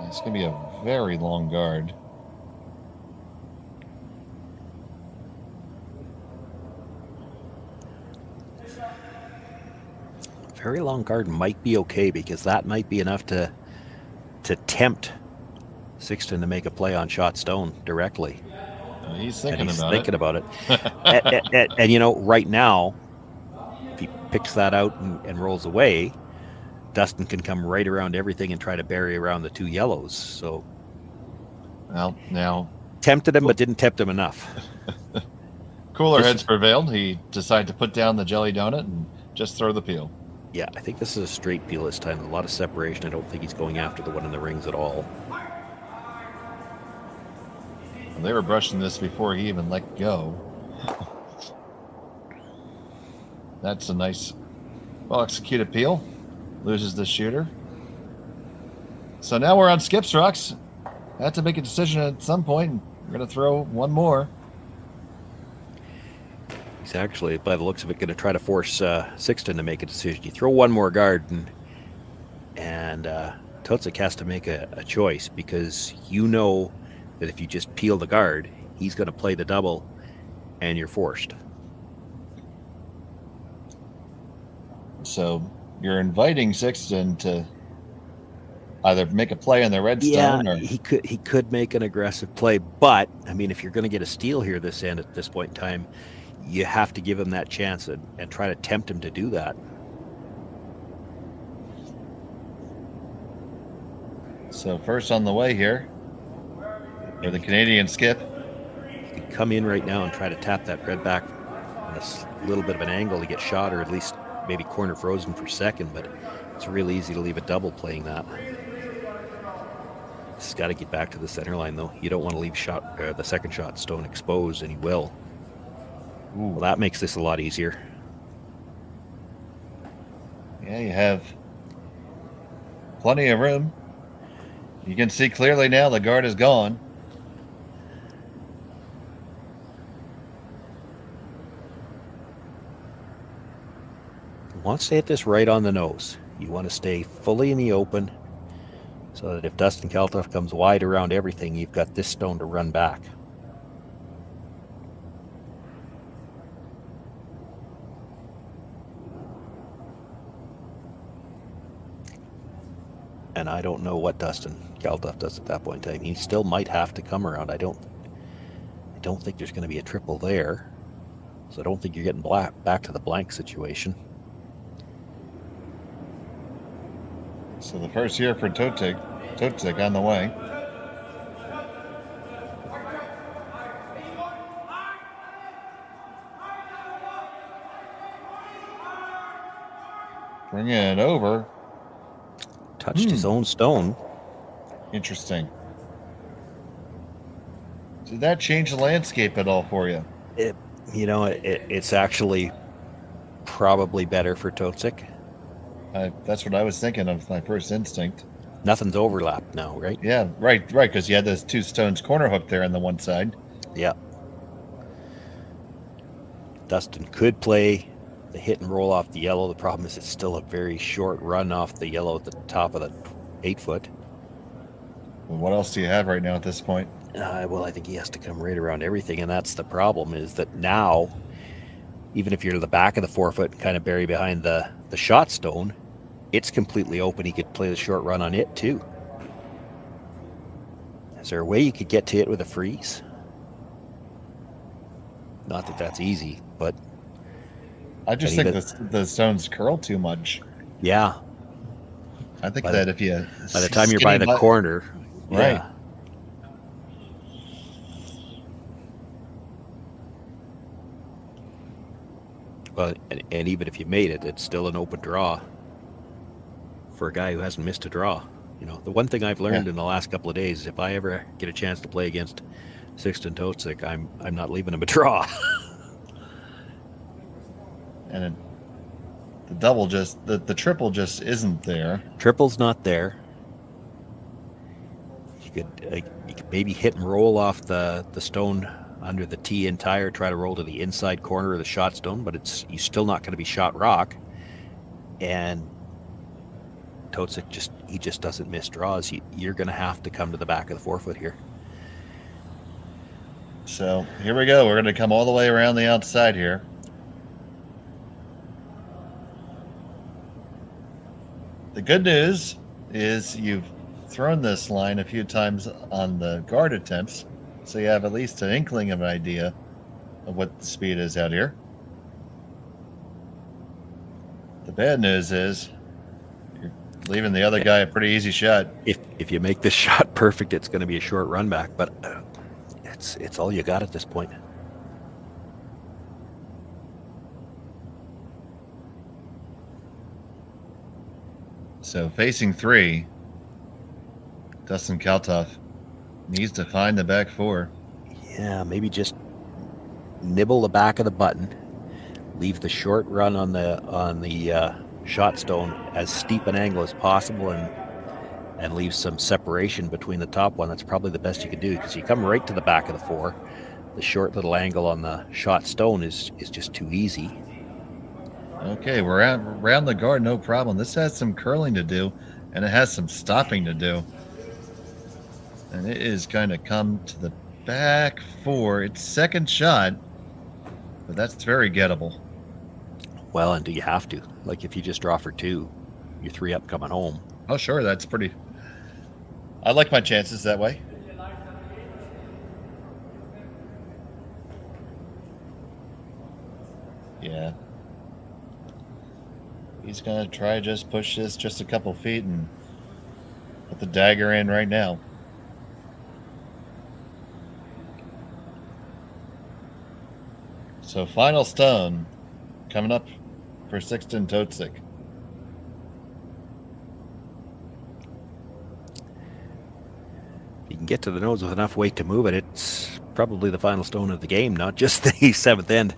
It's going to be a very long guard. Very long guard might be okay, because that might be enough to tempt Sixten to make a play on shot stone directly. He's thinking about it. And you know, right now, if he picks that out and rolls away, Dustin can come right around everything and try to bury around the two yellows. So, well, now tempted him, but didn't tempt him enough. Cooler heads prevailed. He decided to put down the jelly donut and just throw the peel. Yeah, I think this is a straight peel this time. A lot of separation. I don't think he's going after the one in the rings at all. Well, they were brushing this before he even let go. That's a nice, well-executed peel. Loses the shooter. So now we're on Skip's rocks. Had to make a decision at some point. We're going to throw one more. He's actually, by the looks of it, going to try to force Sixten to make a decision. You throw one more guard, and Totzek has to make a choice, because you know that if you just peel the guard, he's going to play the double, and you're forced. So you're inviting Sixten to either make a play on the red stone, or he could make an aggressive play. But I mean, if you're going to get a steal here this end at this point in time, you have to give him that chance and try to tempt him to do that. So first on the way here for the Canadian Skip. You can come in right now and try to tap that red back on a little bit of an angle to get shot, or at least maybe corner frozen for second, but it's really easy to leave a double playing that. He's got to get back to the center line, though. You don't want to leave the second shot stone exposed, and he will. Ooh. Well, that makes this a lot easier. Yeah, you have plenty of room. You can see clearly now the guard is gone. You want to stay at this right on the nose. You want to stay fully in the open, so that if Dustin Kalthoff comes wide around everything, you've got this stone to run back. And I don't know what Dustin Kalthoff does at that point in time. He still might have to come around. I don't think there's going to be a triple there. So I don't think you're getting back to the blank situation. So the first here for Totzek on the way. Bringing it over. Touched his own stone. Interesting. Did that change the landscape at all for you? It's actually probably better for Totzek. That's what I was thinking of, my first instinct. Nothing's overlapped now, right? Yeah, right, because you had those two stones corner hook there on the one side. Yeah. Dustin could play the hit and roll off the yellow. The problem is it's still a very short run off the yellow at the top of the 8-foot. Well, what else do you have right now at this point? Well, I think he has to come right around everything, and that's the problem, is that now, even if you're to the back of the 4-foot and kind of bury behind the shot stone, it's completely open. He could play the short run on it, too. Is there a way you could get to it with a freeze? Not that that's easy, but... I just think the stones curl too much. Yeah. I think that if you... By the time you're by the corner... Right. Yeah. Well, and even if you made it, it's still an open draw for a guy who hasn't missed a draw. The one thing I've learned in the last couple of days is if I ever get a chance to play against Sixten Totzek, I'm not leaving him a draw. And the triple just isn't there. Triple's not there. You could maybe hit and roll off the stone under the tee and tire, try to roll to the inside corner of the shot stone, but you're still not going to be shot rock. And Totzek just doesn't miss draws. You're going to have to come to the back of the 4-foot here. So here we go. We're going to come all the way around the outside here. The good news is you've thrown this line a few times on the guard attempts, so you have at least an inkling of an idea of what the speed is out here. The bad news is you're leaving the other guy a pretty easy shot. If you make this shot perfect, it's going to be a short run back, but it's all you got at this point. So facing 3, Dustin Kalthoff needs to find the back 4. Yeah, maybe just nibble the back of the button, leave the short run on the shot stone as steep an angle as possible, and leave some separation between the top one. That's probably the best you could do, because you come right to the back of the 4. The short little angle on the shot stone is just too easy. Okay, we're around the guard, no problem. This has some curling to do, and it has some stopping to do. And it is going to come to the back 4. It's second shot, but that's very gettable. Well, and do you have to? Like, if you just draw for 2, you're 3 up coming home. Oh, sure, that's pretty... I like my chances that way. Yeah. He's going to try to just push this just a couple feet and put the dagger in right now. So final stone coming up for Sixten Totzek. If you can get to the nose with enough weight to move it, it's probably the final stone of the game, not just the 7th end.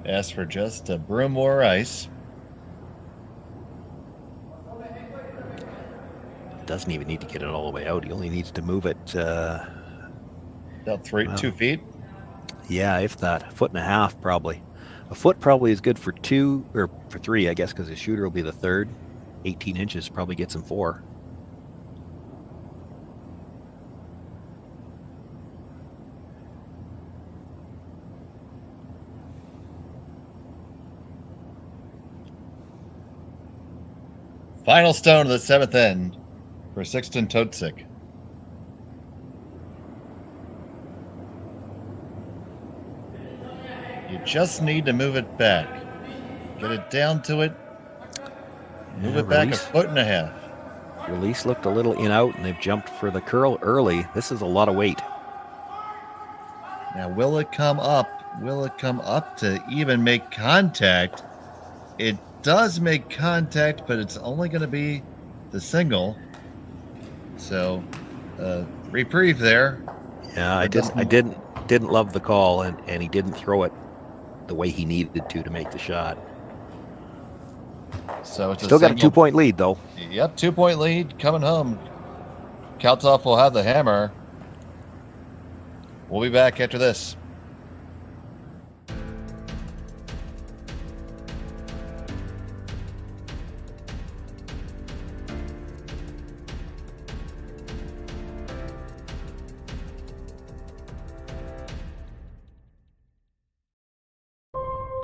Ask for just a broom more ice. Doesn't even need to get it all the way out. He only needs to move it About 2 feet. Yeah, if that. 1.5 feet probably. A foot probably is good for 2 or for 3, I guess, because the shooter will be the 3rd. 18 inches probably gets him 4. Final stone of the 7th end for Sixten Totzek. You just need to move it back. Get it down to it. Move it back 1.5 feet. Release looked a little in out, and they've jumped for the curl early. This is a lot of weight. Now, will it come up? Will it come up to even make contact? It does make contact, but it's only going to be the single. So, reprieve there. Yeah, I didn't love the call, and he didn't throw it the way he needed to make the shot. So it's still got a 2-point lead, though. Yep, 2-point lead coming home. Kalthoff will have the hammer. We'll be back after this.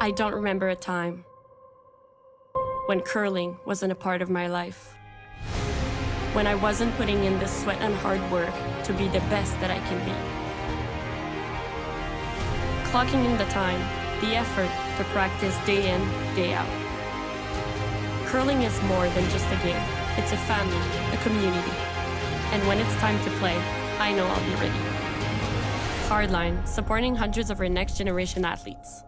I don't remember a time when curling wasn't a part of my life. When I wasn't putting in the sweat and hard work to be the best that I can be. Clocking in the time, the effort to practice day in, day out. Curling is more than just a game. It's a family, a community. And when it's time to play, I know I'll be ready. Hardline, supporting hundreds of our next generation athletes.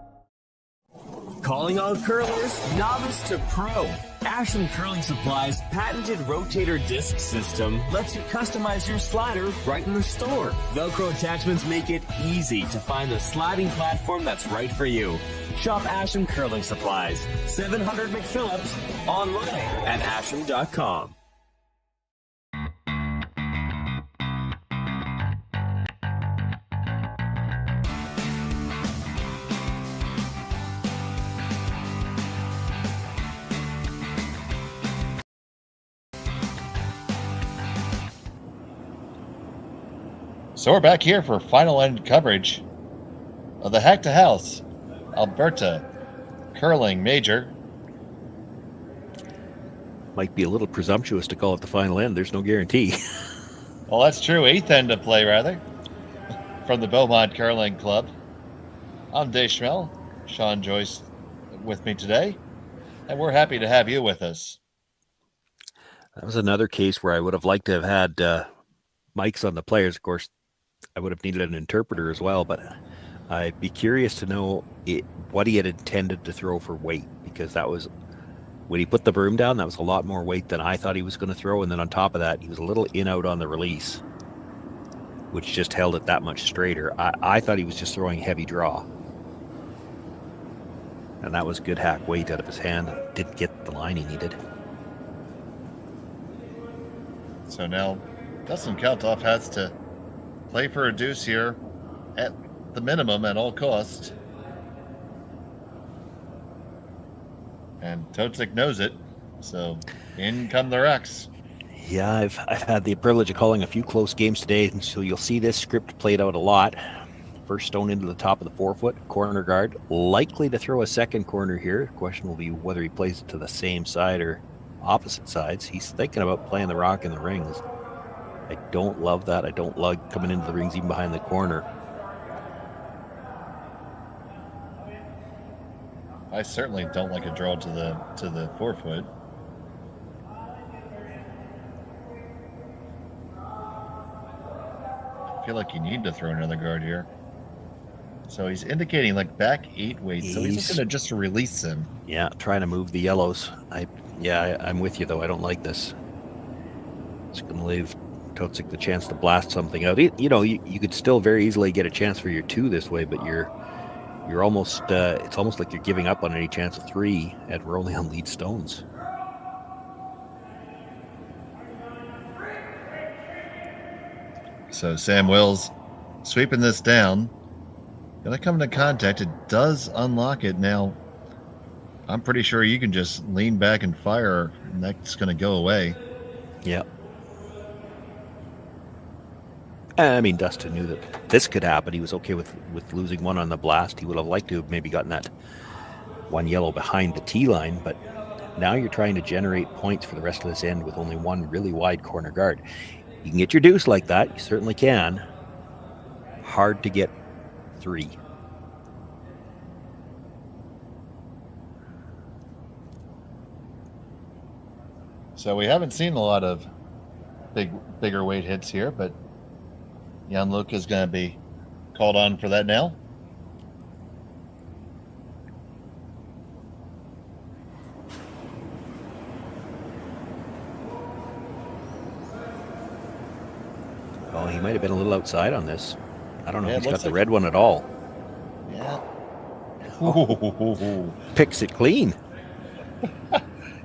Calling all curlers, novice to pro. Ashland Curling Supply's patented rotator disc system lets you customize your slider right in the store. Velcro attachments make it easy to find the sliding platform that's right for you. Shop Ashland Curling Supplies, 700 McPhillips, online at ashland.com. So we're back here for final end coverage of the Hack2House Alberta Curling Major. Might be a little presumptuous to call it the final end. There's no guarantee. Well, that's true. 8th end of play, rather, from the Beaumont Curling Club. I'm Dave Schmel, Shawn, Joyce with me today, and we're happy to have you with us. That was another case where I would have liked to have had mics on the players. Of course, I would have needed an interpreter as well, but I'd be curious to know what he had intended to throw for weight, because that was, when he put the broom down, that was a lot more weight than I thought he was going to throw. And then on top of that, he was a little in-out on the release, which just held it that much straighter. I thought he was just throwing heavy draw. And that was good hack weight out of his hand. Didn't get the line he needed. So now Dustin Kalthoff has to play for a deuce here at the minimum at all costs. And Totzek knows it, so in come the Rex. Yeah, I've had the privilege of calling a few close games today, and so you'll see this script played out a lot. First stone into the top of the 4-foot, corner guard. Likely to throw a second corner here. The question will be whether he plays it to the same side or opposite sides. He's thinking about playing the rock in the rings. I don't love that. I don't like coming into the rings even behind the corner. I certainly don't like a draw to the 4-foot. I feel like you need to throw another guard here. So he's indicating like back 8 weight. So he's looking to just release him. Yeah, trying to move the yellows. I'm with you though. I don't like this. It's going to leave Totzek the chance to blast something out. You could still very easily get a chance for your 2 this way, but you're almost it's almost like you're giving up on any chance of 3, and we're only on lead stones. So Sam Wills sweeping this down. Gonna come into contact. It does unlock it. Now, I'm pretty sure you can just lean back and fire, and that's gonna go away. Yeah. I mean, Dustin knew that this could happen. He was okay with losing 1 on the blast. He would have liked to have maybe gotten that 1 yellow behind the tee line, but now you're trying to generate points for the rest of this end with only 1 really wide corner guard. You can get your deuce like that. You certainly can. Hard to get 3. So we haven't seen a lot of bigger weight hits here, but Jan Luke is going to be called on for that now. Oh, he might have been a little outside on this. I don't know Yeah, if it he's got looks the like- red one at all. Yeah. Picks it clean.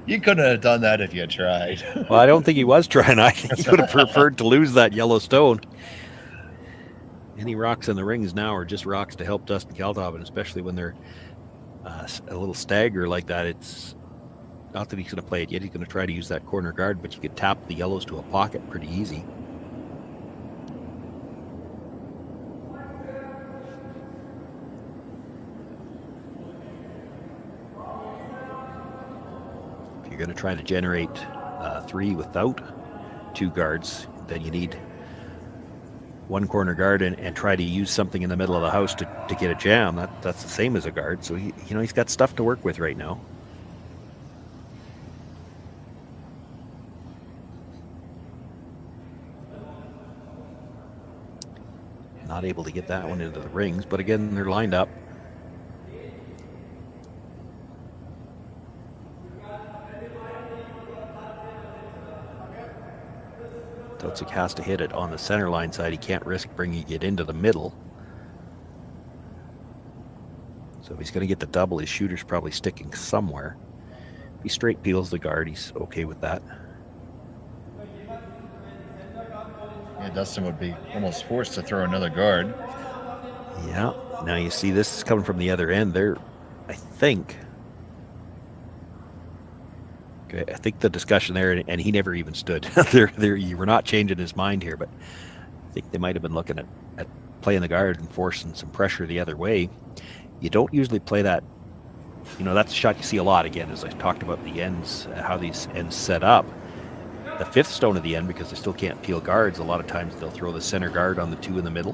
You couldn't have done that if you tried. Well, I don't think he was trying. I think he would have preferred to lose that yellow stone. Any rocks in the rings now are just rocks to help Dustin Kalthoff, and especially when they're a little stagger like that. It's not that he's going to play it yet. He's going to try to use that corner guard, but you could tap the yellows to a pocket pretty easy. If you're going to try to generate 3 without 2 guards, then you need 1 corner guard and try to use something in the middle of the house to get a jam. That's the same as a guard. So he's got stuff to work with right now. Not able to get that one into the rings, but again, they're lined up. Totzek has to hit it on the center line side. He can't risk bringing it into the middle. So if he's going to get the double, his shooter's probably sticking somewhere. If he straight peels the guard, he's okay with that. Yeah, Dustin would be almost forced to throw another guard. Yeah. Now you see this is coming from the other end. There, I think. Okay, I think the discussion there, and he never even stood. You were not changing his mind here, but I think they might have been looking at playing the guard and forcing some pressure the other way. You don't usually play that. That's a shot you see a lot, again, as I talked about the ends, how these ends set up. The 5th stone at the end, because they still can't peel guards, a lot of times they'll throw the center guard on the 2 in the middle.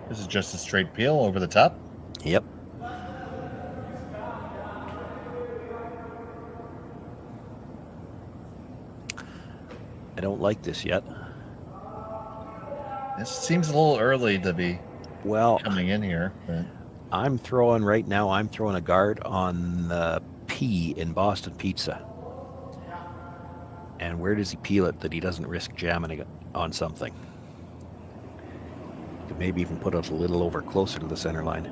This is just a straight peel over the top. Yep. I don't like this yet. This seems a little early to be Well, coming in here. But I'm throwing a guard on the P in Boston Pizza. And where does he peel it that he doesn't risk jamming it on something? You could maybe even put it a little over closer to the center line.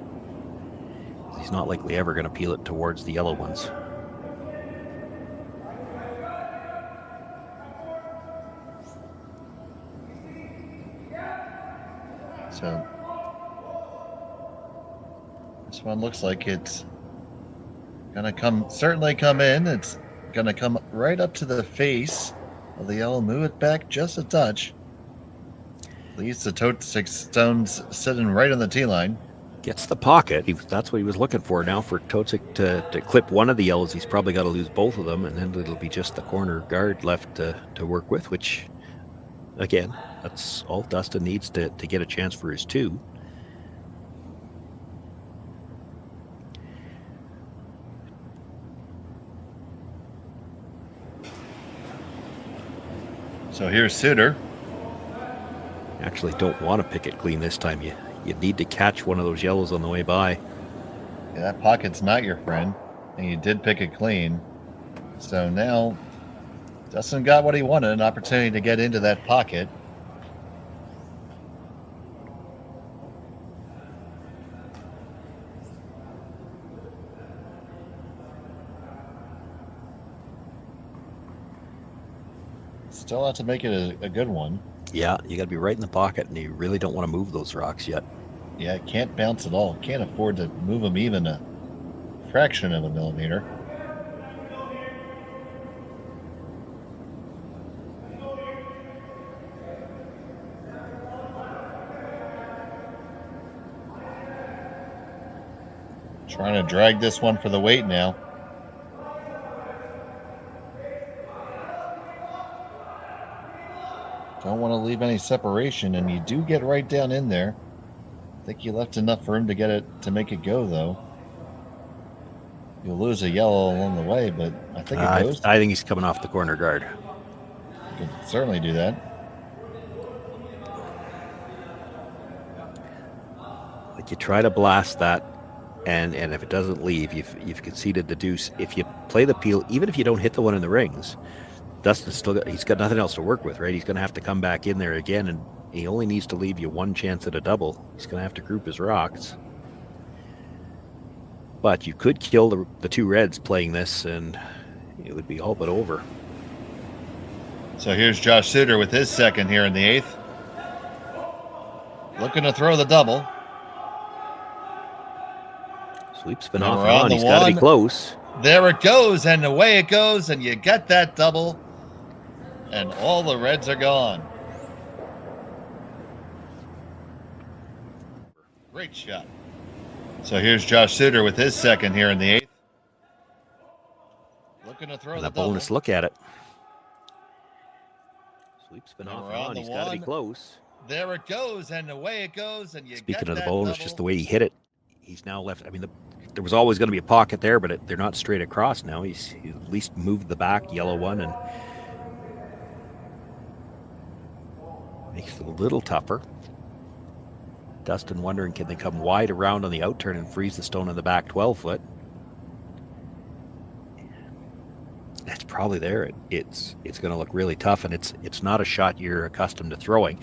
He's not likely ever going to peel it towards the yellow ones. So this one looks like it's gonna certainly come in. It's gonna come right up to the face of the yellow. Move it back just a touch. Leaves the Totzek stones sitting right on the tee line. Gets the pocket. That's what he was looking for. Now for Totzek to clip one of the yellows, he's probably got to lose both of them, and then it'll be just the corner guard left to work with, which, again, that's all Dustin needs to get a chance for his 2. So here's Suter. Actually don't want to pick it clean this time. You need to catch one of those yellows on the way by. Yeah, that pocket's not your friend, and you did pick it clean. So now Dustin got what he wanted, an opportunity to get into that pocket. Still have to make it a good one. Yeah, you got to be right in the pocket, and you really don't want to move those rocks yet. Yeah, can't bounce at all. Can't afford to move them even a fraction of a millimeter. Trying to drag this one for the weight now. Don't want to leave any separation, and you do get right down in there. I think you left enough for him to get it to make it go, though. You'll lose a yellow along the way, but I think it goes. I think he's coming off the corner guard. You can certainly do that. Like, you try to blast that, and if it doesn't leave, you've conceded the deuce. If you play the peel, even if you don't hit the one in the rings, Dustin's he's got nothing else to work with, right? He's going to have to come back in there again, and he only needs to leave you one chance at a double. He's going to have to group his rocks. But you could kill the two reds playing this, and it would be all but over. So here's Josh Suter with his second here in the 8th. Looking to throw the double. Sweep spin off and on. He's got to be close. There it goes, and away it goes, and you get that double, and all the reds are gone. Great shot. So here's Josh Suter with his second here in the 8th. Looking to throw the double. Bonus look at it. Sweep spin off and on. He's got to be close. There it goes, and away it goes, and you Speaking get of the that bonus, double. just the way he hit it, he's now left. I mean, there was always going to be a pocket there, but they're not straight across now. He at least moved the back yellow one and makes it a little tougher. Dustin wondering, can they come wide around on the outturn and freeze the stone in the back 12-foot? That's probably there. It's going to look really tough, and it's not a shot you're accustomed to throwing.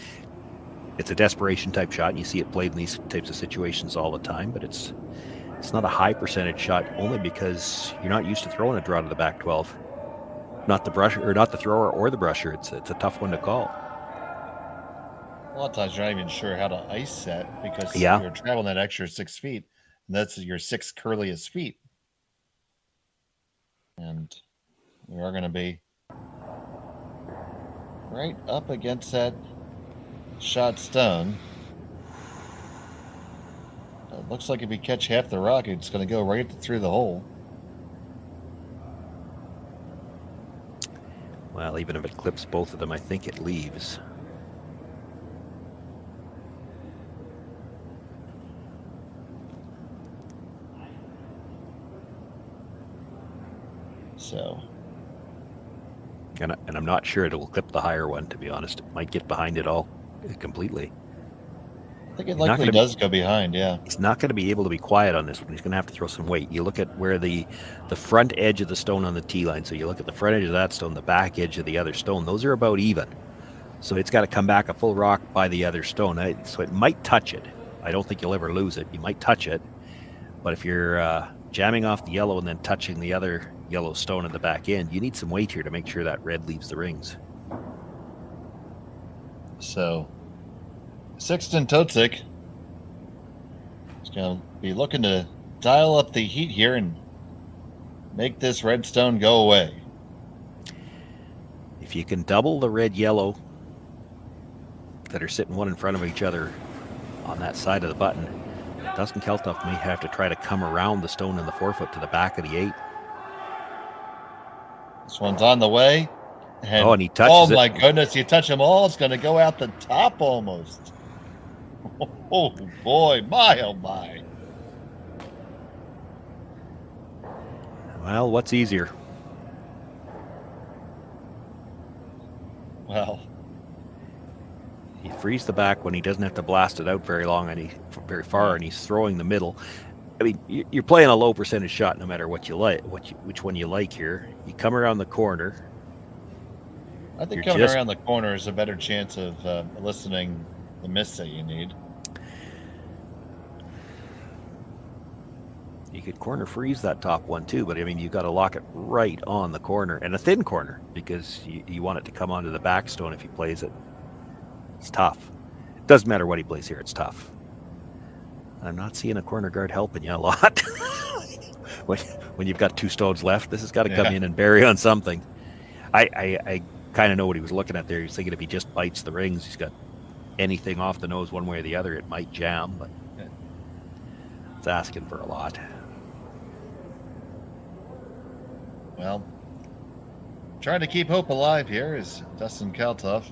It's a desperation type shot, and you see it played in these types of situations all the time, but it's not a high percentage shot only because you're not used to throwing a draw to the back 12. Not the brusher, or not the thrower or the brusher. It's a tough one to call. A lot of times you're not even sure how to ice set because you're traveling that extra 6 feet, and that's your 6 curliest feet. And we are going to be right up against that shot stone. It looks like if you catch half the rock, it's going to go right through the hole. Well, even if it clips both of them, I think it leaves. So. And I'm not sure it will clip the higher one, to be honest. It might get behind it all completely. I think it likely does go behind, yeah. He's not going to be able to be quiet on this one. He's going to have to throw some weight. You look at where the front edge of the stone on the tee line. So you look at the front edge of that stone, the back edge of the other stone. Those are about even. So it's got to come back a full rock by the other stone. So it might touch it. I don't think you'll ever lose it. You might touch it. But if you're jamming off the yellow and then touching the other yellow stone at the back end, you need some weight here to make sure that red leaves the rings. So Sixten Totzek is going to be looking to dial up the heat here and make this red stone go away. If you can double the red-yellow that are sitting one in front of each other on that side of the button, Dustin Kalthoff may have to try to come around the stone in the 4-foot to the back of the 8. This one's on the way. And he touches it. Oh, my goodness. You touch them all, it's going to go out the top almost. Oh, boy. My, oh, my. Well, what's easier? Well, you freeze the back when he doesn't have to blast it out very far, and he's throwing the middle. I mean, you're playing a low percentage shot no matter what you like, which one you like here. You come around the corner. I think coming around the corner is a better chance of eliciting the miss that you need. You could corner freeze that top one too, but I mean, you've got to lock it right on the corner, and a thin corner, because you want it to come onto the back stone if he plays it. It's tough. It doesn't matter what he plays here, it's tough. I'm not seeing a corner guard helping you a lot. when you've got 2 stones left, this has got to come in and bury on something. I kind of know what he was looking at there. He's thinking if he just bites the rings, he's got anything off the nose one way or the other, it might jam, but it's asking for a lot. Well, trying to keep hope alive here is Dustin Kalthoff.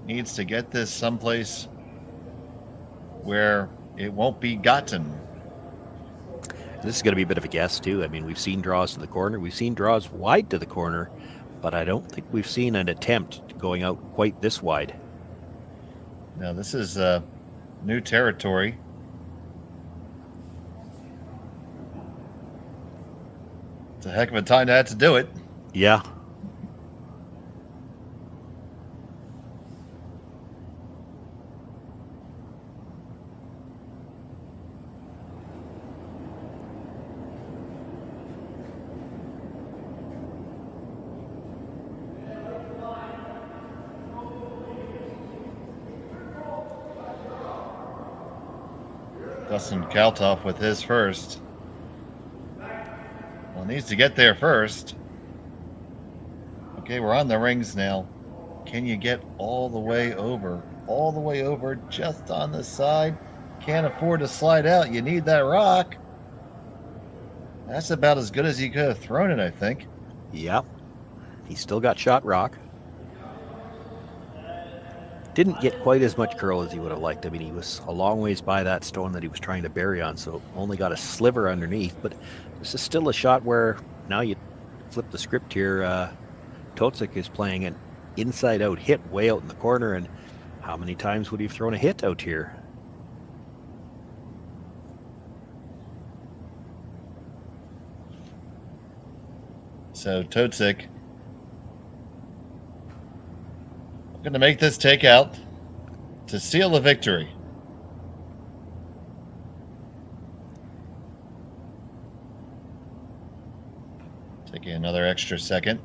Needs to get this someplace where it won't be gotten. This is going to be a bit of a guess, too. I mean, we've seen draws to the corner. We've seen draws wide to the corner, but I don't think we've seen an attempt going out quite this wide. Now, this is new territory. It's a heck of a time to have to do it. Yeah. Dustin Kalthoff with his first. Well, needs to get there first. Okay, we're on the rings now. Can you get all the way over? All the way over, just on the side. Can't afford to slide out. You need that rock. That's about as good as he could have thrown it, I think. Yep. He's still got shot rock. Didn't get quite as much curl as he would have liked. I mean, he was a long ways by that stone that he was trying to bury on, so only got a sliver underneath. But this is still a shot where now you flip the script here. Totzek is playing an inside-out hit way out in the corner, and how many times would he have thrown a hit out here? So Totzek going to make this takeout to seal the victory. Taking another extra second.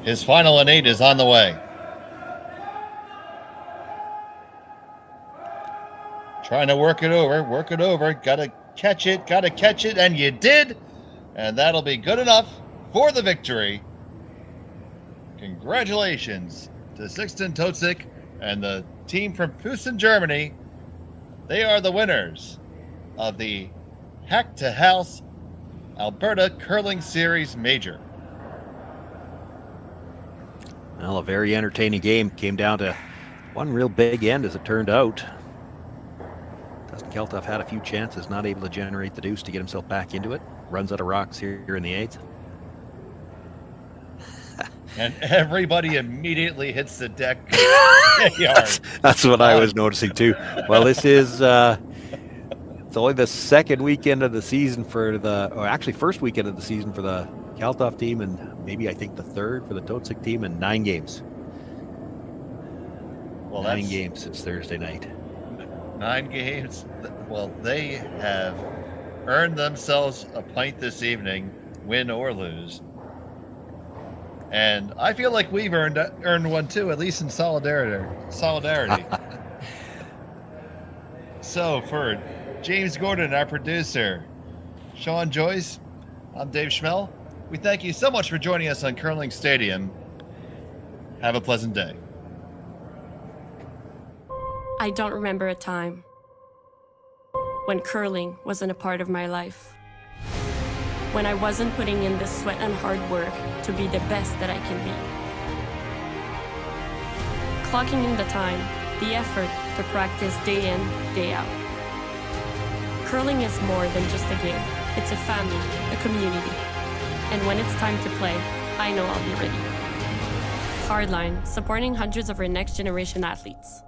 His final and 8 is on the way. Trying to work it over. Gotta catch it, and you did. And that'll be good enough for the victory. Congratulations to Sixten Totzek and the team from Fuessen, Germany. They are the winners of the Hack2House Alberta Curling Series Major. Well, a very entertaining game. Came down to one real big end, as it turned out. Dustin Kalthoff had a few chances, not able to generate the deuce to get himself back into it. Runs out of rocks here in the 8th. And everybody immediately hits the deck. That's what I was noticing too. Well, this is it's only the second weekend of the season first weekend of the season for the Kalthoff team, and maybe I think the third for the Totzek team, in 9 games. Well, 9 games since Thursday night. 9 games. Well, they have earned themselves a pint this evening, win or lose. And I feel like we've earned one too, at least in solidarity. So for James Gordon, our producer, Shawn, Joyce, I'm Dave Schmel. We thank you so much for joining us on Curling Stadium. Have a pleasant day. I don't remember a time when curling wasn't a part of my life. When I wasn't putting in the sweat and hard work to be the best that I can be. Clocking in the time, the effort to practice day in, day out. Curling is more than just a game. It's a family, a community. And when it's time to play, I know I'll be ready. Hardline, supporting hundreds of our next generation athletes.